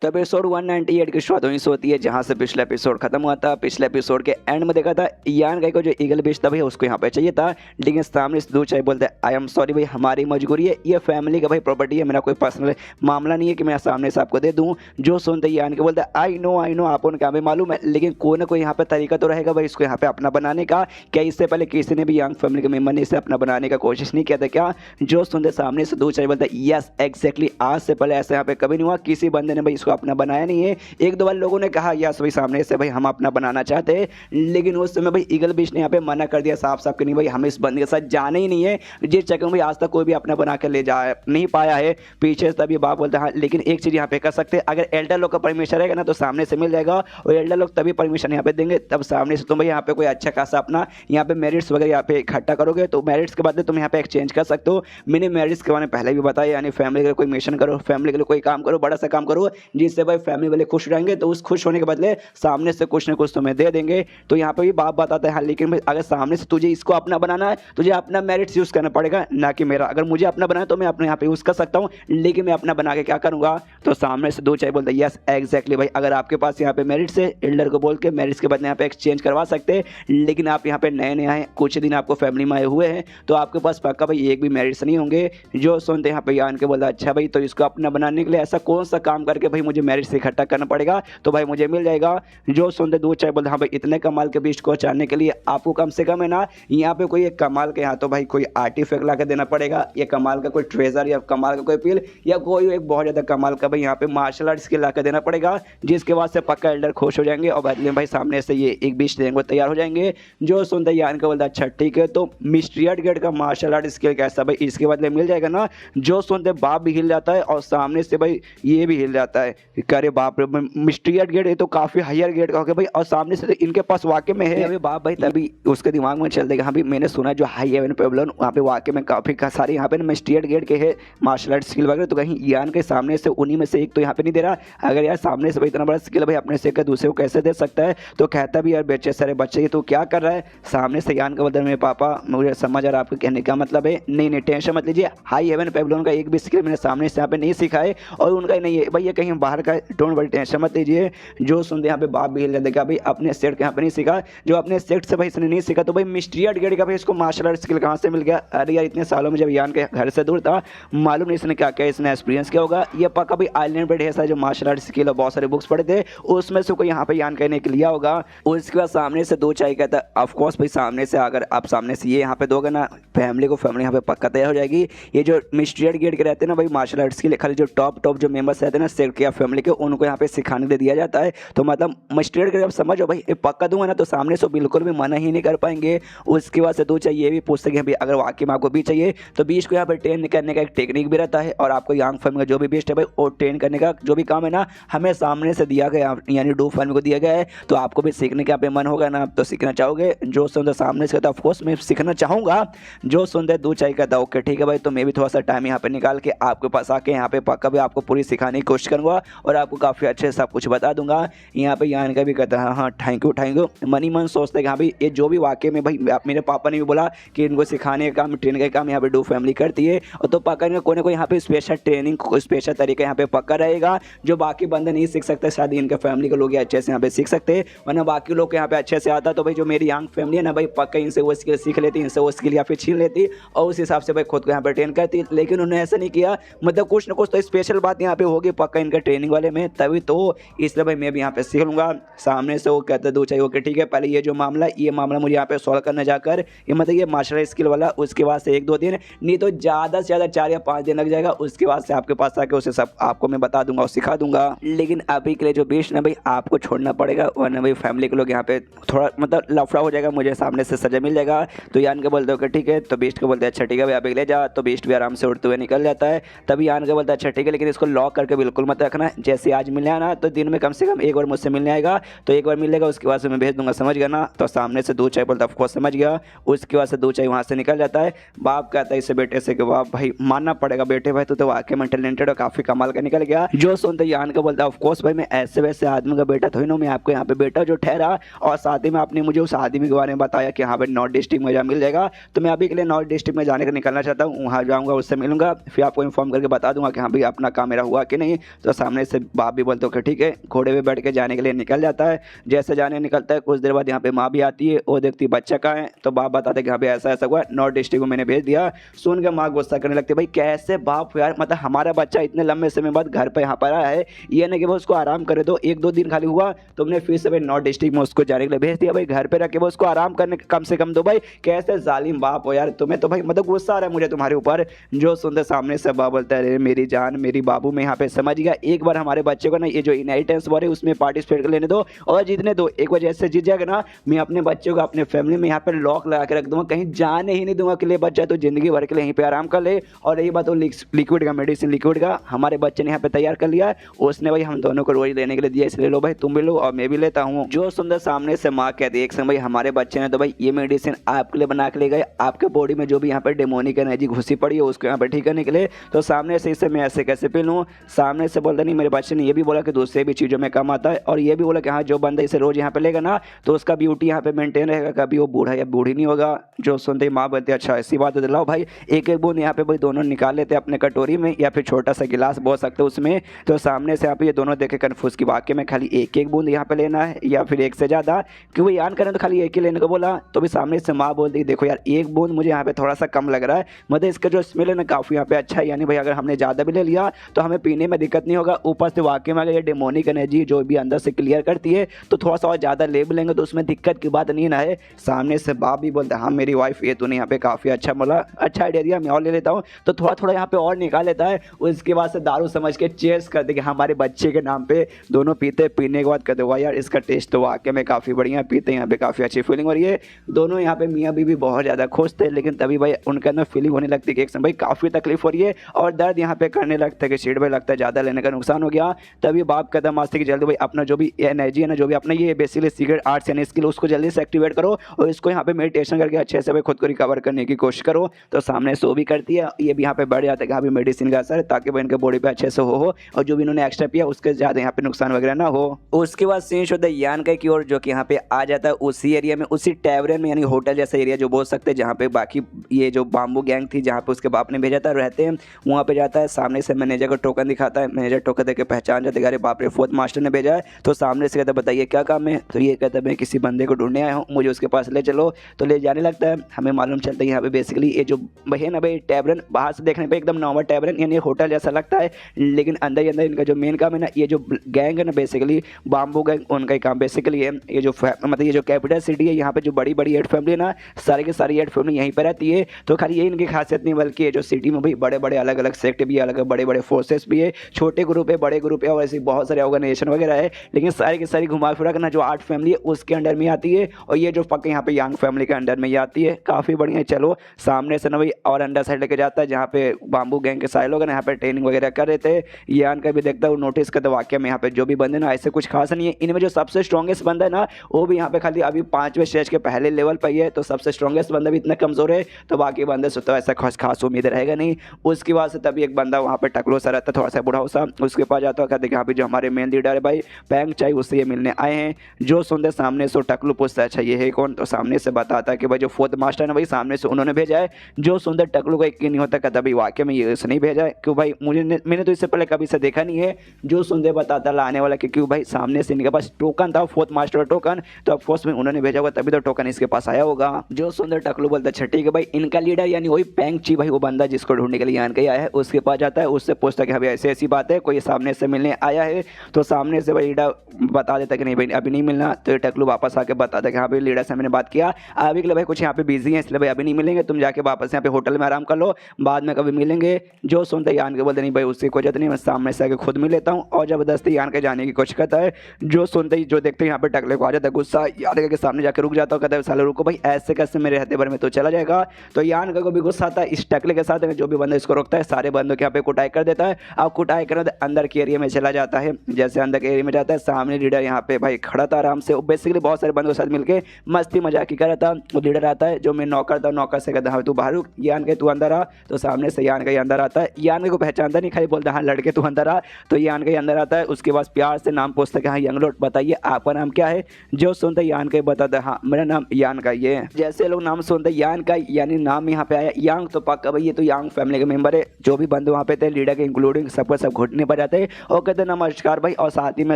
तो एपिसोड 198 की शुरुआत वहीं से होती है जहाँ से पिछला एपिसोड खत्म हुआ था। पिछले एपिसोड के एंड में देखा था यान गाय को जो ईगल बेचता भाई उसको यहाँ पे चाहिए था, लेकिन सामने से दो चाय बोलते आई एम सॉरी भाई हमारी मजबूरी है, ये फैमिली का भाई प्रॉपर्टी है, मेरा कोई पर्सनल मामला नहीं है कि मैं सामने से आपको दे दूँ। जो सुनते यान के बोलते आई नो आपको उनका हमें मालूम है, लेकिन कोई ना कोई यहाँ पे तरीका तो रहेगा भाई इसको यहाँ पे अपना बनाने का। क्या इससे पहले किसी ने भी यंग फैमिली के मेम्बर ने इसे अपना बनाने का कोशिश नहीं किया था क्या? जो सुनते सामने से दो चाय बोलते यस एग्जैक्टली, आज से पहले ऐसा यहाँ पे कभी नहीं हुआ, किसी बंदे ने भाई इसको इसको अपना बनाया नहीं है। एक दो बार लोगों ने कहा यस भाई सामने से भाई हम अपना बनाना चाहते हैं, लेकिन उस समय भाई ईगल बीच ने यहाँ पे मना कर दिया साफ साफ कि नहीं भाई हमें इस बंदे के साथ जाना ही नहीं है। जिस चक्कर में भाई आज तक कोई भी अपना बना कर ले जा नहीं पाया है पीछे से, तभी बाप बोलता है हाँ, लेकिन एक चीज़ यहाँ पे कर सकते हैं, अगर एल्डर लोग का परमिशन रहेगा ना तो सामने से मिल जाएगा, और एल्डर लोग तभी परमिशन यहाँ पे देंगे तब सामने से तुम भाई यहाँ पे कोई अच्छा खासा अपना यहाँ पे मेरिट्स वगैरह यहाँ पे इकट्ठा करोगे, तो मेरिट्स के बाद तुम यहाँ पे एक्सचेंज कर सकते हो। मैंने मेरिट्स के बारे में पहले भी बताया, यानी फैमिली के लिए कोई मिशन करो, फैमिली के लिए कोई काम करो, बड़ा सा काम करो जिससे भाई फैमिली वाले खुश रहेंगे, तो उस खुश होने के बदले सामने से कुछ ना कुछ तुम्हें दे देंगे। तो यहाँ पे भी बाप बताता है हाँ, लेकिन भाई अगर सामने से तुझे इसको अपना बनाना है तुझे अपना मेरिट्स यूज़ करना पड़ेगा, ना कि मेरा। अगर मुझे अपना बनाना तो मैं अपने यहाँ पे यूज़ कर सकता हूँ, लेकिन मैं अपना बना के क्या करूँगा। तो सामने से दो चाय बोलते हैं यस एग्जैक्टली भाई, अगर आपके पास यहाँ पे मेरिट्स है एल्डर को बोल के मेरिट्स के बाद यहाँ पे एक्सचेंज करवा सकते हैं, लेकिन आप यहाँ पे नए नए आए, कुछ दिन आपको फैमिली में आए हुए हैं, तो आपके पास पक्का भाई एक भी मेरिट्स नहीं होंगे। जो सुनते यहाँ पे यान के बोलता अच्छा भाई, तो इसको अपना बनाने के लिए ऐसा कौन सा काम करके भाई मुझे मेरिट्स इकट्ठा करना पड़ेगा तो भाई मुझे मिल जाएगा। जो सुनते दो चाय बोलते हाँ भाई, इतने कमाल के बीस्ट को अचाने के लिए आपको कम से कम है ना यहाँ पे कोई एक कमाल के यहाँ तो भाई कोई आर्टिफैक्ट ला के देना पड़ेगा, या कमाल का कोई ट्रेजर या कमाल का कोई पिल या कोई एक बहुत ज़्यादा कमाल का भाई यहाँ पे मार्शल आर्ट स्किल ला के देना पड़ेगा, जिसके बाद से पक्का एल्डर खुश हो जाएंगे और बदले में भाई सामने से ये एक बीस्ट देंगे तैयार हो जाएंगे। जो सुनते यान का बोलता अच्छा ठीक है, तो मिस्ट्रियट गेट का मार्शल आर्ट स्किल कैसा भाई इसके बदले मिल जाएगा ना। जो सुनते बाप भी हिल जाता है और सामने से भाई ये भी हिल जाता है, अरे बाप रे मिस्ट्रियट गेट ये तो काफ़ी हायर गेट का हो गया भाई, और सामने से इनके पास वाकई में है। अभी बाप भाई तभी उसके दिमाग में चल देगा हाँ भाई मैंने सुना जो हाई हेवन पेबलन वहाँ पे वाकई में काफ़ी सारे यहाँ पे मिस्ट्रियट गेट के है मार्शल आर्ट स्किल वगैरह, तो कहीं यान के सामने से उन्हीं में से एक तो यहाँ पे नहीं दे रहा। अगर यार सामने से भाई इतना बड़ा स्किल भाई अपने से दूसरे को कैसे दे सकता है, तो कहता भी यार बेचे सारे बच्चे ये तो क्या कर रहा है। सामने से यान का बदल मेरे पापा मुझे समझ आ रहा आपके कहने का मतलब है, नहीं टेंशन मत लीजिए, हाई हेवन पेबलन का एक भी स्किल मैंने सामने से यहाँ पे नहीं सीखा है और उनका ही नहीं है भाई, ये कहीं बाहर का, डोंट वरी टेंशन मत लीजिए। जो सुनते यहाँ पे बाप भी हिल जाते भाई अपने सेट के यहाँ पे नहीं सीखा, जो अपने सेट से भाई इसने नहीं सीखा, तो भाई मिस्ट्रियट गेट का भाई इसको मार्शल आर्ट स्किल कहाँ से मिल गया। अरे यार इतने सालों में जब यान के घर से दूर था मालूम नहीं इसने क्या क्या इसने एक्सपीरियंस किया होगा। ये पक्का भाई आइलैंड पे ढेर सारे जो मार्शल आर्ट स्किल और बहुत सारे बुक्स पढ़े थे उसमें से कोई यहाँ पे यान कहने के लिया होगा। उसके बाद सामने से दो चाय कहता है ऑफकोर्स भाई सामने से अगर आप सामने से ये यहाँ पे दोगे ना फैमिली यहाँ पे पक्का तैयार हो जाएगी। ये जो मिस्ट्रियट गेट के रहते हैं ना भाई मार्शल आर्ट्स के लिए खाली जो टॉप जो मेंबर्स रहते हैं ना सेट के या फैमिली के उनको यहाँ पे सिखाने के दिया जाता है। तो मतलब मिस्ट्रियट गेट आप समझो भाई पक्का दूंगा ना तो सामने से बिल्कुल भी मना ही नहीं कर पाएंगे। उसके बाद से दो चाहिए भी पूछ सके भाई अगर वाकई में आपको भी चाहिए तो बीच को यहाँ पर ट्रेन करने का एक टेक्निक भी रहता है, और आपको यंग फैमिली का जो भी बेस्ट है भाई वो ट्रेन करने का जो भी काम है ना हमें सामने से दिया गया, यानी डू फैमिली को दिया गया है। तो आपको भी सीखने का मन होगा ना तो सीखना चाहोगे। जो सुनते सामने से कहता है ऑफकोर्स मैं सीखना चाहूँगा। जो सुनते दो चाय कहता है ओके ठीक है भाई, तो मैं भी थोड़ा सा टाइम यहाँ पे निकाल के आपके पास आके यहाँ पे पक्का भी आपको पूरी सिखाने की कोशिश करूँगा और आपको काफ़ी अच्छे से सब कुछ बता दूंगा। यहाँ पे यान का भी कहता है हाँ थैंक यू मनी मन सोचते हैं हाँ भाई ये जो भी वाकई में भाई मेरे पापा ने भी बोला कि इनको सिखाने का काम ट्रेन का काम यहाँ पे डू फैमिली करती है, और तो पक्का इनका कोई ना कोई यहाँ पे स्पेशल ट्रेनिंग स्पेशल तरीका यहाँ पे पक्का रहेगा जो बाकी बंदे नहीं सीख सकते। शायद इनके फैमिली के लोग अच्छे से यहाँ पे सीख सकते हैं, वरना बाकी लोग यहाँ पे अच्छे से आता तो भाई जो मेरी यंग फैमिली है ना भाई पक्का इनसे वो स्किल सीख लेती, इनसे वो स्किल या फिर छीन लेती और उस हिसाब से भाई खुद को यहाँ पे ट्रेन करती। लेकिन उन्होंने ऐसा नहीं किया, मतलब कुछ ना कुछ तो स्पेशल बात यहाँ पे होगी पक्का इनका ट्रेनिंग वाले में, तभी तो इसलिए भाई मैं भी यहाँ पे सीख लूँगा। सामने से वो कहते दो चाहिए ओके ठीक है, पहले ये जो मामला ये मामला मुझे यहाँ पे सॉल्व करने जाकर ये मतलब ये मार्शल स्किल वाला, उसके बाद से 1-2 दिन नहीं तो ज़्यादा से ज़्यादा 4 या 5 दिन लग जाएगा। उसके बाद से आपके पास आके उसे सब आपको मैं बता दूंगा और सिखा दूंगा। लेकिन अभी के लिए जो बीस्ट ना भाई आपको छोड़ना पड़ेगा, वरना भाई फैमिली के लोग यहाँ पे थोड़ा मतलब लफड़ा हो जाएगा, मुझे सामने से सजा मिल जाएगा। तो यान के बोलते हो ठीक है, तो बीस्ट को बोलते हैं अच्छा ठीक है भाई अभी ले जा, तो बीस्ट भी आराम से उड़ते हुए निकल जाता है। तभी यान के बोलता है अच्छा ठीक है, लेकिन इसको लॉक करके बिल्कुल मत रखना, जैसे आज मिलने आना तो दिन में कम से कम एक बार मुझसे मिलने आएगा, तो एक बार मिलेगा उसके बाद से मैं भेज दूंगा, समझ गया ना। तो सामने से दो चाय बोलता है ऑफकोर्स समझ गया। उसके बाद से दो चाय वहाँ से निकल जाता है। बाप कहता है इसे बेटे से कि बाप भाई मानना पड़ेगा बेटे भाई तो वाकई में टैलेंटेड और काफी कमाल का निकल गया। जो सुनते यान का बोलता है ऑफकोर्स भाई मैं ऐसे वैसे आदमी का बेटा थोड़ी ना, मैं आपको यहाँ पे बेटा जो ठहरा, और साथ ही में आपने मुझे उस आदमी के बारे में बताया कि हाँ भाई नॉर्थ डिस्ट्रिक्ट में जहाँ मिल जाएगा, तो मैं अभी के लिए नॉर्थ डिस्ट्रिक्ट में जाने का निकलना चाहता हूँ, वहाँ जाऊँगा उससे मिलूंगा, फिर आपको इन्फॉर्म करके बता दूंगा कि हाँ भाई अपना काम मेरा हुआ कि नहीं। तो सामने से बाप भी बोलते हो ठीक है, घोड़े पे बैठ के जाने के लिए निकल जाता है। जैसे जाने निकलता है कुछ देर बाद यहाँ पे माँ भी आती है, वो देखती बच्चा कहाँ है, तो बाप बताते हैं कि हाँ भाई ऐसा ऐसा हुआ नॉर्थ डिस्ट्रिक्ट में मैंने भेज दिया। सुन के माँ गुस्सा करने लगती है भाई कैसे बाप यार, मतलब हमारा बच्चा इतने लंबे समय बाद घर पे यहाँ पर आया है, ये नहीं कि वो उसको आराम करे, तो 1-2 दिन खाली हुआ तुमने फिर से भाई नॉर्थ डिस्ट्रिक्ट में उसको जाने के लिए भेज दिया, भाई घर पे रख के वो उसको आराम करने कम से कम दो भाई, कैसे जालिम बाप हो यार तुम्हें, तो भाई मतलब गुस्सा आ रहा है मुझे तुम्हारे ऊपर। जो सुनते सामने से बाप बोलता है अरे मेरी जान मेरी बाबू मैं यहाँ पे समझ गया, एक बार हमारे बच्चे को ना ये जो इनहेरिटेंस वॉर है उसमें पार्टिसिपेट कर लेने दो और जीतने दो। एक बार जैसे जीत जाएगा ना, मैं अपने बच्चों को अपने फैमिली में यहाँ पर लॉक लगा के रख दूंगा, कहीं जाने ही नहीं दूंगा कि ले बच्चा तो जिंदगी भर के लिए यहीं पे आराम कर ले। और यही बात वो लिक्विड का, मेडिसिन लिक्विड का हमारे बच्चे ने यहाँ पे तैयार कर लिया है, उसने भाई हम दोनों को रोज लेने के लिए दिया, इसलिए लो भाई तुम भी लो और मैं भी लेता हूँ। जो सुंदर सामने से माँ कहती है एक समय भाई हमारे बच्चे ने तो भाई ये मेडिसिन आपके लिए बना के ले गए, आपके बॉडी में जो भी यहाँ पे डेमोनिक एनर्जी घुसी पड़ी है उसको यहाँ पे ठीक करने के लिए, तो सामने से इसे मैं ऐसे कैसे पी लूँ। सामने से बोलता नहीं, मेरे बच्चे ने ये भी बोला कि दूसरे भी चीज़ों में कम आता है और ये भी बोला कि हाँ जो बंदा इसे रोज यहाँ पे लेगा ना तो उसका ब्यूटी यहाँ पे मेंटेन रहेगा, कभी वो बूढ़ा या बूढ़ी नहीं होगा। जो सुनते ही माँ बोलती है अच्छा ऐसी बात है, लाओ भाई एक एक बूंद यहाँ पे भाई दोनों निकाल लेते अपने कटोरी में या फिर छोटा सा गिलास बोल सकते हो उसमें। तो सामने से यहाँ पे ये दोनों देखे कन्फ्यूज की वाक्य में खाली एक एक बूंद यहाँ पे लेना है या फिर एक से ज़्यादा, क्योंकि यान करें तो खाली एक ही लेने को बोला। तो भी सामने से माँ बोल दी देखो यार एक बूंद मुझे यहाँ पे थोड़ा सा कम लग रहा है, मतलब इसका जो स्मेल है ना काफ़ी यहाँ पे अच्छा है, यानी भाई अगर हमने ज़्यादा भी ले लिया तो हमें पीने में दिक्कत नहीं होगा। ऊपर से वाकई में अगर ये डेमोनिक एनर्जी जो भी अंदर से क्लियर करती है तो थोड़ा सा और ज़्यादा ले भी लेंगे तो उसमें दिक्कत की बात नहीं ना है। सामने से बाप भी बोलते हाँ मेरी वाइफ ये तूने यहाँ पे काफ़ी अच्छा बोला, अच्छा आइडिया दिया, मैं और ले लेता हूँ। तो थोड़ा थोड़ा यहाँ पे और निकाल लेता है, उसके बाद से दारू समझ के चेयर्स करते कि हमारे बच्चे के नाम पे दोनों पीते, पीने के बाद कहते वाह यार इसका टेस्ट तो वाकई में काफ़ी बढ़िया, पीते यहाँ पे काफ़ी अच्छी फीलिंग हो रही है। दोनों यहाँ पे मियाँ बीवी बहुत ज़्यादा खुश थे, लेकिन तभी भाई उनके अंदर फीलिंग होने लगती कि एक समय भाई काफ़ी तकलीफ हो रही है और दर्द यहाँ पे करने लगता है कि सीट भाई लगता है ज़्यादा लेने का नुकसान हो गया। तभी बाप कदम आस्ते कि जल्दी भाई अपना जो भी एनर्जी है ना, जो भी अपना ये बेसिकली सीक्रेट आर्ट्स यानी स्किल उसको जल्दी से एक्टिवेट करो और इसको यहाँ पे मेडिटेशन करके अच्छे से भाई खुद को रिकवर करने की कोशिश करो। तो सामने सो भी करती है, ये भी यहाँ पे बढ़ जाता है कि यहाँ पे मेडिसिन का असर, ताकि भाई इनके बॉडी पे अच्छे से हो और जो भी इन्होंने एक्स्ट्रा पिया उसके ज़्यादा यहाँ पे नुकसान वगैरह ना हो। उसके बाद सीन होता है यान का की ओर, जो कि यहाँ पे आ जाता है उसी एरिया में, उसी टैवरन में यानी होटल जैसा एरिया जो बोल सकते हैं, जहाँ पे बाकी ये जो बाम्बू गैंग थी जहाँ पे उसके बाप ने भेजा था रहते हैं, वहाँ पे जाता है। सामने से मैनेजर को टोकन दिखाता है, मैनेजर टोकन देकर पहचान जाते अरे बाप रे फोर्थ मास्टर ने भेजा है। तो सामने से कहता है बताइए क्या काम है, तो ये कहता है मैं किसी बंदे को ढूंढने आया हूँ, मुझे उसके पास ले चलो। तो ले जाने लगता है, हमें मालूम चलता है यहाँ पे बेसिकली ये जो है ना भाई टैवरन, बाहर से देखने पे एकदम नॉर्मल टैवरन यानी होटल जैसा लगता है, लेकिन अंदर ही अंदर इनका जो मेन काम है ना, ये जो गैंग है ना बेसिकली बाम्बू गैंग, उनका ही काम बेसिकली है ये जो मतलब ये जो कैपिटल सिटी है यहाँ पे जो बड़ी बड़ी 8 फैमिली है ना, सारी की सारी 8 फैमिली यहीं पर रहती है। तो खाली ये इनकी खासियत नहीं, बल्कि ये जो सिटी में भाई बड़े बड़े अलग अलग सेक्ट भी है, अलग बड़े बड़े फोर्सेस भी है, छोटे ग्रुप है बड़े ग्रुप है और ऐसी बहुत सारे ऑर्गेनाइजेशन वगैरह है, लेकिन सारी की सारी घुमा फिरा करना जो 8 फैमिली है उसके अंडर में आती है और ये जो पक्के यहाँ पे यांग फैमिली के अंडर में ही आती है। काफ़ी बढ़िया। चलो सामने से ना भाई और अंडर साइड लेके जाता है जहाँ पे बाम्बू गैंग के सारे लोग हैं यहाँ पे ट्रेनिंग वगैरह कर रहे थे। यान का भी देखता है, नोटिस करता है वाकई में यहाँ पे जो भी बंदे ना ऐसे कुछ खास नहीं है, इनमें जो सबसे स्ट्रॉन्गेस्ट बंदा है ना वो भी यहाँ पे खाली अभी 5वें स्टेज के पहले लेवल पर ही है, तो सबसे स्ट्रॉन्गेस्ट बंदा भी इतना कमजोर है तो बाकी बंदे से तो ऐसा खास उम्मीद रहेगा नहीं। उसके बाद से तभी एक बंदा वहाँ पे टकलो सा रहता है, थोड़ा सा बुढ़ा सा, उसके पास जाता है, कहते कि यहाँ पे जो हमारे मेन लीडर है भाई पैंग चाहिए, उससे ये मिलने आए हैं। जो सुनते सामने से टकलू पूछता है अच्छा ये है कौन, तो सामने से बताता है कि भाई जो फोर्थ मास्टर है भाई सामने से उन्होंने भेजा है। जो सुंदर टकलू का यकीन नहीं होता, कहता भाई वाकई में ये नहीं भेजा है, क्यों भाई मैंने तो इससे पहले कभी से देखा नहीं है। जो सुंदर बताता लाने वाला कि क्यों भाई सामने से इनके पास टोकन था, फोर्थ मास्टर टोकन, तो ऑफकोर्स में उन्होंने भेजा होगा तभी तो टोकन इसके पास आया होगा। जो सुंदर टकलू बोलता है ठीक है भाई, इनका लीडर यानी वही पैंग ची भाई वो बंदा जिसको ढूंढने के लिए यान के आया है उसके पास जाता है, उससे पूछता है कि भाई ऐसी ऐसी बात है, कोई सामने से मिलने आया है। तो सामने से भाई लीडर बता देता कि नहीं भाई अभी नहीं मिलना। तो टकलू वापस आके बताता है कि हाँ भाई लीडर से मैंने बात किया, अभी के लिए भाई कुछ यहाँ पे बिजी है इसलिए भाई अभी नहीं मिलेंगे, तुम जाके वापस यहाँ पे होटल में आराम कर लो, बाद में कभी मिलेंगे। जो सुनते यान के बोलते नहीं भाई उसकी कोई जरूरत नहीं, मैं सामने से आके खुद मिल लेता हूँ और जबरदस्ती यान के जाने की कोशिश करता है। जो सुनते ही जो देखते यहाँ पे टकले को आ जाता है गुस्सा, यान के सामने जाकर रुक जाता है, कहता है साले रुको भाई ऐसे कैसे मेरे रहते भर में तो चला जाएगा। तो यान का को भी गुस्सा आता है इस टकले के साथ, जो भी बंदा इसको रोकता है सारे बंदों के यहाँ पे कुटाई कर देता है। अब कुटाई करने अंदर के एरिया में चला जाता है, जैसे अंदर के एरिया में जाता है सामने लीडर यहाँ पे भाई खड़ा था आराम से, बेसिकली बहुत सारे बंदों के साथ मिलकर मस्ती मजाक कर रहा था। वो लीडर आता है जो मैं नौकर था, नौकर से कहता हाँ तू बाहर रुक, यान के तू अंदर आ। तो सामने से यान का अंदर आता है, यान को पहचानता नहीं, खाली बोलता हाँ लड़के तू अंदर आ। तो यान का अंदर आता है, उसके बाद प्यार से नाम पूछता है कि हाँ यंग लॉर्ड बताइए आपका नाम क्या है। जो सुनते यान के बताता है हाँ मेरा नाम यान का ये है। जैसे लोग नाम सुनते यान का यानी नाम यहाँ पे आया यांग, तो पक्का भाई ये तो यांग फैमिली के मेंबर है। जो भी बंदे वहाँ पे थे लीडर के इंक्लूडिंग सबको सब घुटने पर जाते हैं और कहते नमस्कार भाई, और साथ ही में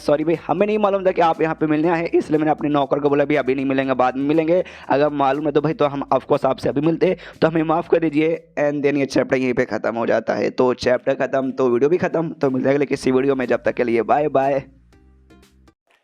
सॉरी भाई हमें नहीं मालूम था कि आप यहाँ पे मिलने आए, इसलिए मैंने अपने नौकर को बोला भी अभी नहीं मिलेंगे बाद में मिलेंगे, अगर मालूम है तो भाई तो हम ऑफकोर्स आपसे अभी मिलते, तो हमें माफ़ कर दीजिए। एंड देन ये चैप्टर यहीं पे खत्म हो जाता है। तो चैप्टर खत्म तो वीडियो भी खत्म, तो मिलते हैं अगले किसी वीडियो में, जब तक के लिए बाय बाय।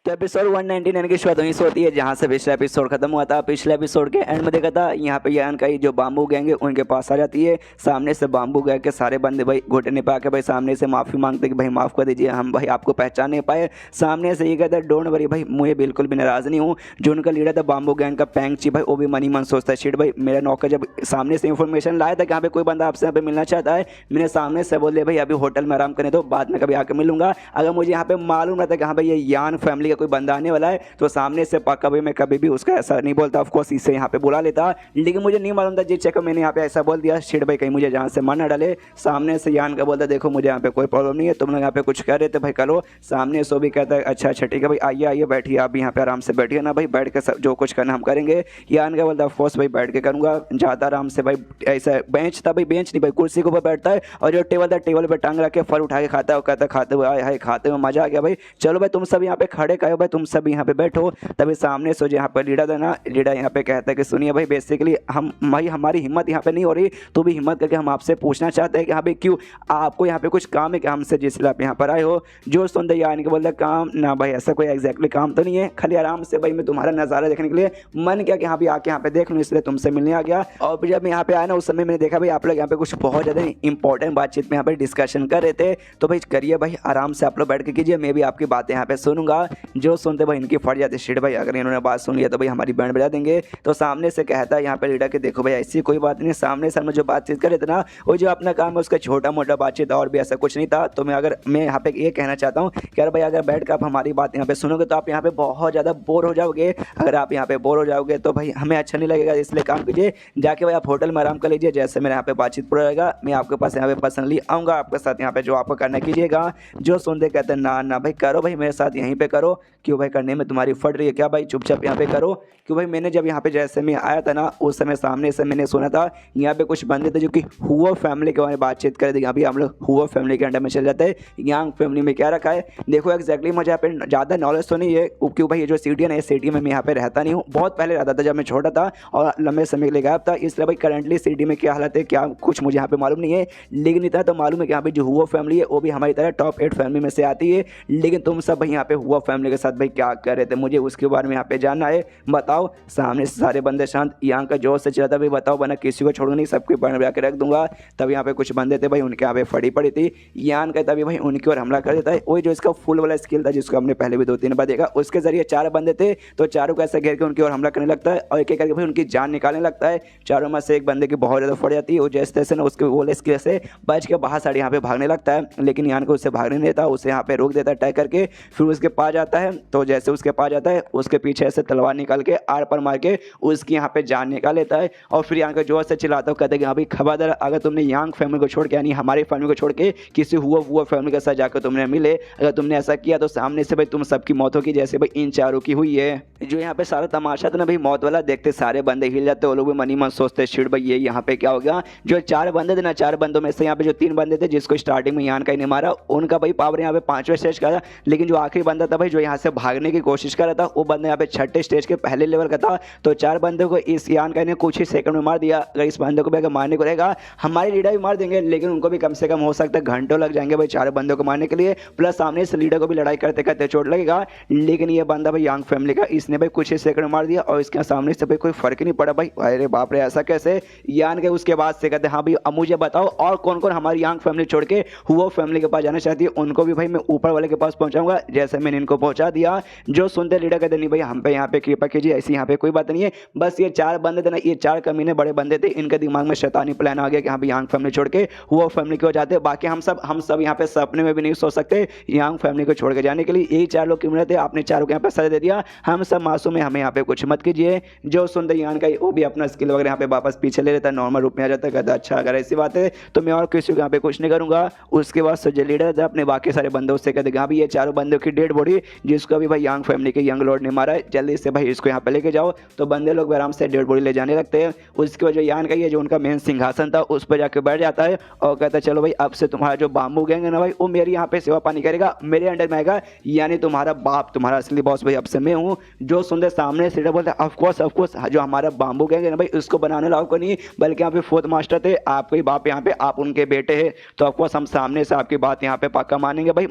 तो एपिसोड 199 की शुरुआत वहीं से होती है जहाँ से पिछला एपिसोड खत्म हुआ था। पिछले एपिसोड के एंड में देखा था यहाँ पे यान का ही जो बाम्बू गैंग है उनके पास आ जाती है। सामने से बाम्बू गैंग के सारे बंदे भाई घुटने पे आके भाई सामने से माफ़ी मांगते कि भाई माफ़ कर दीजिए, हम भाई आपको पहचान नहीं पाए। सामने से ये कहता है डोंट वरी भाई, मुझे बिल्कुल भी नाराज़ नहीं हूँ। जो उनका लीडर था बाम्बू गैंग का पैंगची भाई, वो भी मनी मन सोचता है शिट भाई मेरा नौकर जब सामने से इन्फॉर्मेशन लाया था कि यहाँ पे कोई बंदा आपसे यहाँ पे मिलना चाहता है, मैंने सामने से बोल दिया भाई अभी होटल में आराम करने दो, बाद में कभी आके मिलूंगा। अगर मुझे यहाँ पे मालूम रहता कि हाँ भाई ये यान फैमिली का कोई बंदा आने वाला है तो सामने से पक्का भाई मैं कभी भी उसका ऐसा नहीं बोलता, ऑफकोर्स इसे यहाँ पे बुला लेता। लेकिन मुझे नहीं मालूम था जिस चक्कर मैंने यहाँ पे ऐसा बोल दिया शिट भाई कहीं मुझे जहाँ से मन न डाले। सामने से यान का बोलता देखो मुझे यहाँ पे कोई प्रॉब्लम नहीं है, तुम लोग यहाँ पे कुछ कह रहे थे भाई करो। सामने सो भी कहता है अच्छा अच्छा ठीक है भाई आइए आइए बैठिए, आप भी यहाँ पे आराम से बैठिए ना भाई, बैठ के सब जो कुछ करना हम करेंगे। यान का बोलता ऑफकोर्स भाई बैठ के करूँगा, ज़्यादा आराम से भाई। ऐसा बेंच था भाई, बेंच नहीं भाई कुर्सी के ऊपर बैठता है और जो टेबल था टेबल पर टांग रख के फल उठा के खाता है और कहता खाते हुए आए हाय खाते हुए मजा आ गया भाई, चलो भाई तुम सब यहाँ पे खड़े कहो भाई, तुम सब यहाँ पे बैठो। तभी सामने से जो यहाँ पर लीडर था ना, लीडर यहाँ पे कहता है कि सुनिए भाई बेसिकली हम भाई हमारी हिम्मत यहाँ पे नहीं हो रही, तो भी हिम्मत करके हम आपसे पूछना चाहते हैं कि हाँ भाई क्यों आपको यहाँ पे कुछ काम है कि हमसे जिसलिए आप यहाँ पर आए हो। जो सुनते यानी कि बोलता काम ना भाई ऐसा कोई एग्जैक्टली काम तो नहीं है, खाली आराम से भाई मैं तुम्हारा नज़ारा देखने के लिए मन किया कि हाँ भाई आके यहाँ पे देख लूँ, इसलिए तुमसे मिलने आ गया। और जब मैं यहाँ पे आया ना उस समय मैंने देखा भाई आप लोग यहाँ पे कुछ बहुत ज़्यादा इंपॉर्टेंट बातचीत में यहाँ पे डिस्कशन कर रहे थे, तो भाई करिए भाई आराम से आप लोग बैठ के कीजिए, मैं भी आपकी बातें यहाँ पे सुनूंगा। जो सुनते भाई इनकी फट जाती शिट भाई, अगर इन्होंने बात सुन लिया तो भाई हमारी बैंड बजा देंगे। तो सामने से कहता है यहाँ पे लीडर के देखो भाई ऐसी कोई बात नहीं, सामने से हम जो बातचीत कर रहे थे ना वो जो अपना काम है उसका छोटा मोटा बातचीत और भी ऐसा कुछ नहीं था। तो मैं यहाँ पे ये कहना चाहता हूँ कि यार भाई अगर बैठ कर आप हमारी बात यहाँ पे सुनोगे तो आप यहाँ पे बहुत ज़्यादा बोर हो जाओगे। अगर आप यहाँ पे बोर हो जाओगे तो भाई हमें अच्छा नहीं लगेगा, इसलिए काम कीजिए जाके भाई आप होटल में आराम कर लीजिए, जैसे मेरे यहाँ पे बातचीत पूरा रहेगा मैं आपके पास यहाँ पे पर्सनली आऊँगा, आपके साथ यहाँ पे जो आपको करना कीजिएगा। जो सुनते कहते हैं ना ना भाई करो भाई मेरे साथ यहीं पे करो, क्यों भाई करने में तुम्हारी फट रही है क्या भाई, चुपचाप यहाँ पे करो। क्यों भाई मैंने जब यहाँ पे जैसे मैं आया था ना उस समय सामने से मैंने सुना था यहाँ पे कुछ बंदे थे जो कि हुआ फैमिली के बारे में बातचीत कर रहे थे। अभी हम लोग हुआ फैमिली के अंडर में चल जाते हैं, यांग फैमिली में क्या रखा है देखो एग्जैक्टली मुझे यहाँ पे ज़्यादा नॉलेज तो नहीं है क्यों भाई ये जो सिटी है ना, इस सिटी में मैं यहाँ पे रहता नहीं हूँ, बहुत पहले रहता था जब मैं छोटा था और लंबे समय के लिए गायब था, इसलिए भाई करंटली सिटी में क्या हालत है क्या कुछ मुझे यहाँ पे मालूम नहीं है। लेकिन इतना तो मालूम है कि यहाँ पे जो हुआ फैमिली है वो भी हमारी तरह टॉप 8 फैमिली में से आती है। लेकिन तुम सब भाई यहाँ पे हुआ फैमिली के साथ भाई क्या कर रहे थे मुझे उसके बारे में यहाँ पे जानना है, बताओ। सामने से सारे बंदे शांत, यहाँ का जोर से चला था भाई बताओ, वरना किसी को छोड़ूंगा नहीं, सबके बन बजा के रख दूंगा। तब यहाँ पे कुछ बंदे थे भाई उनके यहाँ पे फड़ी पड़ी थी, यान का तभी भाई उनकी ओर हमला कर देता है। वही जो इसका फुल वाला स्किल था जिसको हमने पहले भी 2-3 बार देखा, उसके जरिए 4 बंदे थे तो चारों को ऐसे घेर के उनकी ओर हमला करने लगता है और एक एक करके भाई उनकी जान निकालने लगता है। चारों में से एक बंदे की बहुत ज़्यादा फट जाती है, वो जैसे तैसे ना उसके वाले स्किल से बच के बाहर साइड यहाँ पे भागने लगता है, लेकिन यान को उससे भागने नहीं देता, उसे यहाँ पे रोक देता है अटैक करके। फिर उसके पास जाता है, तो जैसे उसके पास जाता है उसके पीछे ऐसे तलवार निकाल के आर पर मार के उसकी यहाँ पे जान निकाल लेता है। और फिर यहाँ का जोर से चिल्लाता है, कहते हैं कि हाँ भाई खबरदार अगर तुमने यांग फैमिली को छोड़ के यानी हमारी फैमिली को छोड़ के किसी हुआ फैमिली के साथ जाकर तुमने मिले, अगर तुमने ऐसा किया तो सामने से भाई तुम सबकी मौत होगी जैसे भाई इन चारों की हुई है। जो यहाँ पे सारा तमाशा था ना भाई मौत वाला, देखते सारे बंदे हिल जाते, वो लोग भी मनी मन सोचते शिट भाई ये यहाँ पे क्या हो गया। जो 4 बंदे थे ना, 4 बंदों में से यहाँ पे जो 3 बंदे थे जिसको स्टार्टिंग में यान का ही नहीं मारा उनका भाई पावर यहाँ पे 5वें स्टेज का था, लेकिन जो आखिरी बंदा था भाई जो यहाँ से भागने की कोशिश कर रहा था वो बंदा यहाँ पे 6ठे स्टेज के पहले लेवल का था। तो 4 बंदों को इस यान का ने कुछ ही सेकंड में मार दिया। अगर इस बंदे को भी अगर मारने को रहेगा हमारे लीडर भी मार देंगे, लेकिन उनको भी कम से कम हो सकता है घंटों लग जाएंगे भाई 4 बंदों को मारने के लिए, प्लस सामने से लीडर को भी लड़ाई करते करते चोट लगेगा। लेकिन ये बंदा भाई यांग फैमिली का, इसने भाई कुछ ही सेकंड में मार दिया और इसके सामने से भाई कोई फर्क नहीं पड़ा भाई। अरे बाप रे ऐसा कैसे। यान के उसके बाद से कहते हाँ भाई अब मुझे बताओ और कौन कौन हमारी यांग फैमिली छोड़ के हुआ फैमिली के पास जाना चाहती है, उनको भी भाई मैं ऊपर वाले के पास पहुंचाऊंगा जैसे मैंने इनको पहुंचा दिया। जो सुनते लीडर कहते नहीं भाई हम पे यहाँ पे कृपा कीजिए, ऐसी यहाँ पे कोई बात नहीं है, बस ये 4 बंदे थे ना, ये 4 कमीने बड़े बंदे थे, इनके दिमाग में शैतानी प्लान आ गया कि हाँ भाई यांग फैमिली छोड़ के हुआ फैमिली को जाते। बाकी हम सब यहाँ पे सपने में भी नहीं सोच सकते यांग फैमिली को छोड़ के जाने के लिए। यही 4 लोग क्रिमिनल थे, आपने चारों को यहाँ पे सजा दे दिया, हम सब मासूम है, हमें यहाँ पे कुछ मत कीजिए। जो सुनते यान का वो भी अपना स्किल वगैरह यहाँ पे वापस पीछे ले लेता है, नॉर्मल रूप में आ जाता है, कहता अच्छा अगर ऐसी बात है तो मैं और किसी को यहाँ पे कुछ नहीं करूँगा। उसके बाद जो लीडर था अपने बाकी सारे बंदों से कहते हाँ भाई ये 4 बंदों की डेड बॉडी जिसको अभी भाई यांग फैमिली के यंग लॉर्ड ने मारा है, जल्दी से भाई इसको यहाँ पे लेके जाओ। तो बंदे लोग आराम से डेड बॉडी ले जाने लगते हैं। उसके बाद जो यान का ये जो उनका मेन सिंहासन था उस पर जाके बैठ जाता है और कहता है चलो भाई अब से तुम्हारा जो बाम्बू गैंग है ना भाई वो मेरी यहाँ पे सेवा पानी करेगा, मेरे अंडर में आएगा, यानी तुम्हारा बाप तुम्हारा असली बॉस भाई अब से मैं हूँ। जो सुनते सामने सीधा बोलता है ऑफ कोर्स जो हमारा बाम्बू गैंग है ना भाई उसको बनाने लाओ को नहीं, बल्कि यहाँ पे फोर्थ मास्टर थे, आपके ही बाप यहाँ पे, आप उनके बेटे हैं, तो ऑफकोर्स हम सामने से आपकी बात यहाँ पे पक्का मानेंगे भाई।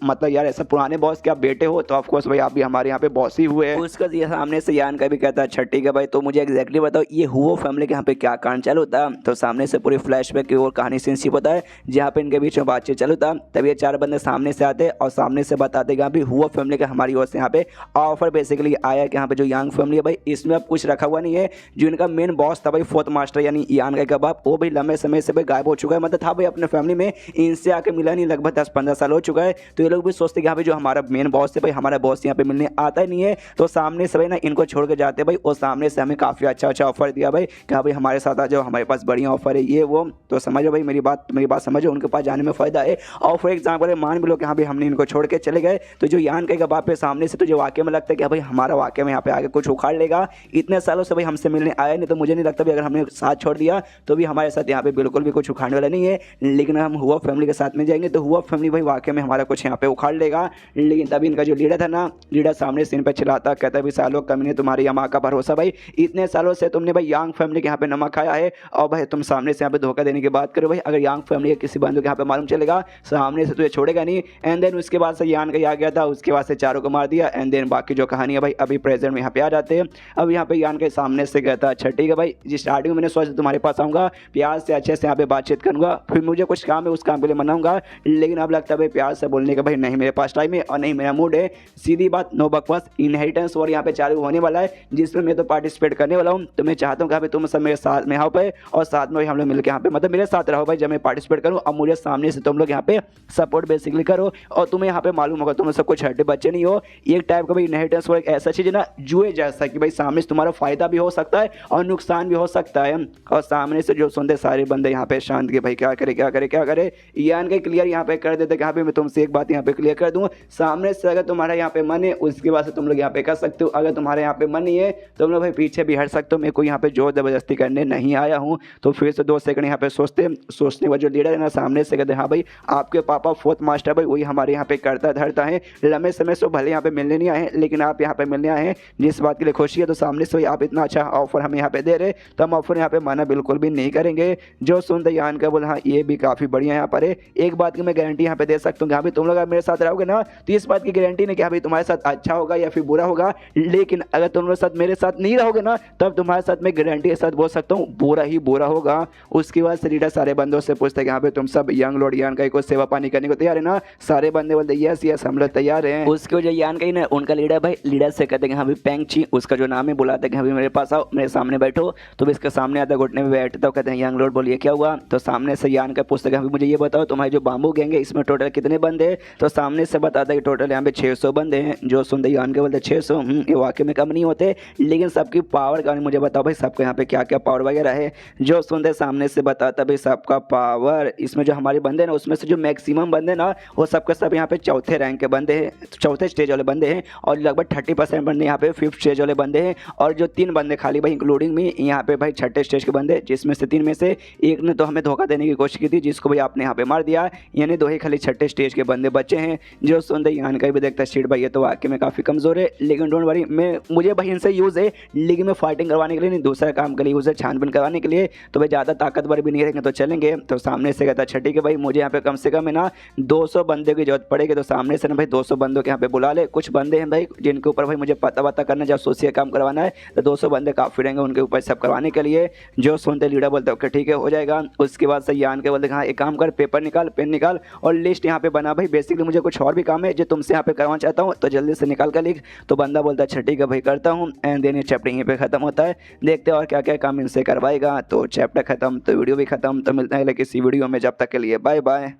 मतलब यार ऐसा पुराने बॉस के आप बेटे हो तो ऑफकोर्स भाई आप भी हमारे यहाँ पे बॉस ही हुए हैं। उसका ये सामने से यान का भी कहता है अच्छा ठीक है भाई, तो मुझे एग्जैक्टली बताओ ये हुओ फैमिली के यहाँ पे क्या कांड चालू था। तो सामने से पूरी फ्लैशबैक की और कहानी सीनशिप होता है जहाँ पे इनके बीच में बातचीत चालू था। तब ये चार बंदे सामने से आते और सामने से बताते कि अभी हुओ फैमिली का हमारी ओर से यहाँ पे ऑफर बेसिकली आया कि यहाँ पे जो यांग फैमिली है भाई इसमें अब कुछ रखा हुआ नहीं है। जो इनका मेन बॉस था भाई फोर्थ मास्टर यानी यान का बाप, वो भाई लंबे समय से भाई गायब हो चुका है। मतलब था भाई अपने फैमिली में, इनसे आके मिला नहीं, लगभग 10-15 साल हो चुका है। तो ये लोग भी सोचते कि यहाँ पे जो हमारा मेन बॉस है भाई, हमारा बॉस यहाँ पे मिलने आता ही नहीं है। तो सामने से भाई ना इनको छोड़ के जाते भाई, और सामने से हमें काफ़ी अच्छा ऑफर दिया भाई कि हाँ भाई हमारे साथ आ जाओ, हमारे पास बढ़िया ऑफर है ये वो। तो समझो भाई मेरी बात समझो, उनके पास जाने में फ़ायदा है। और फॉर एग्जाम्पल मान भी लो कि हाँ भाई हमने इनको छोड़ के चले गए, तो जो यान का बाप पे सामने से तुझे वाकई में लगता है कि भाई हमारा वाकई में यहाँ पे आगे कुछ उखाड़ लेगा। इतने सालों से भाई हमसे मिलने आया नहीं, तो मुझे नहीं लगता भी अगर हमने साथ छोड़ दिया तो भी हमारे साथ यहाँ पे बिल्कुल भी कुछ उखाड़ने वाला नहीं है। लेकिन हम हुआ फैमिली के साथ में जाएंगे तो हुआ फैमिली भाई वाकई में हमारा कुछ यहाँ पे उखाड़ लेगा। लेकिन तभी इनका जो लीडर था ना, लीडर सामने से इन पर चिल्लाता, कहता भी सालों कमीने तुम्हारी यहाँ का भरोसा भाई, इतने सालों से तुमने भाई यांग फैमिली के यहाँ पे नमक खाया है और भाई तुम सामने से यहाँ पे धोखा देने की बात करो भाई। अगर यांग फैमिली के किसी बंदू के यहाँ पे मालूम चलेगा सामने से तुझे छोड़ेगा नहीं। एंड देन उसके बाद से यान का आ गया था, उसके बाद से चारों को मार दिया। एंड देन बाकी जो कहानी है भाई अभी प्रेजेंट में यहाँ पे आ जाते हैं। अब यहाँ पे यान के सामने से कहता अच्छा ठीक है भाई, जिस स्टार्टिंग में मैंने सोचा तुम्हारे पास आऊँगा, प्यार से अच्छे से यहाँ पे बातचीत करूँगा, फिर मुझे कुछ काम है उस काम के लिए मनाऊंगा। लेकिन अब लगता है भाई प्यार से बोलने का भाई नहीं मेरे पास टाइम है और नहीं मेरा मूड है। सीधी बात, नो बकवास। इनहेरिटेंस और यहाँ पे चालू होने वाला है जिसमें मैं तो पार्टिसिपेट करने वाला हूँ। तो मैं चाहता हूँ कि भाई तुम सब मेरे साथ में आओ पे और साथ में भाई हम लोग मिलकर यहाँ पे मतलब मेरे साथ रहो भाई जब मैं पार्टिसिपेट करूँ। अब मुझे सामने से तुम लोग यहाँ पे सपोर्ट बेसिकली करो। और तुम्हें यहाँ पे मालूम होगा तुम सब कुछ हड्डे बच्चे नहीं हो। एक टाइप का भाई इनहेरिटेंस और एक ऐसा चीज़ है ना जुए जैसा कि भाई सामने से तुम्हारा फायदा भी हो सकता है और नुकसान भी हो सकता है। और सामने से जो सुनते सारे बंदे यहाँ पे शांत के भाई क्या करे यान के क्लियर यहाँ पे कर देते कि हाँ भाई मैं तुमसे एक बात यहाँ पे क्लियर कर दूँ, सामने से अगर तुम्हारा यहाँ पे मन है उसके बाद से तुम लोग यहाँ पे कर सकते हो। अगर तुम्हारे यहाँ पे मन नहीं है तो तुम लोग भाई पीछे भी हट सकते हो। मैं कोई यहाँ पे जोर जबरदस्ती करने नहीं आया हूँ। तो फिर से 2 सेकंड यहाँ पे सोचने वाले जो लीडर है ना सामने से कहते हाँ भाई आपके पापा फोर्थ मास्टर भाई वही हमारे यहाँ पे करता धरता है। लंबे समय से भले यहाँ पे मिलने नहीं आए लेकिन आप यहाँ पे मिलने आए हैं जिस बात के लिए खुशी है। तो सामने से आप इतना अच्छा ऑफर हमें यहाँ पे दे रहे तो हम ऑफर यहाँ पे माना बिल्कुल भी नहीं करेंगे। जो सुनते यान का बोला हाँ ये भी काफ़ी बढ़िया यहाँ पर है। एक बात की मैं गारंटी यहाँ पे दे सकता हूँ कि हाँ भाई तुम लोग मेरे साथ रहोगे ना तो इस बात की गारंटी नहीं कि हाँ भाई तुम्हारे साथ अच्छा होगा या फिर बुरा होगा। लेकिन अगर तुम लोग साथ मेरे साथ नहीं रहोगे ना तब तुम्हारे साथ मैं गारंटी के साथ बोल सकता हूँ बुरा ही बुरा होगा। उसके बाद से लीडर सारे बंदों से पूछते कि हाँ भाई तुम सब यंग लॉर्ड यान का को सेवा पानी करने को तैयार है ना। सारे बंदे बोलते यस हम लोग तैयार हैं। उसके वजह यान का ही ना उनका लीडर भाई लीडर से कहते हैं हाँ भाई पेंगची उसका जो नाम है बुलाते हैं कि हाँ भाई मेरे पास आओ मेरे सामने बैठो। तो इसके सामने आता घुटने में बैठता तो कहते हैं यंग लॉर्ड बोलिए क्या हुआ। तो सामने से यान का पूछते हैं मुझे ये बताओ तुम्हारे जो बाम्बू गैंग है इसमें टोटल कितने बंदे। तो सामने से बताता है कि टोटल यहाँ पे 600 बंदे हैं। जो सुनते यान के बोलते 600 ये वाकई में कम नहीं होते लेकिन सबकी पावर का मुझे बताओ भाई सबको यहाँ पे क्या क्या पावर वगैरह है। जो सुनते सामने से बताता भाई सबका पावर इसमें जो हमारे बंदे ना उसमें से जो मैक्सिमम बंदे ना वो सबके सब यहाँ पे चौथे रैंक के बंदे हैं, चौथे स्टेज वाले बंदे हैं। और लगभग 30% बंदे यहाँ पे 5th स्टेज वाले बंदे हैं। और जो 3 बंदे खाली भाई इंक्लूडिंग मी यहाँ पे भाई 6ठे स्टेज के बंदे जिसमें से 3 में से एक ने तो हमें धोखा देने की कोशिश की थी जिसको भाई आपने यहाँ पे मार दिया। यानी 2 ही खाली 6ठे स्टेज के बंदे बचे हैं। जो सुनते यान का भी देखता स्ट्रीट भाई ये तो वाकई में काफ़ी कमज़ोर है लेकिन डोंट वरी मुझे भाई इनसे यूज़ है लेकिन मैं फाइटिंग करवाने के लिए नहीं दूसरा काम के लिए यूज़ है छानबीन करवाने के लिए। तो भाई ज़्यादा ताकतवर भी नहीं रहेंगे तो चलेंगे। तो सामने से कहता अच्छा ठीक है भाई मुझे यहाँ पे कम से कम है ना 200 बंदे की जरूरत पड़ेगी। तो सामने से ना भाई 200 बंदों के यहाँ पे बुला ले। कुछ बंदे हैं भाई जिनके ऊपर भाई मुझे पता करना जब सोचिए काम करवाना है तो 200 बंदे काफ़ी रहेंगे उनके ऊपर सब करवाने के लिए। जो सुनते लीडर बोलते ओके ठीक है हो जाएगा। उसके बाद से यान के बोलते हाँ एक काम कर पेपर निकाल पेन निकाल और लिस्ट यहाँ पे बना भाई बेसिकली मुझे कुछ और भी काम है जो तुमसे यहाँ पे करवाना चाहता हूँ तो जल्दी से निकाल कर लिख। तो बंदा बोलता अच्छा ठीक है भाई करता हूँ। एंड देन ये चैप्टर यहीं पे खत्म होता है। देखते हैं और क्या क्या काम इनसे करवाएगा। तो चैप्टर खत्म तो वीडियो भी खत्म। तो मिलते हैं किसी वीडियो में, जब तक के लिए बाय बाय।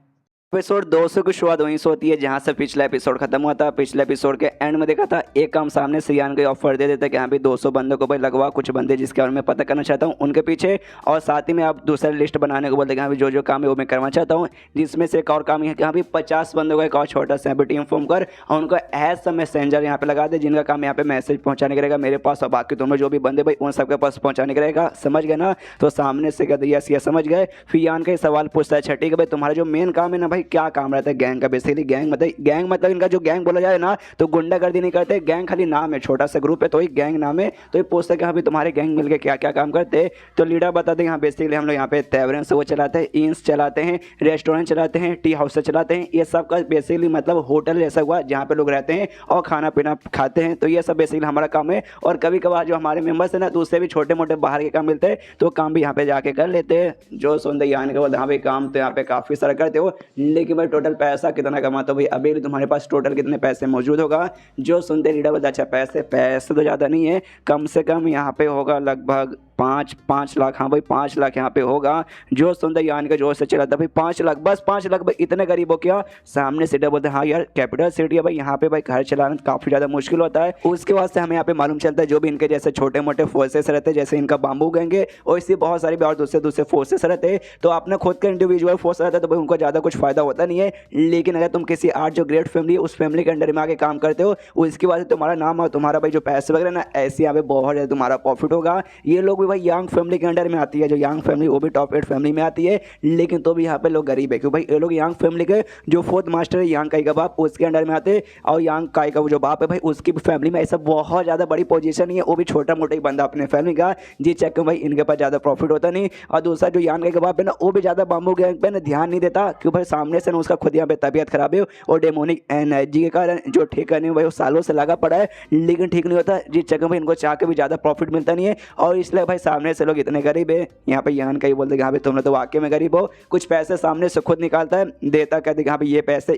एपिसोड 200 की शुरुआत वहीं से होती है जहां से पिछला एपिसोड खत्म हुआ था। पिछले एपिसोड के एंड में देखा था एक काम सामने से यान का ऑफर दे देते कि यहाँ पे 200 बंदों को भाई लगवा, कुछ बंदे जिसके बारे में पता करना चाहता हूँ उनके पीछे। और साथ ही में आप दूसरा लिस्ट बनाने को बोलते हैं जो जो काम है वो मैं करना चाहता हूँ। जिसमें से एक और काम है कि यहाँ पे 50 बंदों का एक और छोटा सा यहाँ पे टीम फॉर्म कर और उनको एज सा मैसेंजर यहाँ पे लगा दे जिनका काम यहाँ पे मैसेज पहुँचाने का रहेगा मेरे पास और बाकी तुम्हें जो भी बंदे भाई उन सबके पास पहुँचाने का रहेगा। समझ गए ना। तो सामने से कहते यस समझ गए। फिर यान का सवाल पूछता है अच्छा ठीक है भाई तुम्हारा जो मेन काम है ना भाई भाई क्या काम रहता है गैंग का। बेसिकली गैंग मतलब इनका जो गैंग बोला जाए ना तो गुंडागर्दी नहीं करते, गैंग खाली नाम है, छोटा सा ग्रुप है तो ही गैंग नाम है। तो ये पूछते हैं कि हाँ भाई तुम्हारे गैंग मिल के क्या क्या काम करते हैं। तो लीडर बताते हैं हाँ बेसिकली हम लोग यहाँ पे टैवरन से वो चलाते हैं, इंस चलाते हैं, रेस्टोरेंट चलाते हैं, टी हाउस से चलाते हैं। ये सब का बेसिकली मतलब होटल जैसा हुआ जहाँ पे लोग रहते हैं और खाना पीना खाते हैं। तो ये सब बेसिकली हमारा काम है। और कभी कभार जो हमारे मेंबर्स हैं ना तो उससे भी छोटे मोटे बाहर के काम मिलते हैं तो काम भी यहाँ पे जाके कर लेते हैं। जो सुनते यान के बोलते हाँ भाई काम तो यहाँ पे काफ़ी सारा करते हो, लेकिन भाई टोटल पैसा कितना कमाते हो भाई, अभी तुम्हारे पास टोटल कितने पैसे मौजूद होगा। जो सुनते लीडर बोलते अच्छा पैसे तो ज़्यादा नहीं है, कम से कम यहाँ पे होगा लगभग 5 लाख। हाँ भाई 5 लाख यहाँ पे होगा। जो सुनते यान के जोर से चला था भाई 5 लाख, बस 5 लाख भाई, इतने गरीब हो क्या। सामने से बोलते हाँ यार कैपिटल सिटी है भाई, यहाँ पे भाई घर चलाना काफ़ी ज़्यादा मुश्किल होता है। उसके बाद से हमें यहाँ पे मालूम चलता है जो भी इनके जैसे छोटे मोटे फोर्सेस रहते हैं, जैसे इनका बाम्बू गैंग है और इससे बहुत सारे भी और दूसरे फोर्सेस रहते हैं। तो अपना खुद का इंडिविजुअल फोर्स रहता है तो भाई उनको ज़्यादा कुछ फायदा होता नहीं है। लेकिन अगर तुम किसी आर्ट जो ग्रेट फैमिली है उस फैमिली के अंडर में आके काम करते हो, उसके बाद तुम्हारा नाम और तुम्हारा भाई जो पैसे वगैरह ना ऐसे यहाँ पे बहुत ज़्यादा तुम्हारा प्रॉफिट होगा। ये लोग भी भाई यंग फैमिली अंडर में आती है, जो यंग फैमिली वो भी टॉप 8 फैमिली में आती है। लेकिन तो भी यहाँ पे लोग गरीब है क्यों भाई, ये लोग यंग फैमिली के जो फोर्थ मास्टर है यंग काई का बाप उसके अंडर में आते हैं और यंग काई का जो बाप है भाई उसकी फैमिली में ऐसा बहुत ज़्यादा बड़ी पोजीशन नहीं है, वो भी छोटा मोटा ही बंदा अपने फैमिली का जी चेक कर भाई इनके पास ज़्यादा प्रॉफिट होता नहीं। और दूसरा जो यंग काई का बाप है ना वो भी ज़्यादा बाम्बू गैंग पे ना ध्यान नहीं देता क्यों भाई सामने से ना उसका खुद यहाँ पे तबीयत खराब है और डेमोनिक एनर्जी के कारण जो ठीक करने में भाई वो सालों से लगा पड़ा है लेकिन ठीक नहीं होता जी चेक भाई इनको चाह के भी ज़्यादा प्रॉफिट मिलता नहीं है। और इसलिए भाई सामने से लोग इतने गरीब है। यहाँ पे यान का ही बोलते कि हाँ भाई तुम लोग तो वाकई में गरीब हो, कुछ पैसे सामने से खुद निकालता है देता, कहते कि हाँ भाई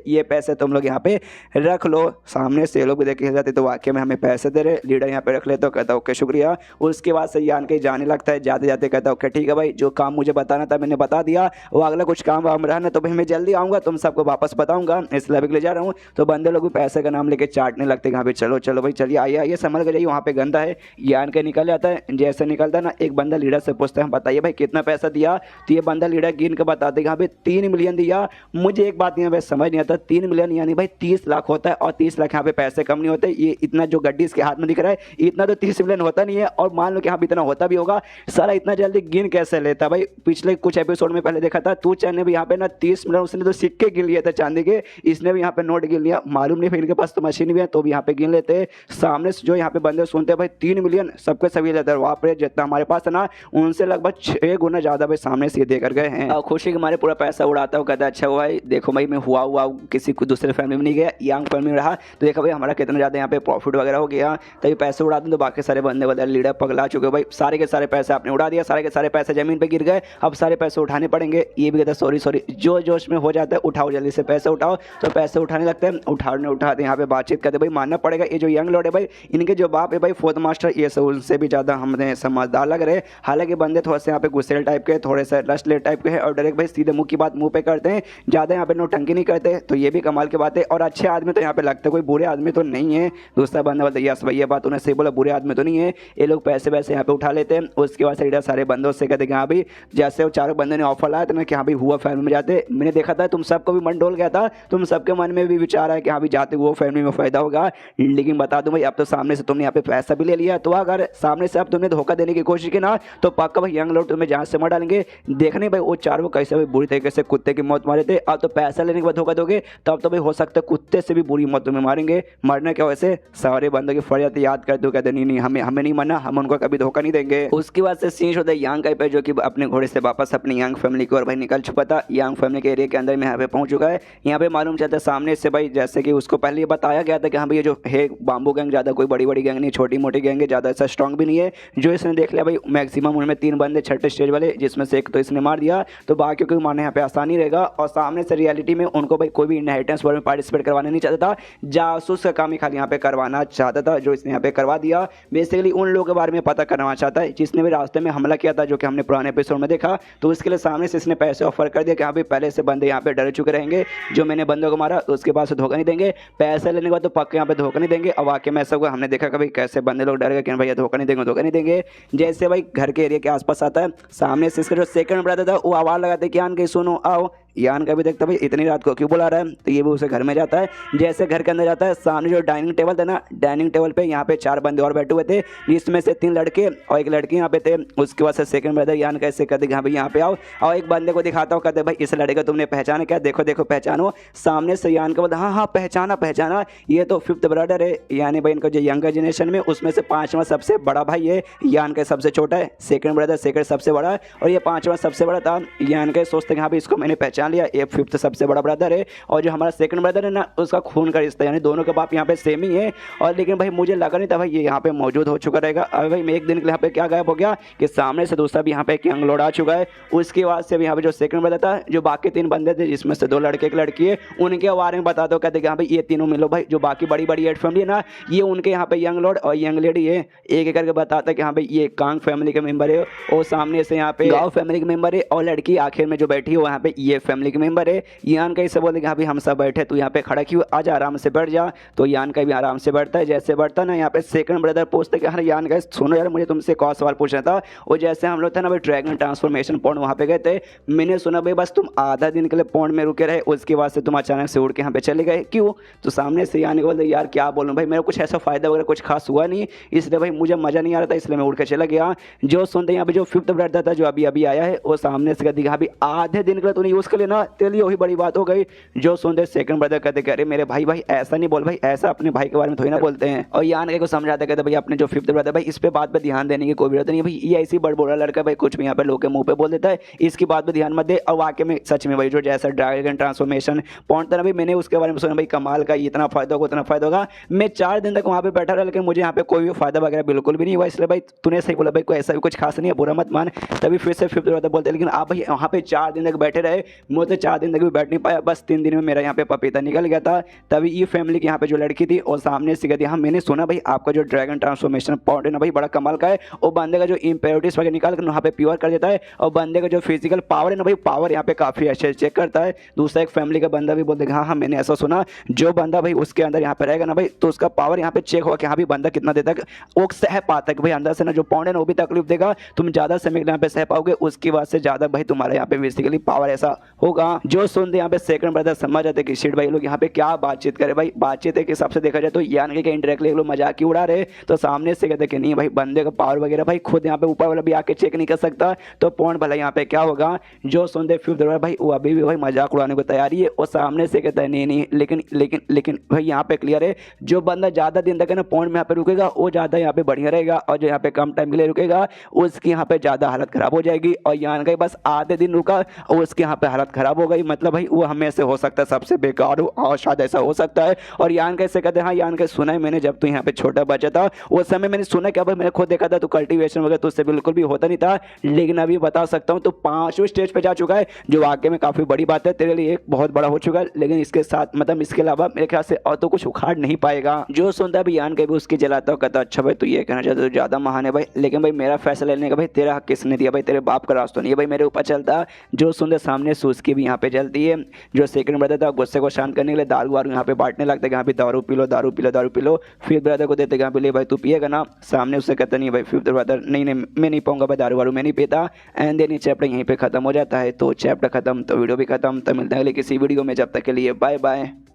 ये पैसे तुम लोग यहाँ पे रख लो। सामने से लोग भी देखे जाते तो वाकई में हमें पैसे दे रहे, लीडर यहाँ पे रख ले तो कहता ओके शुक्रिया। उसके बाद से यान कहीं जाने लगता है, जाते जाते कहता ओके ठीक है भाई जो काम मुझे बताना था मैंने बता दिया, वो अगला कुछ काम वाम रहा ना तो भाई मैं जल्दी आऊँगा तुम सबको वापस बताऊँगा, इसलिए अभी ले जा रहा हूँ। तो बंदे लोग भी पैसे का नाम लेके चाटने लगते हाँ भाई चलो चलो भाई चलिए आइए आइए संभल के जाइए, वहाँ पे गंदा है। यान के निकल जाता है, जैसे निकलता है ना एक बंदा लीडर से पूछता है बताइए भाई कितना पैसा दिया। तो ये बंदा लीडर गिन के बता देगा भाई 3 मिलियन दिया। मुझे एक बात यहाँ पे समझ नहीं आता 3 मिलियन यानी भाई 30 लाख होता है और 30 लाख यहाँ पे पैसे कम नहीं होते। ये इतना जो गड्डी इसके हाथ में दिख रहा है इतना तो 30 मिलियन होता नहीं है और मान लो कि यहाँ पे इतना होता भी होगा, सारा इतना जल्दी गिन कैसे लेता भाई। पिछले कुछ एपिसोड में पहले देखा था तू ने भी यहाँ पे ना 30 मिलियन उसने तो सिक्के गिन लिए थे चांदी के, इसने भी यहाँ पे नोट गिन लिया। मालूम नहीं फिर इनके पास तो मशीन भी है तो भी यहाँ पे गिन लेते। सामने से जो यहाँ पे बंदे सुनते भाई 3 मिलियन सबके सभी लेते हैं, वहाँ पे जितना हमारे पास है ना उनसे लगभग 6 गुना ज़्यादा भाई सामने से देकर गए हैं। और खुशी के हमारे पूरा पैसा उड़ाता हूँ, कहता है अच्छा हुआ भाई देखो भाई मैं हुआ किसी को दूसरे फैमिली में नहीं गया, यंग फैमिली में रहा तो देखा भाई हमारा कितना ज़्यादा यहाँ पे प्रॉफिट वगैरह हो गया। तभी पैसे उड़ा दूँ तो बाकी सारे बंदे बदल लीडर पगला चुके भाई, सारे के सारे पैसे आपने उड़ा दिया, सारे के सारे पैसे जमीन पर गिर गए, अब सारे पैसे उठाने पड़ेंगे। ये भी कहता है सॉरी जो जोश में हो जाता है उठाओ जल्दी से पैसे उठाओ, तो पैसे उठाने लगते हैं, उठाते यहाँ पे बातचीत करते भाई मानना पड़ेगा ये जो यंग लॉर्ड है भाई इनके जो बाप है भाई फोर्थ मास्टर ये सब उनसे भी ज़्यादा हमें समझदार लग रहे। हालांकि बंदे थोड़े से यहाँ पे गुस्सेल टाइप के, थोड़े से रस्टलेट टाइप के हैं और डायरेक्ट भाई सीधे मुंह की बात मुंह पे करते हैं, ज़्यादा यहाँ पे नौटंकी नहीं करते, तो ये भी कमाल की बात है। और अच्छे आदमी तो यहाँ पे लगते कोई बुरे आदमी तो नहीं है। दूसरा बंदा बोलता है यस भाई ये बात उन्हें सही बोला, बुरे आदमी तो नहीं है, ये लोग पैसे वैसे यहाँ पे उठा लेते हैं। उसके बाद लीडर सारे बंदों से कहते कि हाँ भाई जैसे वो चारों बंदे ने ऑफर लाया था ना कि हाँ भाई हुआ फैमिली में जाते, मैंने देखा था तुम सबको भी मन डोल गया था, तुम सबके मन में भी विचार है कि हाँ भाई जाते वो फैमिली में फ़ायदा होगा। लेकिन बता दूं भाई अब तो सामने से तुमने यहाँ पे पैसा भी ले लिया, तो अगर सामने से अब तुमने धोखा देने की कोशिश की ना तो पक्का भाई यंग लोग तुम्हें जान से मार डालेंगे। देखने भाई वो चारों कैसे भाई बुरी तरीके से कुत्ते की मौत मारे थे, अब तो पैसा लेने के बाद धोखा दोगे तब तो भाई हो सकता है कुत्ते से भी बुरी मौत तुम्हें मारेंगे। मरना क्या वैसे सारे बंदों की फरियाद याद कर दो, कहते नहीं हमें नहीं मरना, हम उनको कभी धोखा नहीं देंगे। उसके बाद से सीन होता है यंग का पे जो कि अपने घोड़े से वापस अपनी यंग फैमिली की ओर भाई निकल चुका था। यंग फैमिली के एरिया के अंदर में यहाँ पे पहुंच चुका है। यहाँ पे मालूम चलता है सामने से भाई जैसे कि उसको पहले ये बताया गया था कि हाँ भाई ये जो है बाम्बू गैंग ज़्यादा कोई बड़ी बड़ी गैंग नहीं, छोटी मोटी गैंग है, ज़्यादा ऐसा स्ट्रॉन्ग भी नहीं है। जो इसने देख लिया भाई मैक्सिमम उनमें 3 बंदे छठे स्टेज वाले, जिसमें से एक तो इसने मार दिया, तो बाकी को मारने यहाँ पे आसानी रहेगा। और सामने से रियलिटी में उनको भाई कोई भी इनहेरिटेंस वॉर में पार्टिसिपेट करवाना नहीं चाहता था, जासूस का काम ही खाली यहाँ पे करवाना चाहता था, जो इसने यहाँ पे करवा दिया। बेसिकली उन लोगों के बारे में पता करना चाहता है जिसने भी रास्ते में हमला किया था, जो कि हमने पुराने एपिसोड में देखा। तो उसके लिए सामने से इसने पैसे ऑफर कर दिया कि हाँ भाई पहले से बंदे यहाँ पे डर चुके रहेंगे, जो मैंने बंदों को मारा तो उसके पास धोखा नहीं देंगे, पैसे लेने के बाद तो पक्का यहाँ पे धोखा नहीं देंगे। और वाकई में ऐसा हुआ, हमने देखा कभी कैसे बंदे लोग डर गए कि भैया धोखा नहीं देंगे। जैसे भाई घर के एरिया के आसपास आता है, सामने से इसका जो सेकंड ब्रदर था वो आवाज़ लगाते कि आन के सुनो आओ, यान का भी देखता भाई इतनी रात को क्यों बुला रहा है, तो ये भी उसे घर में जाता है। जैसे घर के अंदर जाता है, सामने जो डाइनिंग टेबल था ना, डाइनिंग टेबल पे यहाँ पे 4 बंदे और बैठे हुए थे, जिसमें से 3 लड़के और एक लड़की यहाँ पे थे। उसके बाद से सेकंड ब्रदर यान कैसे कहते कि हाँ भाई यहाँ पे आओ, और एक बंदे को दिखाता हूँ, कहते भाई इस लड़के को तुमने पहचाना क्या, देखो देखो पहचानो। सामने से यान का बोलता हाँ हाँ पहचाना पहचाना, ये तो 5th ब्रदर है, यानी भाई इनका जो यंगर जनरेशन में उसमें से 5वां सबसे बड़ा भाई है, यान का सबसे छोटा है। सेकंड ब्रदर सेकंड सबसे बड़ा है और ये 5वां सबसे बड़ा था। यान के सोचते हैं हाँ भाई इसको मैंने पहचान लिया, ये 5th सबसे बड़ा ब्रदर है। और जो हमारा सेकंड ब्रदर है ना, उसका खून का रिश्ता, यानी दोनों के बाप यहाँ पे सेम ही है। और लेकिन भाई मुझे लगा नहीं था भाई ये यहाँ पे मौजूद हो चुका रहेगा। अब भाई मैं एक दिन के लिए यहाँ पे क्या गायब हो गया कि सामने से दूसरा भी यहाँ पे यंग लॉर्ड आ चुका है। उसके बाद से यहाँ पे जो सेकंड ब्रदर था, जो बाकी 3 बंदे थे जिसमें से 2 लड़के एक लड़की है, उनके बारे में बता दो। कहते कि हाँ भाई ये तीनों मिलो भाई, जो बाकी बड़ी बड़ी एड फैमिली है ना, ये उनके यहाँ पे यंग लॉर्ड और यंग लेडी है। एक एक करके बताता कि हाँ भाई ये कांग फैमिली के मेंबर है, और सामने से यहाँ पे गाँव फैमिली के मेंबर है, और लड़की आखिर में जो बैठी है वहाँ पे ये फैमिली के मेंबर है। यान का इसे बोलते कि हाँ भाई हम सब बैठे, तू यहाँ पे खड़ा क्यों, आज आराम से बैठ जा। तो यान का भी आराम से बैठता है। जैसे बैठता ना, यहाँ पे सेकंड ब्रदर पूछते कि हाँ यान का सुनो यार, मुझे तुमसे एक और सवाल पूछना था। और जैसे हम लोग थे ना भाई ड्रैगन ट्रांसफॉर्मेशन पॉइंट वहाँ पे गए थे, मैंने सुना भाई बस तुम आधा दिन के लिए पॉइंट में रुके रहे, उसके बाद से तुम अचानक से उड़ के यहाँ पे चले गए, क्यों। तो सामने से यानी बोलते यार क्या बोलूँ भाई, मेरा कुछ ऐसा फायदा वगैरह कुछ खास हुआ नहीं, इसलिए भाई मुझे मजा नहीं आ रहा था, इसलिए मैं उड़ के चला गया। जो सुनते यहाँ पे जो 5th ब्रदर था जो अभी अभी आया है, वो सामने से कहती अभी आधे दिन के लिए तूने यूज़ कर लेना, तेरे लिए वही बड़ी बात हो गई। जो सुनते सेकंड ब्रदर कहते कह रहे मेरे भाई भाई ऐसा नहीं बोल भाई, ऐसा अपने भाई के बारे में थोड़ी ना बोलते हैं। और यान को समझाते कहते भाई अपने जो 5th ब्रदर भाई इस पे बात पे ध्यान देने की कोई जरूरत नहीं है भाई, ये ऐसी बड़ बोला लड़का भाई कुछ भी यहाँ पे लोग के मुंह पे बोल देता है, इसकी बात पे ध्यान मत दे। और वाकई में सच में भाई जो जैसा ड्रैगन ट्रांसफॉर्मेशन पॉइंट था ना भाई, मैंने उसके बारे में सुना भाई कमाल का, इतना फायदा होगा उतना फायदा होगा। मैं 4 दिन तक वहाँ पे बैठा रहा, लेकिन मुझे यहाँ पे कोई भी फायदा वगैरह बिल्कुल भी नहीं हुआ। इसलिए भाई तूने सही बोला भाई, कोई ऐसा भी कुछ खास नहीं है, बुरा मत मान। तभी फिर से 5th ब्रदर बोलते, लेकिन आप भाई वहाँ पे 4 दिन तक बैठे रहे, मुझे 4 दिन तक भी बैठ नहीं पाया, बस 3 दिन में मेरा यहाँ पे पपीता निकल गया था। तभी ये फैमिली की यहाँ पे जो लड़की थी और सामने से कहती हाँ मैंने सुना भाई आपका जो ड्रैगन ट्रांसफॉर्मेशन पॉइंट है ना भाई बड़ा कमाल का है, और बंदे का जो इम्प्योरिटीज वगैरह निकाल कर वहाँ पे प्योर कर देता है, और बंदे का जो फिजिकल पावर है ना भाई, पावर यहाँ पे काफ़ी अच्छे चेक करता है। दूसरा एक फैमिली का बंदा भी बोलते हाँ हाँ मैंने ऐसा सुना, जो बंदा भाई उसके अंदर यहाँ पे रहेगा ना भाई, तो उसका पावर यहाँ पे चेक होगा कि हाँ भाई बंदा कितना देता है, वो सह पाता है कि भाई अंदर से ना जो पॉइंट है ना वो भी तकलीफ देगा, तुम ज़्यादा समय यहाँ पे सह पाओगे, उसकी बाद से ज़्यादा भाई तुम्हारा यहाँ पे बेसिकली पावर ऐसा होगा। जो सुनते यहाँ पे सेकंड ब्रदर समझ जाते कि शिट भाई लोग यहाँ पे क्या बातचीत करे भाई, बातचीत एक हिसाब से देखा जाए तो यान के इंडायरेक्टली लोग मजाक ही उड़ा रहे, तो सामने से कहते कि नहीं भाई बंदे का पावर वगैरह भाई खुद यहाँ पे ऊपर वाला भी आके चेक नहीं कर सकता, तो पॉइंट भला यहाँ पे क्या होगा। जो सुनते 5th ब्रदर भाई वो अभी भी भाई मजाक उड़ाने को तैयारी है, और सामने से कहता है नहीं नहीं लेकिन लेकिन लेकिन भाई यहाँ पे क्लियर है, जो बंदा ज़्यादा दिन तक है ना पॉइंट में यहाँ पे रुकेगा वो ज़्यादा यहाँ पे बढ़िया रहेगा, और जो यहाँ पे कम टाइम के लिए रुकेगा उसकी यहाँ पे ज़्यादा हालत खराब हो जाएगी। और यान का बस आधे दिन रुका और उसकी यहाँ पे हालत खराब हो गई, मतलब भाई वो हमें से हो सकता है सबसे बेकार हो, और शायद ऐसा हो सकता है। और यान कैसे कहते हैं हाँ यान का सुना है मैंने, जब तू यहाँ पे छोटा बच्चा था उस समय मैंने सुना क्या भाई, मैंने खुद देखा था तो कल्टीवेशन वगैरह तो उससे बिल्कुल भी होता नहीं था, लेकिन अभी बता सकता हूँ तो 5वीं स्टेज पे जा चुका है, जो वाकई में काफ़ी बड़ी बात है, तेरे लिए एक बहुत बड़ा हो चुका है। लेकिन इसके साथ मतलब इसके अलावा मेरे ख्याल से और तो कुछ उखाड़ नहीं पाएगा। जो सुनता है यान का भी उसकी जलाता हो, कहता अच्छा भाई तू ये कहना चाहता है ज़्यादा महान है भाई, लेकिन भाई मेरा फैसला लेने का भाई तेरा हक किसने दिया भाई, तेरे बाप का रास्ता नहीं है भाई मेरे ऊपर चलता। जो सुनते सामने से उसकी भी यहाँ पे जलती है। जो सेकंड ब्रदर था गुस्से को शांत करने के लिए दारू वारू यहाँ पे बांटने लगता है, यहाँ पे दारू पी लो दारू पी लो दारू पी लो। 5th ब्रदर को देते यहाँ पे ले भाई तू पिएगा ना, सामने उससे कहता नहीं भाई 5th ब्रदर नहीं नहीं मैं नहीं पाऊंगा भाई दारू वारू मैं नहीं पीता। एंड देन ये चैप्टर यहीं पे खत्म हो जाता है। तो चैप्टर खत्म तो वीडियो भी खत्म, तो मिलते हैं अगले किसी वीडियो में, जब तक के लिए बाय बाय।